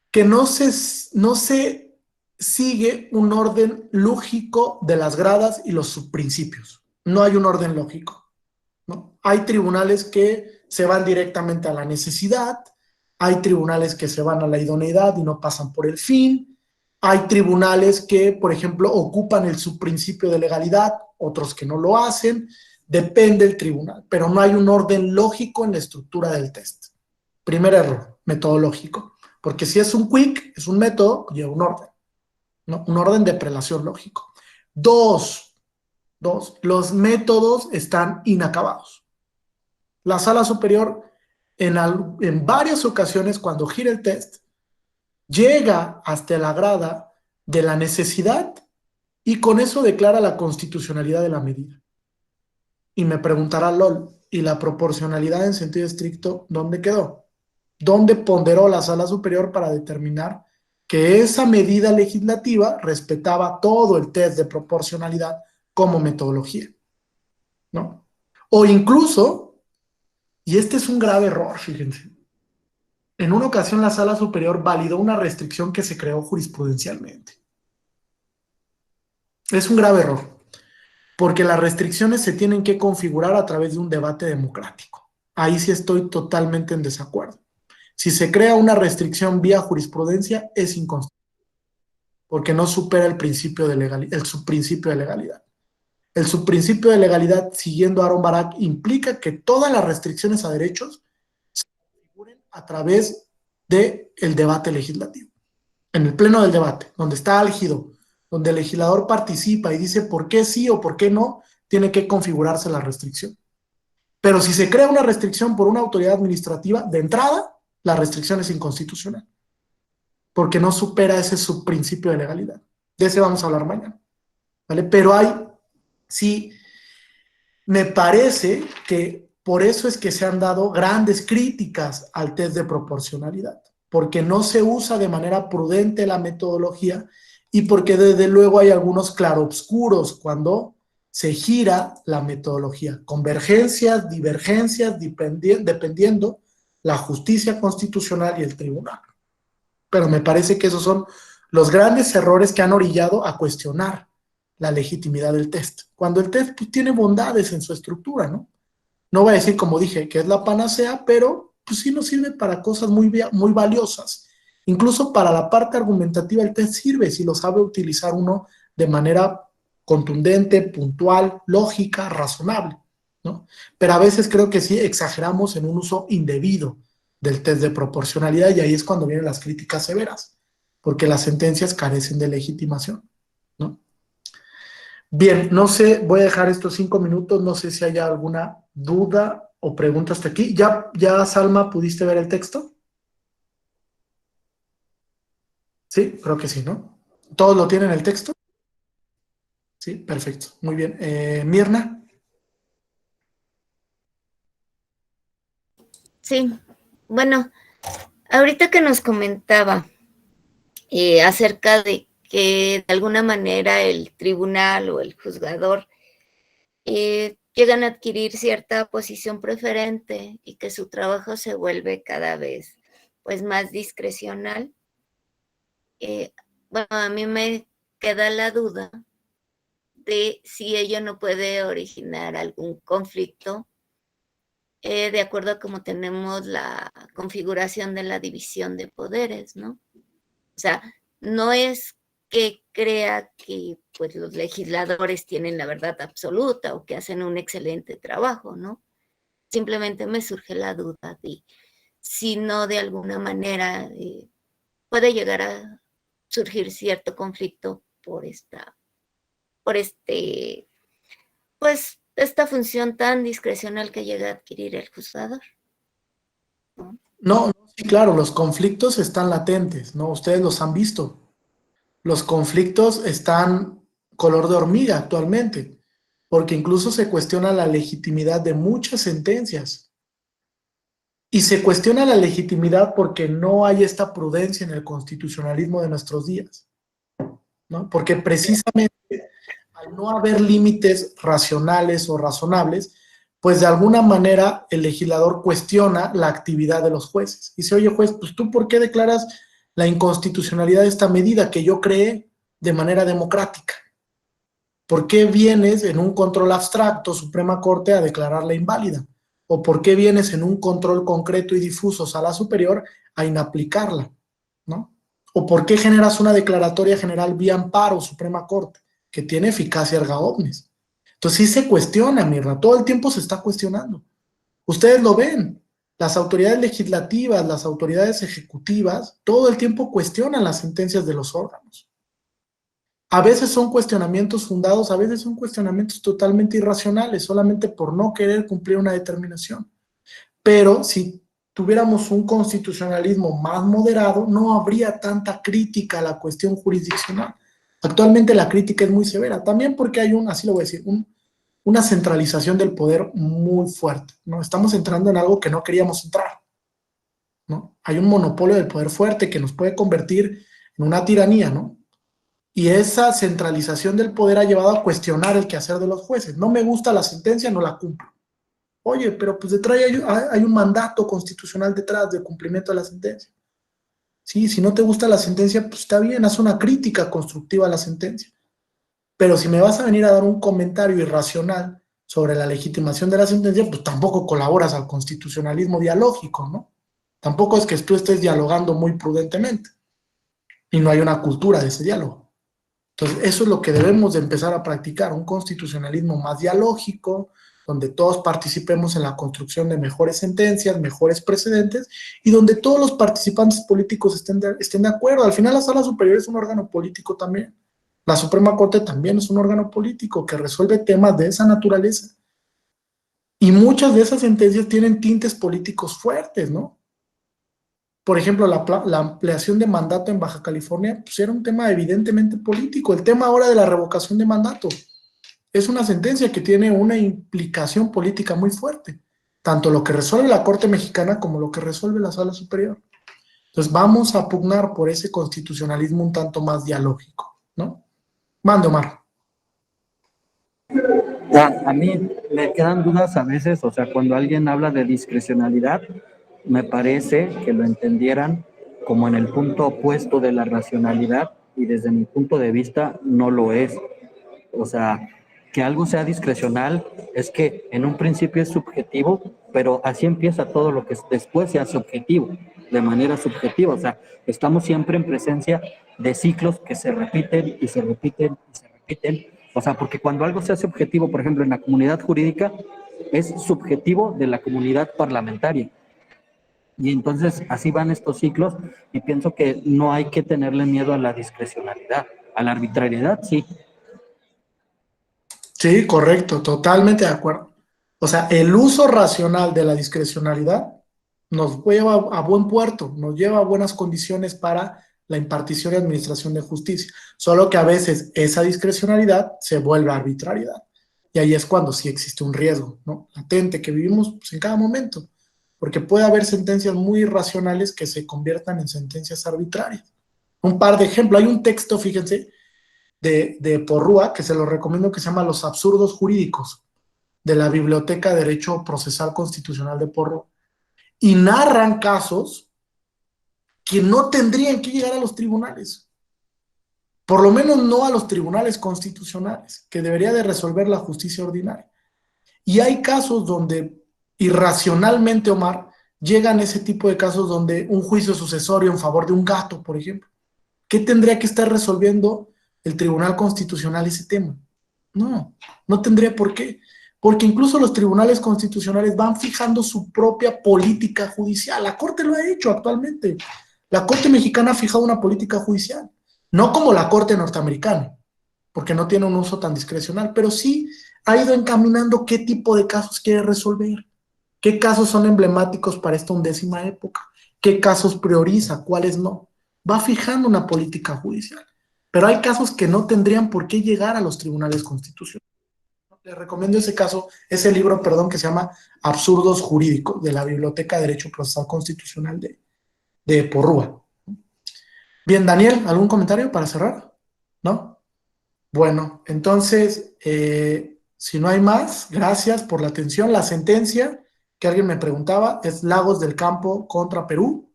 que no se sigue un orden lógico de las gradas y los subprincipios. No hay un orden lógico, ¿no? Hay tribunales que se van directamente a la necesidad, hay tribunales que se van a la idoneidad y no pasan por el fin, hay tribunales que, por ejemplo, ocupan el subprincipio de legalidad, otros que no lo hacen, depende del tribunal, pero no hay un orden lógico en la estructura del test. Primer error, metodológico, porque si es un quick, es un método, lleva un orden, ¿no? Un orden de prelación lógico. Dos, los métodos están inacabados. La sala superior, en varias ocasiones, cuando gira el test, llega hasta la grada de la necesidad y con eso declara la constitucionalidad de la medida. Y me preguntará LOL, ¿y la proporcionalidad en sentido estricto dónde quedó? ¿Dónde ponderó la sala superior para determinar que esa medida legislativa respetaba todo el test de proporcionalidad como metodología? ¿No? O incluso, y este es un grave error, fíjense, en una ocasión la sala superior validó una restricción que se creó jurisprudencialmente. Es un grave error, porque las restricciones se tienen que configurar a través de un debate democrático. Ahí sí estoy totalmente en desacuerdo. Si se crea una restricción vía jurisprudencia, es inconstitucional, porque no supera el principio de legalidad, el subprincipio de legalidad. El subprincipio de legalidad, siguiendo a Aaron Barak, implica que todas las restricciones a derechos se configuren a través del debate legislativo. En el pleno del debate, donde está álgido, donde el legislador participa y dice por qué sí o por qué no, tiene que configurarse la restricción. Pero si se crea una restricción por una autoridad administrativa, de entrada, la restricción es inconstitucional, porque no supera ese subprincipio de legalidad. De ese vamos a hablar mañana, ¿vale? Pero sí, me parece que por eso es que se han dado grandes críticas al test de proporcionalidad, porque no se usa de manera prudente la metodología y porque desde luego hay algunos claroscuros cuando se gira la metodología. Convergencias, divergencias, dependiendo la justicia constitucional y el tribunal. Pero me parece que esos son los grandes errores que han orillado a cuestionar la legitimidad del test. Cuando el test pues, tiene bondades en su estructura, ¿no? No voy a decir, como dije, que es la panacea, pero pues sí nos sirve para cosas muy valiosas. Incluso para la parte argumentativa el test sirve si lo sabe utilizar uno de manera contundente, puntual, lógica, razonable, ¿no? Pero a veces creo que sí exageramos en un uso indebido del test de proporcionalidad y ahí es cuando vienen las críticas severas, porque las sentencias carecen de legitimación, ¿no? Bien, no sé, voy a dejar estos 5 minutos, no sé si hay alguna duda o pregunta hasta aquí. ¿Ya, Salma, pudiste ver el texto? Sí, creo que sí, ¿no? ¿Todos lo tienen el texto? Sí, perfecto, muy bien. Mirna. Sí, bueno, ahorita que nos comentaba acerca de que de alguna manera el tribunal o el juzgador llegan a adquirir cierta posición preferente y que su trabajo se vuelve cada vez pues más discrecional. Bueno, a mí me queda la duda de si ello no puede originar algún conflicto de acuerdo a cómo tenemos la configuración de la división de poderes, ¿no? O sea, no es que crea que pues, los legisladores tienen la verdad absoluta o que hacen un excelente trabajo, ¿no? Simplemente me surge la duda de si no de alguna manera puede llegar a surgir cierto conflicto por pues, esta función tan discrecional que llega a adquirir el juzgador. No, sí, claro, los conflictos están latentes, ¿no? Ustedes los han visto. Los conflictos están color de hormiga actualmente, porque incluso se cuestiona la legitimidad de muchas sentencias. Y se cuestiona la legitimidad porque no hay esta prudencia en el constitucionalismo de nuestros días, ¿no? Porque precisamente al no haber límites racionales o razonables, pues de alguna manera el legislador cuestiona la actividad de los jueces. Dice, oye juez, pues tú ¿por qué declaras la inconstitucionalidad de esta medida que yo creé de manera democrática? ¿Por qué vienes en un control abstracto, Suprema Corte, a declararla inválida? ¿O por qué vienes en un control concreto y difuso, Sala Superior, a inaplicarla? ¿No? ¿O por qué generas una declaratoria general vía amparo, Suprema Corte, que tiene eficacia erga omnes? Entonces sí se cuestiona, Mirra, todo el tiempo se está cuestionando. Ustedes lo ven, las autoridades legislativas, las autoridades ejecutivas, todo el tiempo cuestionan las sentencias de los órganos. A veces son cuestionamientos fundados, a veces son cuestionamientos totalmente irracionales, solamente por no querer cumplir una determinación. Pero si tuviéramos un constitucionalismo más moderado, no habría tanta crítica a la cuestión jurisdiccional. Actualmente la crítica es muy severa, también porque hay así lo voy a decir, una centralización del poder muy fuerte, ¿no? Estamos entrando en algo que no queríamos entrar, ¿no? Hay un monopolio del poder fuerte que nos puede convertir en una tiranía, ¿no? Y esa centralización del poder ha llevado a cuestionar el quehacer de los jueces. No me gusta la sentencia, no la cumplo. Oye, pero pues detrás hay un mandato constitucional detrás de cumplimiento de la sentencia. Sí, si no te gusta la sentencia, pues está bien, haz una crítica constructiva a la sentencia. Pero si me vas a venir a dar un comentario irracional sobre la legitimación de la sentencia, pues tampoco colaboras al constitucionalismo dialógico, ¿no? Tampoco es que tú estés dialogando muy prudentemente. Y no hay una cultura de ese diálogo. Entonces, eso es lo que debemos de empezar a practicar, un constitucionalismo más dialógico, donde todos participemos en la construcción de mejores sentencias, mejores precedentes, y donde todos los participantes políticos estén de acuerdo. Al final la Sala Superior es un órgano político también. La Suprema Corte también es un órgano político que resuelve temas de esa naturaleza. Y muchas de esas sentencias tienen tintes políticos fuertes, ¿no? Por ejemplo, la ampliación de mandato en Baja California, pues era un tema evidentemente político. El tema ahora de la revocación de mandato es una sentencia que tiene una implicación política muy fuerte. Tanto lo que resuelve la Corte Mexicana como lo que resuelve la Sala Superior. Entonces vamos a pugnar por ese constitucionalismo un tanto más dialógico, ¿no? Mande, Omar. A mí me quedan dudas a veces, o sea, cuando alguien habla de discrecionalidad, me parece que lo entendieran como en el punto opuesto de la racionalidad y desde mi punto de vista no lo es. O sea, que algo sea discrecional es que en un principio es subjetivo, pero así empieza todo lo que después sea subjetivo, de manera subjetiva. O sea, estamos siempre en presencia de ciclos que se repiten y se repiten y se repiten. O sea, porque cuando algo se hace objetivo, por ejemplo, en la comunidad jurídica, es subjetivo de la comunidad parlamentaria. Y entonces así van estos ciclos y pienso que no hay que tenerle miedo a la discrecionalidad. A la arbitrariedad, sí. Sí, correcto, totalmente de acuerdo. O sea, el uso racional de la discrecionalidad nos lleva a buen puerto, nos lleva a buenas condiciones para la impartición y administración de justicia. Solo que a veces esa discrecionalidad se vuelve arbitrariedad. Y ahí es cuando sí existe un riesgo, ¿no? Latente que vivimos pues, en cada momento. Porque puede haber sentencias muy irracionales que se conviertan en sentencias arbitrarias. Un par de ejemplos. Hay un texto, fíjense, de Porrúa, que se lo recomiendo, que se llama Los absurdos jurídicos, de la Biblioteca de Derecho Procesal Constitucional de Porrúa. Y narran casos que no tendrían que llegar a los tribunales. Por lo menos no a los tribunales constitucionales, que debería de resolver la justicia ordinaria. Y hay casos donde irracionalmente, Omar, llegan ese tipo de casos donde un juicio sucesorio en favor de un gato, por ejemplo. ¿Qué tendría que estar resolviendo el Tribunal Constitucional ese tema? No tendría por qué. Porque incluso los tribunales constitucionales van fijando su propia política judicial. La Corte lo ha hecho actualmente. La Corte mexicana ha fijado una política judicial, no como la Corte norteamericana, porque no tiene un uso tan discrecional, pero sí ha ido encaminando qué tipo de casos quiere resolver, qué casos son emblemáticos para esta 11ª época, qué casos prioriza, cuáles no. Va fijando una política judicial, pero hay casos que no tendrían por qué llegar a los tribunales constitucionales. Les recomiendo ese libro, que se llama Absurdos Jurídicos, de la Biblioteca de Derecho Procesal Constitucional de Porrúa. Bien, Daniel, ¿algún comentario para cerrar? ¿No? Bueno, entonces, si no hay más, gracias por la atención. La sentencia que alguien me preguntaba es Lagos del Campo contra Perú.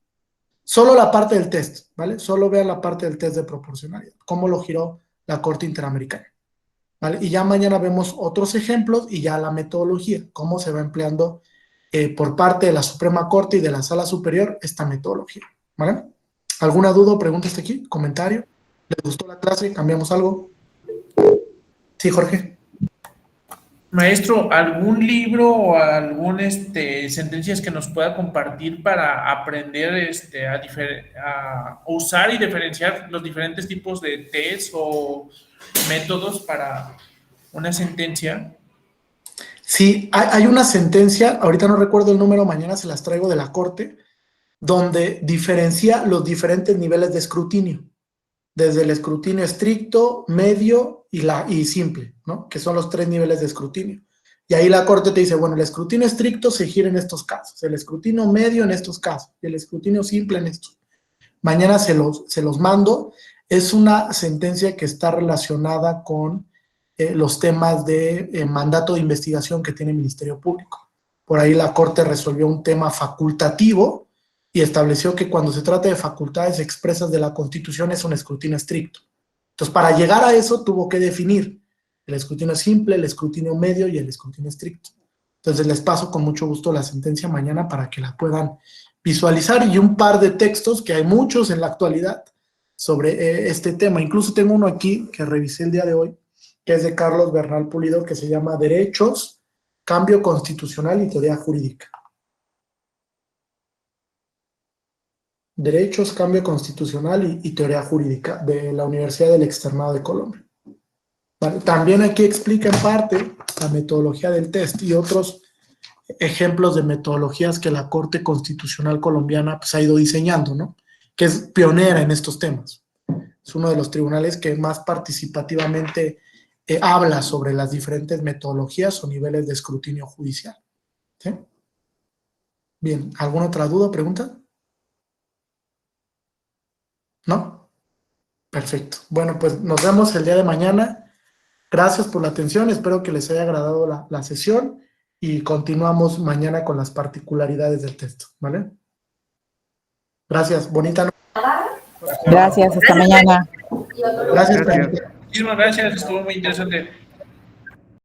Solo la parte del test, ¿vale? Solo vean la parte del test de proporcionalidad, cómo lo giró la Corte Interamericana, ¿vale? Y ya mañana vemos otros ejemplos y ya la metodología, cómo se va empleando por parte de la Suprema Corte y de la Sala Superior esta metodología, ¿vale? ¿Alguna duda o pregunta hasta aquí? ¿Comentario? ¿Les gustó la clase? ¿Cambiamos algo? Sí, Jorge. Maestro, ¿algún libro o algún sentencias que nos pueda compartir para aprender a usar y diferenciar los diferentes tipos de test o métodos para una sentencia? Sí, hay una sentencia, ahorita no recuerdo el número, mañana se las traigo de la Corte, donde diferencia los diferentes niveles de escrutinio, desde el escrutinio estricto, medio y simple, ¿no? Que son los 3 niveles de escrutinio. Y ahí la Corte te dice, bueno, el escrutinio estricto se gira en estos casos, el escrutinio medio en estos casos, y el escrutinio simple en estos. Mañana se los mando. Es una sentencia que está relacionada con los temas de mandato de investigación que tiene el Ministerio Público. Por ahí la Corte resolvió un tema facultativo y estableció que cuando se trata de facultades expresas de la Constitución es un escrutinio estricto. Entonces, para llegar a eso tuvo que definir el escrutinio simple, el escrutinio medio y el escrutinio estricto. Entonces, les paso con mucho gusto la sentencia mañana para que la puedan visualizar y un par de textos, que hay muchos en la actualidad, sobre este tema. Incluso tengo uno aquí que revisé el día de hoy, que es de Carlos Bernal Pulido, que se llama Derechos, Cambio Constitucional y Teoría Jurídica. Derechos, Cambio Constitucional y Teoría Jurídica, de la Universidad del Externado de Colombia. Vale, también aquí explica en parte la metodología del test y otros ejemplos de metodologías que la Corte Constitucional colombiana pues, ha ido diseñando, ¿no? Que es pionera en estos temas. Es uno de los tribunales que más participativamente habla sobre las diferentes metodologías o niveles de escrutinio judicial. ¿Sí? Bien, ¿alguna otra duda o pregunta? ¿No? Perfecto. Bueno, pues nos vemos el día de mañana. Gracias por la atención, espero que les haya agradado la sesión y continuamos mañana con las particularidades del texto, ¿vale? Gracias, bonita noche. Gracias, hasta mañana. Gracias. Muchísimas gracias, estuvo muy interesante.